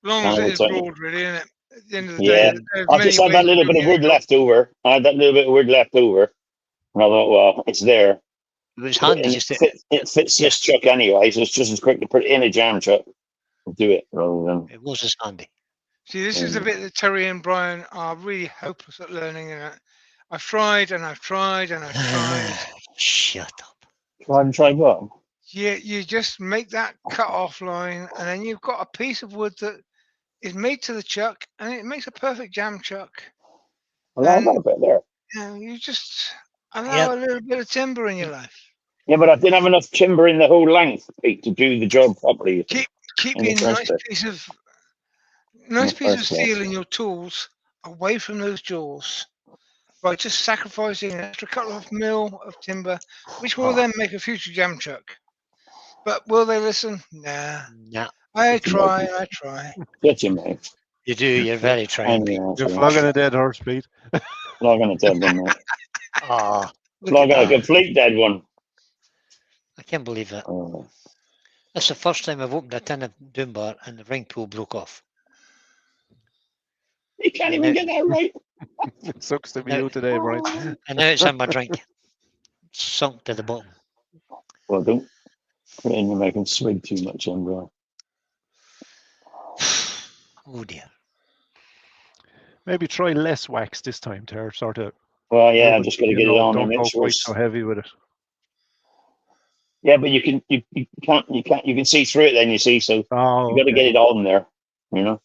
S3: long as it is broad, really, isn't it? At the end of the
S1: Yeah.
S3: day, there's
S1: I
S3: many
S1: just had
S3: ways
S1: that
S3: of
S1: little bit
S3: doing
S1: of wood
S3: it.
S1: left over. I had that little bit of wood left over. And I thought, well, it's there.
S4: It was handy
S1: And
S4: just
S1: it fits this chuck anyway, so it's just as quick to put it in a jam chuck and do it rather than.
S4: It was just handy.
S3: See, this is the bit that Terry and Brian are really hopeless at learning. And I've tried and I've tried and I've tried.
S4: Shut up.
S1: Try what?
S3: You just make that cut off line, and then you've got a piece of wood that is made to the chuck, and it makes a perfect jam chuck.
S1: Well, I've got a bit there.
S3: You know, you just allow a little bit of timber in your life.
S1: Yeah, but I didn't have enough timber in the whole length, Pete, to do the job properly.
S3: Keep
S1: in the
S3: your
S1: first
S3: nice piece of
S1: first
S3: steel in your tools away from those jaws by just sacrificing an extra couple of mil of timber, which will then make a future jam chuck. But will they listen? Nah.
S4: Nah.
S3: I try.
S1: Get you, mate.
S4: You do. You're very trying.
S2: You're flogging a dead horse, Pete.
S1: Flogging a dead one, mate.
S4: Ah,
S1: Flogging a complete dead one.
S4: I can't believe it.
S1: Oh.
S4: That's the first time I've opened a tin of Doombar and the ring pull broke off.
S1: You can't even get that right.
S2: It sucks to be you today, Brian.
S4: And now it's in my drink. Sunk to the bottom.
S1: Well, don't put it in your mouth and swig too much in, bro.
S4: Oh dear.
S2: Maybe try less wax this time, Ter. Sort of.
S1: Well, yeah, I've just got to get it on.
S2: Don't
S1: and
S2: go
S1: make sure
S2: quite
S1: it's...
S2: so heavy with it.
S1: Yeah, but you can see through it then, you see, so
S2: Oh,
S1: you got to get it on there, you know.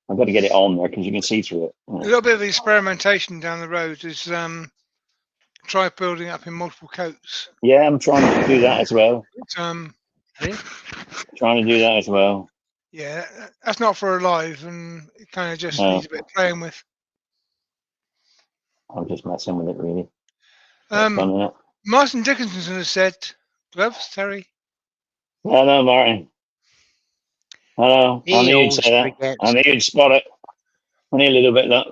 S1: I've got to get it on there because you can see through it.
S3: A little bit of experimentation down the road is try building up in multiple coats.
S1: Yeah, I'm trying to do that as well. Trying to do that as well.
S3: Yeah, that's not for a live, and it kind of just needs a bit of playing with.
S1: I'm just messing with it, really. Fun, innit?
S3: Martin Dickinson has said, gloves, Terry.
S1: Hello, Martin. Hello. I knew you'd say that. I knew you'd spot it. Only a little bit, that.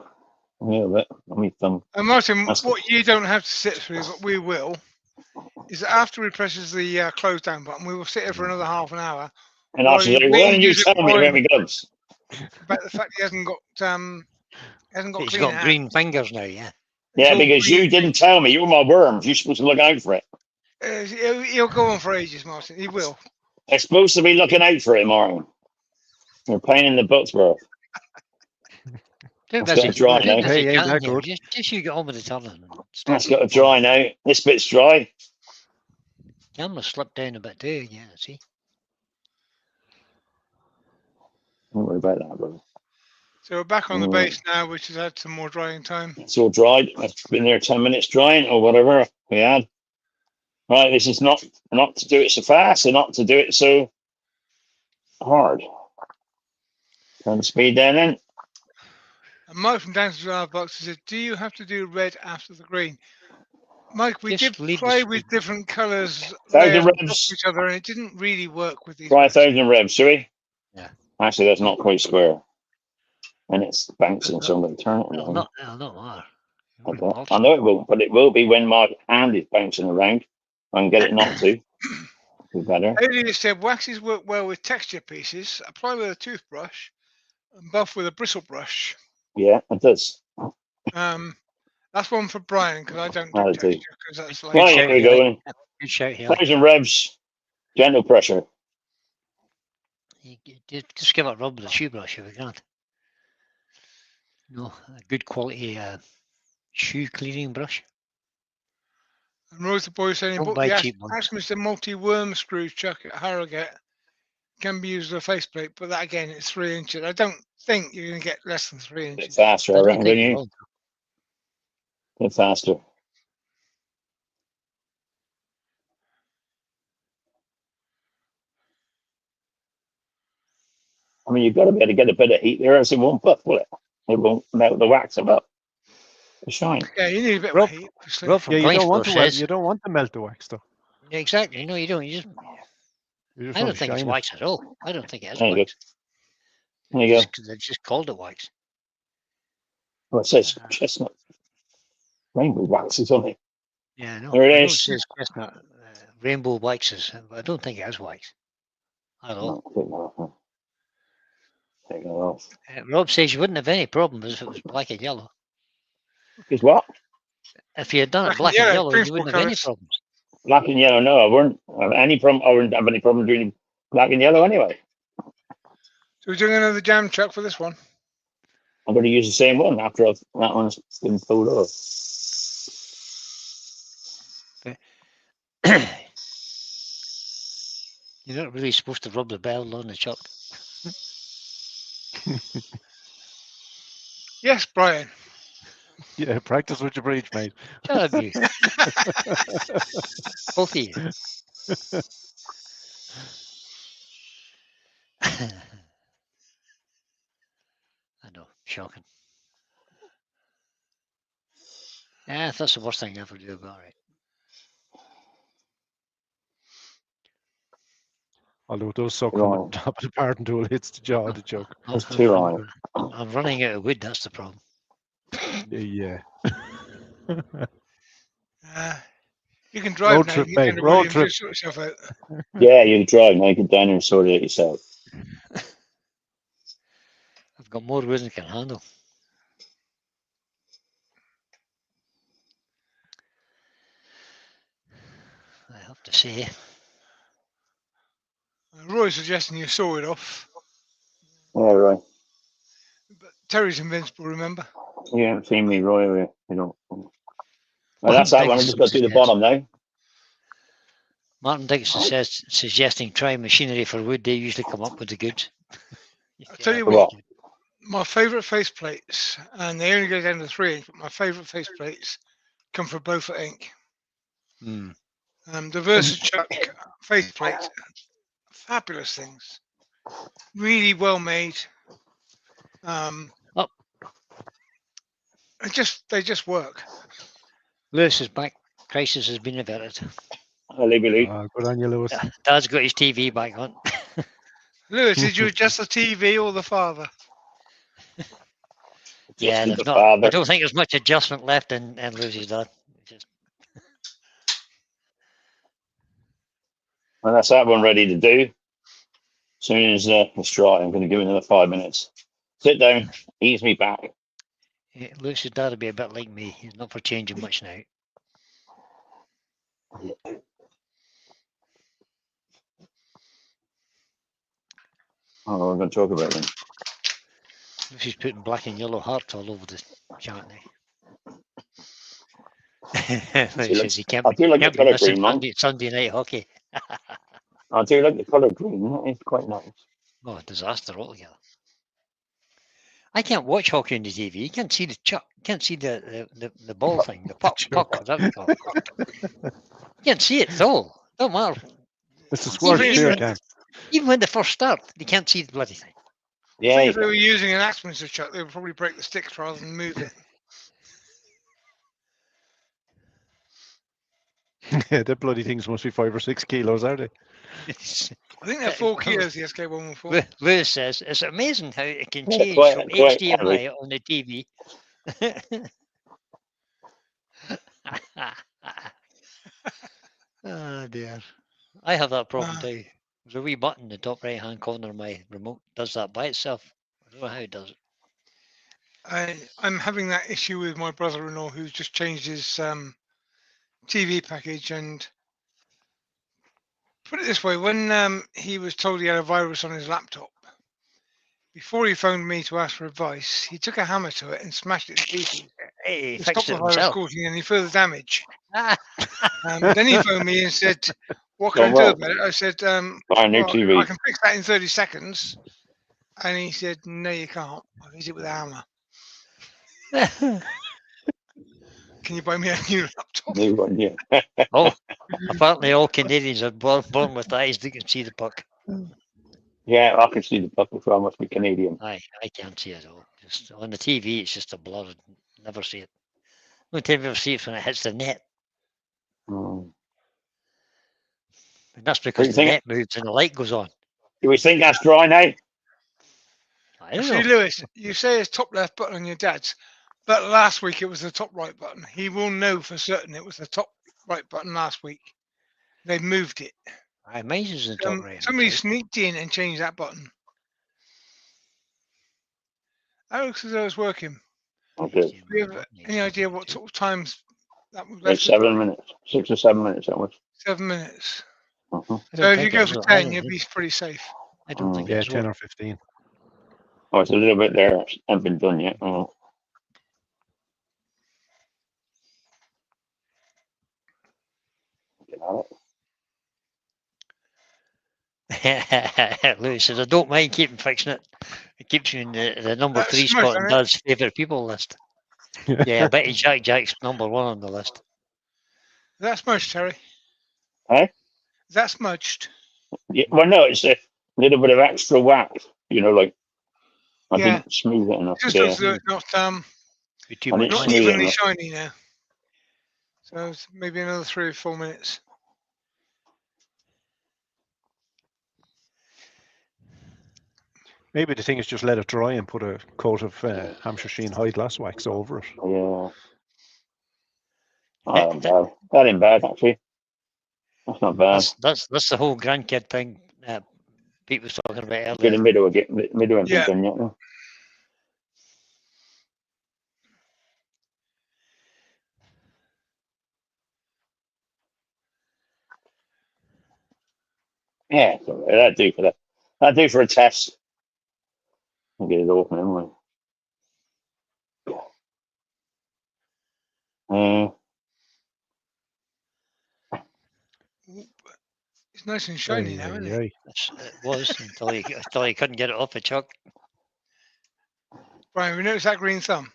S1: A little bit. Let me thumb.
S3: And Martin, what you don't have to sit through, but we will, is that after he presses the close down button, we will sit here for another half an hour.
S1: And I said, why didn't you tell me about my gloves?
S3: About the fact he hasn't got
S4: He's got green fingers now, yeah.
S1: Yeah, because you didn't tell me. You were my worms. You're supposed to look out for it.
S3: He'll go on for ages, Martin. He will.
S1: They're supposed to be looking out for it, Martin. They're pain in the butt, bro.
S4: It's got to
S1: dry now.
S2: Hey, ain't that good?
S4: Just you get on with the turning.
S1: That's got to dry now. This bit's dry.
S4: Camera slipped down a bit too, yeah, see?
S1: Don't worry about that, brother.
S3: So we're back on the base now, which has had some more drying time.
S1: It's all dried. It's been there 10 minutes drying or whatever we had. Right, this is not to do it so fast and not to do it so hard. Turn the speed down then.
S3: And Mike from Downstairs Live Box said, do you have to do red after the green? Mike, we did play with different colours each other, and it didn't really work with these.
S1: Try 1,000 revs, shall we?
S4: Yeah.
S1: Actually, that's not quite square. And it's bouncing, so I'm going to turn it.
S4: Not
S1: I know it won't, but it will be when my hand is bouncing around. and get it not to. Be better.
S3: Earlier said waxes work well with texture pieces. Apply with a toothbrush and buff with a bristle brush.
S1: Yeah, it does.
S3: That's one for Brian because I don't do
S1: That'll do.
S3: texture because that's like.
S1: Right,
S4: Good
S1: here
S4: shout,
S1: we
S4: Haley.
S1: go.
S4: Good shout, Haley.
S1: 1,000 revs, gentle pressure.
S4: Just give it a rub with a shoe brush if you can. No, a good quality shoe cleaning brush.
S3: And Rose the boy saying he
S4: Don't
S3: bought
S4: buy
S3: the
S4: cheap ones.
S3: Axminster multi-worm screw chuck at Harrogate. Can be used as a faceplate, but that again, it's 3 inches. I don't think you're going to get less than 3
S1: A bit
S3: inches.
S1: faster, I
S4: I don't
S1: reckon,
S4: think
S1: don't
S4: you
S1: you?
S4: will.
S1: A bit faster. I mean, you've got to be able to get a bit of heat there, else it won't buff, will it? It won't melt the wax up. The shine.
S3: Yeah, you need a bit
S2: Rob-
S3: of heat, obviously.
S4: Rob from
S2: Yeah, you don't want
S4: Glencroft
S2: to
S4: says.
S2: you don't want to melt the wax though.
S4: Yeah, exactly. No, you don't. You just.
S2: You just
S4: I
S2: want
S4: don't
S2: to
S4: think it's
S2: shine it.
S4: wax at all. I don't think it is
S1: There you go.
S4: wax.
S1: There you go.
S4: They just called it wax.
S1: Well, it says chestnut. Rainbow wax is on it.
S4: Yeah, I know.
S1: There it
S4: I know
S1: is.
S4: it says chestnut, rainbow waxes, but I don't think it is wax at all.
S1: No, take that off. Take that off.
S4: Rob says you wouldn't have any problems if it was black and yellow.
S1: Because what?
S4: If you had done it
S3: Black
S4: black
S3: and
S4: and
S3: yellow,
S4: yellow, you wouldn't have any
S3: principal
S4: problems.
S1: Black and yellow, no, I wouldn't have any problem. I wouldn't have any problem doing black and yellow anyway.
S3: So we're doing another jam chuck for this one.
S1: I'm going to use the same one after that one's been pulled off.
S4: You're not really supposed to rub the bell on the chuck.
S3: Yes, Brian.
S2: Yeah, practice what you preach, mate.
S4: Shut up, you. Both of you. I know, shocking. Yeah, that's the worst thing I ever do about it.
S2: Although it does suck when
S1: Right.
S2: the top of the parting tool hits the jaw of the chuck.
S1: That's too right.
S4: I'm running out of wood, that's the problem.
S2: Yeah.
S3: You can drive
S2: Road
S3: now.
S2: trip,
S3: You can
S2: mate,
S3: get
S2: road
S3: Williams,
S2: trip.
S3: just sort yourself out.
S1: Yeah, you drive now. Get down there and sort it out yourself.
S4: I've got more wood than I can handle. I have to say.
S3: Roy's suggesting you saw it off.
S1: Yeah, right.
S3: But Terry's invincible, remember?
S1: You haven't seen me, Roy. You know. Well, that's that one. I just got to do the bottom now.
S4: Martin Dixon says, suggesting try machinery for wood, they usually come up with the goods.
S3: I'll tell you
S1: What?
S3: what, my favourite faceplates, and they only go down to 3 inch, but my favourite faceplates come from Beaufort Inc.
S4: Hmm.
S3: The VersaChuck faceplates, fabulous things. Really well made. They just work.
S4: Lewis's back crisis has been averted.
S1: Good
S2: Good on you, Lewis.
S4: Dad's got his TV back on.
S3: Lewis, did you adjust the TV or the father?
S4: Yeah,
S1: the
S4: there's not.
S1: father.
S4: I don't think there's much adjustment left in Lewis's dad. Just,
S1: And that's that one ready to do. As soon as it's dry, I'm going to give it another 5 minutes. Sit down, ease me back.
S4: Lewis's dad would be a bit like me. He's not for changing much now.
S1: Oh, we're going to talk about them.
S4: She's putting black and yellow hearts all over the chat now. He says he can't
S1: I do like the
S4: can't be
S1: colour
S4: missing
S1: green one.
S4: Sunday night hockey.
S1: I do like the colour green. It's quite nice.
S4: Oh, a disaster altogether. I can't watch hockey on the TV. You can't see the chuck. You can't see the ball thing, the puck, whatever you call it. You can't see it at all. Don't matter.
S2: It's a squash
S3: Even-
S2: clear
S3: even-
S2: time.
S4: Even when they first start, you can't see the bloody thing.
S3: I
S1: Yeah,
S3: think if they were using an Axminster chuck, they would probably break the sticks rather than move it.
S2: Yeah, the bloody things must be 5 or 6 kilos, are they?
S3: I think they're 4 kilos, the SK114.
S4: Lewis says it's amazing how it can
S1: Yeah,
S4: change
S1: quite-
S4: from
S1: quite
S4: HDMI on the TV. Oh dear. I have that problem too. There's a wee button in the top right hand corner of my remote does that by itself. I don't know how it does it.
S3: I'm having that issue with my brother-in-law who's just changed his TV package. And put it this way, when he was told he had a virus on his laptop, before he phoned me to ask for advice, he took a hammer to it and smashed it to pieces
S4: Hey, he
S3: to stop
S4: fixed
S3: the
S4: it
S3: virus
S4: himself.
S3: causing any further damage.
S4: Ah.
S3: Then he phoned me and said, "What can
S1: Don't
S3: I do
S1: work.
S3: about it?" I said,
S1: Buy a new
S3: "Well, I
S1: TV.
S3: can fix that in 30 seconds." And he said, "No, you can't. I fix it with a hammer. Can you buy me a new laptop?"
S1: New one, yeah.
S4: Oh, apparently all Canadians are born with eyes that can see the puck.
S1: Yeah, I can see the puck before I must be Canadian.
S4: I can't see it all. Just on the TV, it's just a blur. Never see it. Only time you ever see it when it hits the net.
S1: Mm.
S4: And that's
S1: Do
S4: because
S1: you
S4: the
S1: think?
S4: net moves and the light goes on.
S1: Do we think that's dry now?
S4: I don't
S3: See,
S4: know.
S3: Lewis, you say it's top left button on your dad's, but last week it was the top right button. He will know for certain it was the top right button last week. They moved it.
S4: Mine's is in the top right.
S3: Somebody sneaked in and changed that button. That looks as though it's working.
S1: Okay.
S3: Do you have any idea what sort of times that was
S1: It's
S3: left?
S1: 7 minutes. 6 or 7 minutes, that was.
S3: 7 minutes.
S1: Uh-huh.
S3: So if you go for 10, you'll be pretty safe.
S4: I don't think
S2: Yeah,
S4: it's
S2: 10 or 15.
S1: Oh, it's a little bit there. Hasn't been done yet. Oh. Get on it.
S4: Louis says, I don't mind keeping fixing it. It keeps you in the number
S3: That's
S4: 3
S3: smart,
S4: spot on
S3: isn't it?
S4: Dad's favourite people list. Yeah, I bet you Jack's number 1 on the list.
S3: That's smudged, Terry.
S1: Hey?
S3: That's smudged.
S1: Yeah, well, no, it's a little bit of extra wax. You know, like I
S3: Yeah.
S1: didn't smooth it enough.
S3: Just
S1: Yeah.
S3: looks as though it's not
S4: Be too
S1: I
S4: much.
S1: didn't
S3: not
S1: smooth it
S3: evenly
S1: enough.
S3: shiny now. So it's maybe another 3 or 4 minutes.
S2: Maybe the thing is just let it dry and put a coat of Hampshire Sheen high glass wax over it.
S1: Yeah. Oh, that ain't bad, actually. That's not bad.
S4: That's the whole grandkid thing Pete was talking about
S1: Get
S4: earlier.
S1: the middle
S3: Yeah.
S1: done yet. No? Yeah, it's all right. That'd do for that. That'd do for a test. I'll get it open anyway.
S3: It's nice and shiny now, isn't it?
S4: It was until he couldn't get it off the chuck.
S3: Brian, we noticed that green thumb.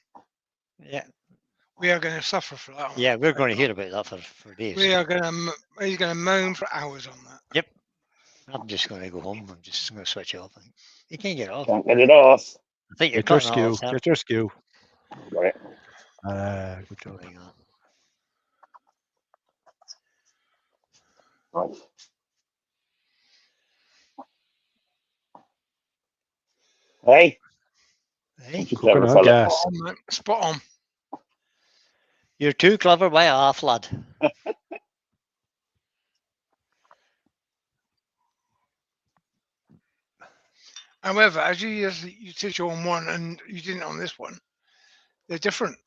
S4: Yeah.
S3: We are going to suffer for that one.
S4: Yeah, we're going to hear about that for days.
S3: We are going to. He's going to moan for hours on that.
S4: Yep. I'm just going to go home. I'm just going to switch it off. You can't get it off.
S1: Can't get it off.
S4: I think you're
S2: Get your
S4: cutting it
S2: skew.
S4: off.
S2: Get your skew.
S1: Got it.
S2: Good job.
S4: There you go.
S1: Right. Hey,
S4: Hey,
S1: you
S2: Cooking
S1: clever
S2: on
S1: fella.
S2: gas.
S3: Spot on, man. Spot on.
S4: you're too clever by half, lad.
S3: However, as you teach on one and you didn't on this one, they're different.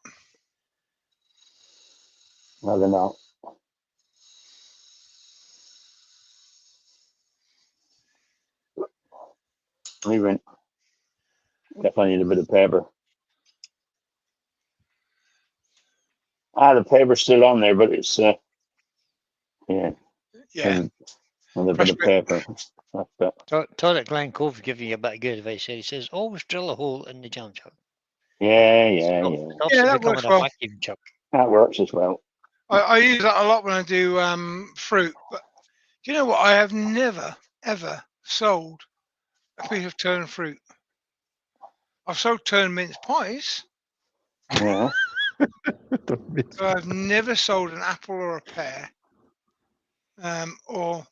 S1: No, they're not. Even definitely need a bit of paper. The paper's still on there, but it's yeah.
S3: Yeah.
S1: Another bit of paper. That's it.
S4: Todd at Glen Cove giving you a bit of good advice here. He says, always drill a hole in the jam chuck.
S1: Yeah.
S3: That works well.
S4: Vacuum chuck.
S1: That works as well.
S3: I use that a lot when I do fruit. But do you know what? I have never, ever sold a piece of turned fruit. I've sold turned mince pies.
S1: Yeah.
S3: But I've never sold an apple or a pear or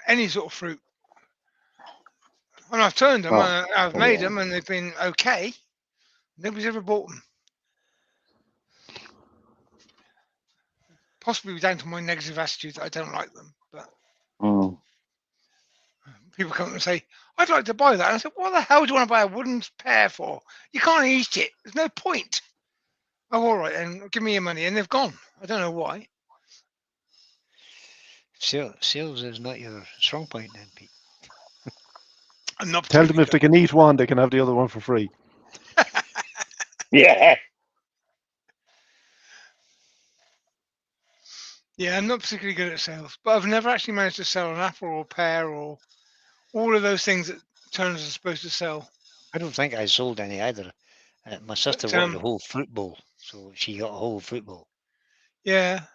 S3: any sort of fruit. And I've turned them, and I've made them, and they've been okay. Nobody's ever bought them. possibly down to my negative attitude that I don't like them. But
S1: Mm.
S3: people come and say, "I'd like to buy that." And I said, "What the hell do you want to buy a wooden pair for? You can't eat it. There's no point." Oh, all right, then give me your money, and they've gone. I don't know why.
S4: Sales is not your strong point, then, Pete.
S3: I'm not
S2: Tell them if they
S3: particularly
S2: can eat one, they can have the other one for free.
S1: Yeah.
S3: Yeah, I'm not particularly good at sales, but I've never actually managed to sell an apple or a pear or all of those things that turners are supposed to sell.
S4: I don't think I sold any either. My sister
S3: But,
S4: wanted a whole fruit bowl, so she got a whole fruit bowl.
S3: yeah,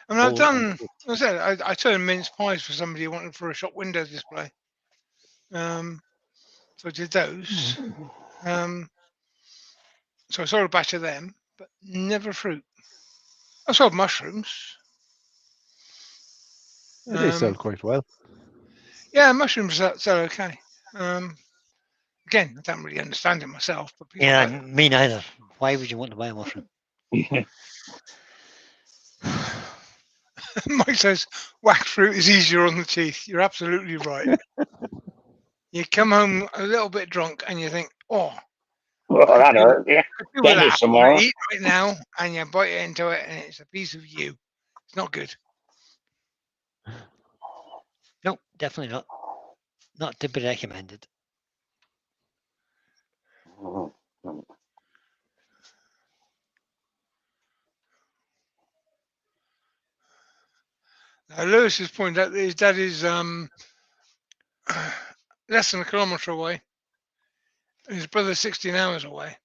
S3: I mean, I've
S4: Bowl and
S3: done. I said I turned mince pies for somebody who wanted for a shop window display. So I did those. So I sold a batch of them, but never fruit. I sold mushrooms.
S2: Yeah, they sell quite well.
S3: Yeah, mushrooms sell okay. Again, I don't really understand it myself, but people
S4: Yeah,
S3: like them.
S4: me neither. Why would you want to buy a mushroom?
S3: Mike says wax fruit is easier on the teeth. You're absolutely right. You come home a little bit drunk and you think, "Oh,
S1: Well, that hurt. Yeah.
S3: I could do with
S1: Dentist
S3: that apple
S1: tomorrow.
S3: to eat right now," and you bite into it, and it's a piece of you. It's not good.
S4: No, definitely not. Not to be recommended.
S3: Now, Lewis has pointed out that his dad is less than a kilometre away. And his brother's 16 hours away,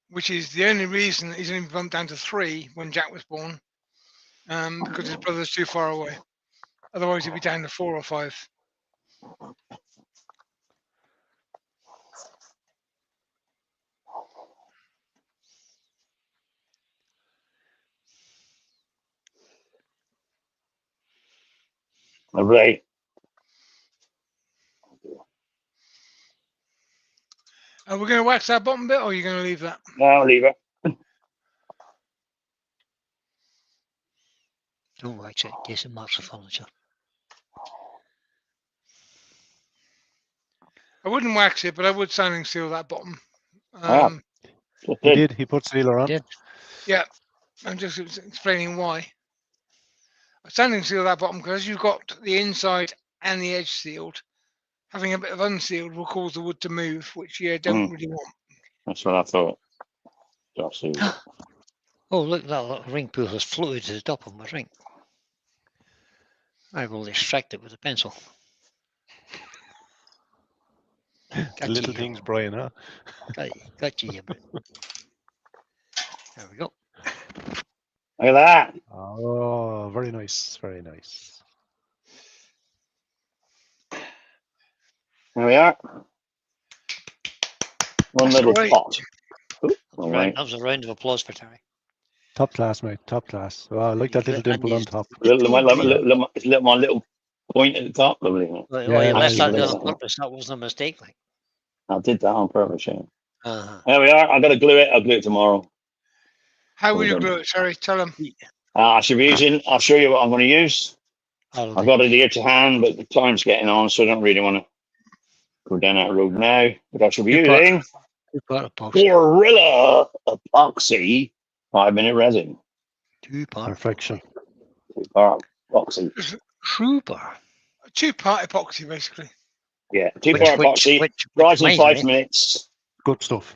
S3: which is the only reason that he's only bumped down to 3 when Jack was born, because his brother's too far away. Otherwise, he'd be down to 4 or 5.
S1: Right.
S3: Are we going to wax that bottom bit, or are you going to leave that?
S1: No, I'll leave it.
S4: Don't wax it in case it marks the furniture.
S3: I wouldn't wax it, but I would sanding seal that bottom.
S1: Just
S2: He
S1: did.
S2: did. He put sealer on.
S4: Did.
S3: Yeah, I'm just explaining why. I sanding seal that bottom because you've got the inside and the edge sealed. Having a bit of unsealed will cause the wood to move, which you don't really want.
S1: That's what I thought. Just see.
S4: Oh, look, that little ring pool has floated to the top of my ring. I will extract it with a pencil.
S2: The little things, Brian, huh?
S4: Got you, but there we go.
S1: Look at that.
S2: Oh, very nice. Very nice.
S1: There we are. One
S3: That's
S1: little
S3: great.
S1: pot. Ooh, all right.
S4: That was a round of applause for Terry.
S2: Top class, mate. Top class. Oh, I like that little dimple on top.
S1: My little point at the top. Lovely.
S4: Well,
S2: Yeah,
S4: you left that
S1: nice.
S4: there on purpose. That wasn't a mistake. Like.
S1: I did that on purpose, yeah.
S4: Uh-huh.
S1: There we are. I got to glue it. I'll glue it tomorrow.
S3: How will you glue it, Terry? Tell him.
S1: I should be using. I'll show you what I'm going to use.
S4: I've
S1: I've got it here to hand, but the time's getting on, so I don't really want to go down that road now. But I should be using Gorilla Epoxy 5-minute resin.
S2: Perfection.
S1: 2-part epoxy.
S4: Trooper.
S3: A 2-part epoxy, basically.
S1: Yeah, 2-part epoxy. Dries in 5 minutes.
S2: Good stuff.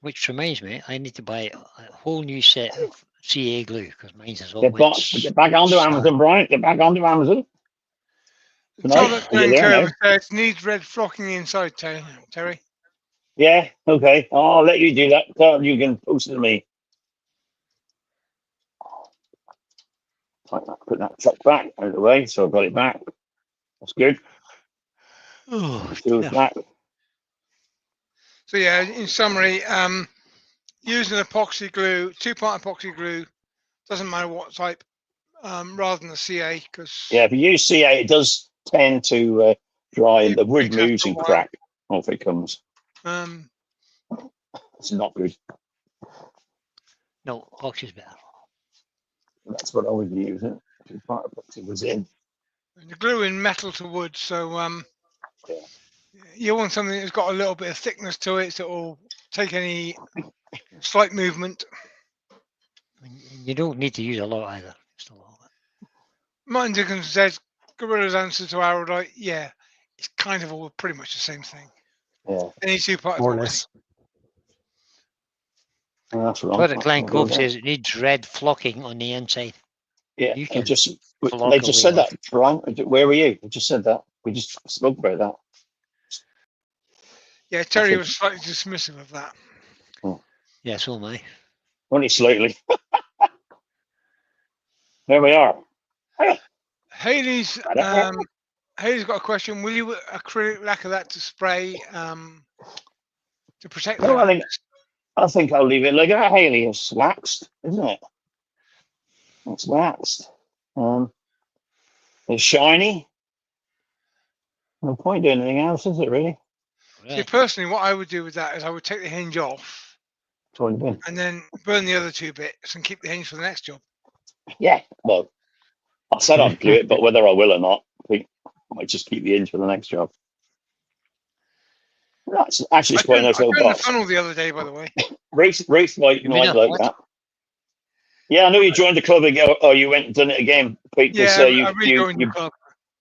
S4: Which reminds me, I need to buy a whole new set of CA glue because mine's is all
S1: Get back onto Amazon, Brian. Get back onto Amazon.
S3: Tell that curve it needs red flocking inside, Terry.
S1: Yeah, okay. I'll let you do that. You can post it to me. Put that truck back out of the way, so I've got it back. That's good.
S4: Oh,
S1: back.
S3: So yeah, in summary, using epoxy glue, 2-part epoxy glue, doesn't matter what type, rather than the CA, because
S1: if you use CA, it does tend to dry, and the wood moves and crack off it comes. It's not good.
S4: No, epoxy's better.
S1: That's what I would use. It. It was in.
S3: And the glue in metal to wood, so
S1: Yeah.
S3: you want something that's got a little bit of thickness to it, so it will take any slight movement.
S4: And you don't need to use a lot either. Just a little bit.
S3: Martin Dickinson says Gorilla's answer to Araldite, yeah, it's kind of all pretty much the same thing.
S1: Yeah.
S3: Any two-part
S2: More or
S3: epoxy.
S2: less.
S1: Oh, that's wrong.
S4: Toilet Klein Cove says it needs red flocking on the inside.
S1: Yeah,
S4: You
S1: they
S4: can
S1: just
S4: flock
S1: said
S4: away
S1: that, right? Where were you? They just said that. We just spoke about that.
S3: Yeah, Terry was slightly dismissive of that.
S4: Yeah, so am I.
S1: Only slightly. There we are.
S3: Haley's Haley's got a question. Will you acrylic lacquer that to spray to protect
S1: No,
S3: the
S1: I think I'll leave it like that. Haley, it's waxed, isn't it? It's waxed. It's shiny. No point doing anything else, is it really?
S3: See,
S4: Right.
S3: personally, what I would do with that is I would take the hinge off
S1: Throw it in the bin.
S3: and then burn the other two bits and keep the hinge for the next job.
S1: Yeah, well, I said I'd do it, but whether I will or not, I think I might just keep the hinge for the next job. That's actually it's quite a nice
S3: I
S1: little
S3: turned the
S1: box.
S3: funnel the other day, by the way.
S1: Race like
S4: You mean
S1: I
S4: that?
S1: like
S4: What?
S1: that. Yeah, I know you joined the club again, or you went and done it again, Pete.
S3: Yeah,
S1: So
S3: I
S1: you
S3: rejoined the club.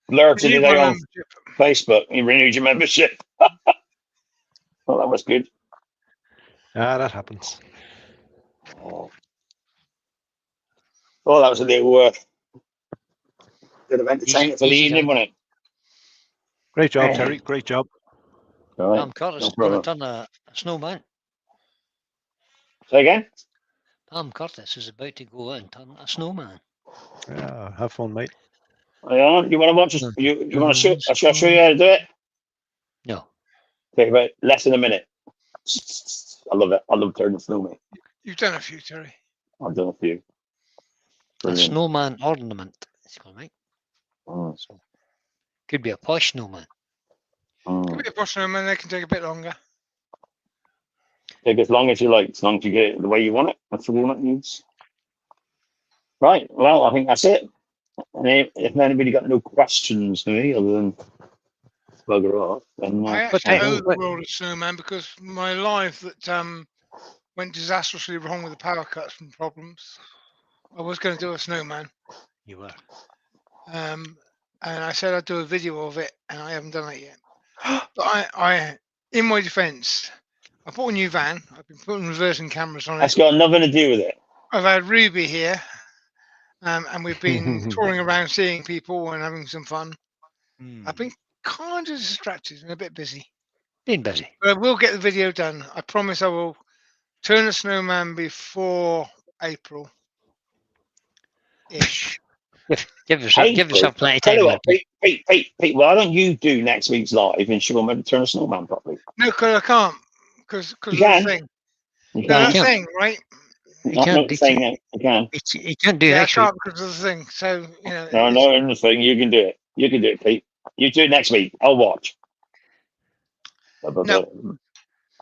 S1: blurted
S3: Renewed
S1: it
S3: my
S1: out on
S3: membership.
S1: Facebook. You renewed your membership. Well, that was good.
S2: Ah, that happens.
S1: Oh, that was a little bit of entertainment for the
S4: Easy
S1: evening,
S4: done.
S1: wasn't it?
S2: Great job, Terry. Great job.
S1: All right.
S4: Tom Curtis
S1: No
S4: is going to
S1: problem.
S4: turn a snowman.
S1: Say again?
S4: Tom Curtis is about to go and turn a snowman.
S2: Yeah, have fun, mate.
S1: Yeah, you want to watch? You want to show? Shall I show you how to do it?
S4: No.
S1: Take about less than a minute. I love it. I love turning snowman.
S3: You've done a few, Terry.
S1: I've done a few.
S4: A
S1: Brilliant.
S4: snowman ornament. It's called, right?
S1: Mm,
S4: So could be a posh snowman.
S3: Could
S1: mm.
S3: be a brush room and they can take a bit longer.
S1: Take as long as you like, as long as you get it the way you want it. That's all it needs. Right. Well, I think that's it. And if anybody got no questions for me other than bugger off, then
S3: I
S4: But
S3: actually
S4: hey,
S3: owe the
S4: but-
S3: world of snowman because my live that went disastrously wrong with the power cuts and problems. I was going to do a snowman,
S4: You were.
S3: and I said I'd do a video of it, and I haven't done it yet. But I, in my defence, I bought a new van. I've been putting reversing cameras on it.
S1: that's got nothing to do with it.
S3: I've had Ruby here, and we've been touring around seeing people and having some fun. I've been kind of distracted and a bit busy.
S4: Been busy.
S3: But I will get the video done. I promise I will turn a snowman before April-ish.
S4: Give yourself plenty of
S1: Tell
S4: time.
S1: you
S4: there,
S1: what, Pete, why don't you do next week's live and show them how to turn a snowman properly?
S3: No, because I can't. Because of the
S1: can.
S3: thing.
S1: You
S3: No,
S1: can't.
S3: that thing, right?
S4: You can't,
S1: saying that you can.
S4: you can't do
S3: Yeah, I
S4: next week.
S3: can't because of the thing. So, you know.
S1: No, no, in the thing, you can do it. You can do it, Pete. You do it next week. I'll watch.
S3: No.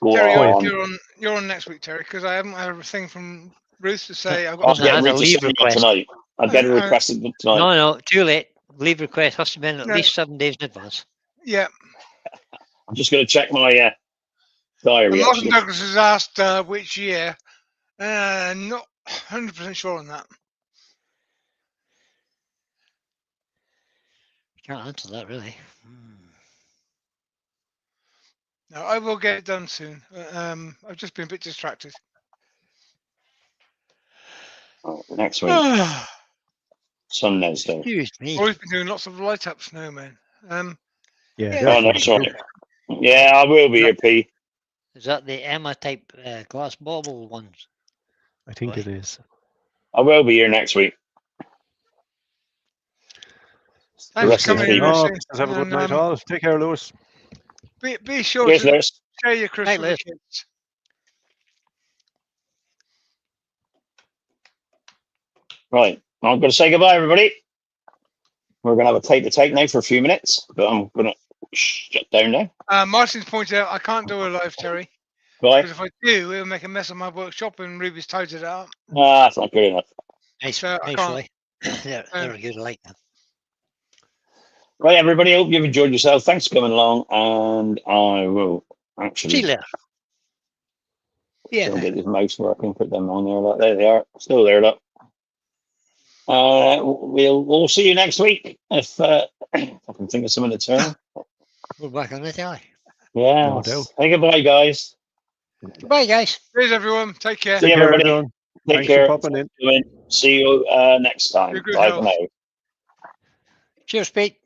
S1: Go
S3: Terry,
S1: on.
S3: you're on next week, Terry, because I haven't had a thing from Ruth to say I've
S1: I'll
S3: got.
S4: I
S1: get
S4: had a
S1: Ruth to
S4: leave
S1: send it
S4: request.
S1: tonight. I'll get a request tonight.
S4: No, too late. Leave request has to be in at
S3: No.
S4: least 7 days in advance.
S3: Yeah.
S1: I'm just going to check my diary.
S3: And Martin
S1: Actually.
S3: Douglas has asked which year. Not 100% sure on that.
S4: Can't answer that really.
S3: No, I will get it done soon. I've just been a bit distracted.
S1: Next week,
S3: I've
S1: Sunday's day.
S4: Excuse me.
S3: always been doing lots of light up snowmen.
S2: Yeah.
S3: Yeah.
S1: Oh, no, sorry. Yeah, I will be here, Pete.
S4: Is that the Emma type glass bottle ones?
S2: I think it is.
S1: I will be here next week.
S3: Thanks
S1: rest
S3: for
S1: of the
S3: coming in.
S1: week.
S2: Oh,
S3: Lucy.
S2: have a good
S3: And,
S2: night, all. Take care, Lewis.
S3: Be sure
S1: Cheers,
S3: to
S1: Lewis.
S3: share your Christmas
S4: Lewis.
S3: with the kids.
S1: Right. I'm going to say goodbye, everybody. We're going to have a take now for a few minutes, but I'm going to shut down now.
S3: Martin's pointed out I can't do a live, Terry,
S1: Right.
S3: because if I do, it'll make a mess of my workshop and Ruby's tied it up.
S1: That's not good enough.
S4: Nice,
S3: So I
S4: nice
S3: can't.
S4: way. They're good, I like that.
S1: Right, everybody. Hope you've enjoyed yourself. Thanks for coming along, and I will
S4: See you
S1: actually
S4: later. Yeah.
S1: go get this mouse working. Put them on there. Look, there they are. Still there. Look. We'll see you next week if I can think of something to turn.
S4: We're back on the telly.
S1: Yeah.
S2: No doubt.
S1: Say goodbye, guys.
S4: Goodbye, guys.
S3: Cheers, everyone. Take care.
S1: See you,
S2: Take care,
S1: everybody.
S2: everyone.
S1: Take
S2: Thanks
S1: care.
S2: for popping in.
S1: See you next time.
S3: You're good
S1: Bye for
S3: health.
S1: now.
S4: Cheers, Pete.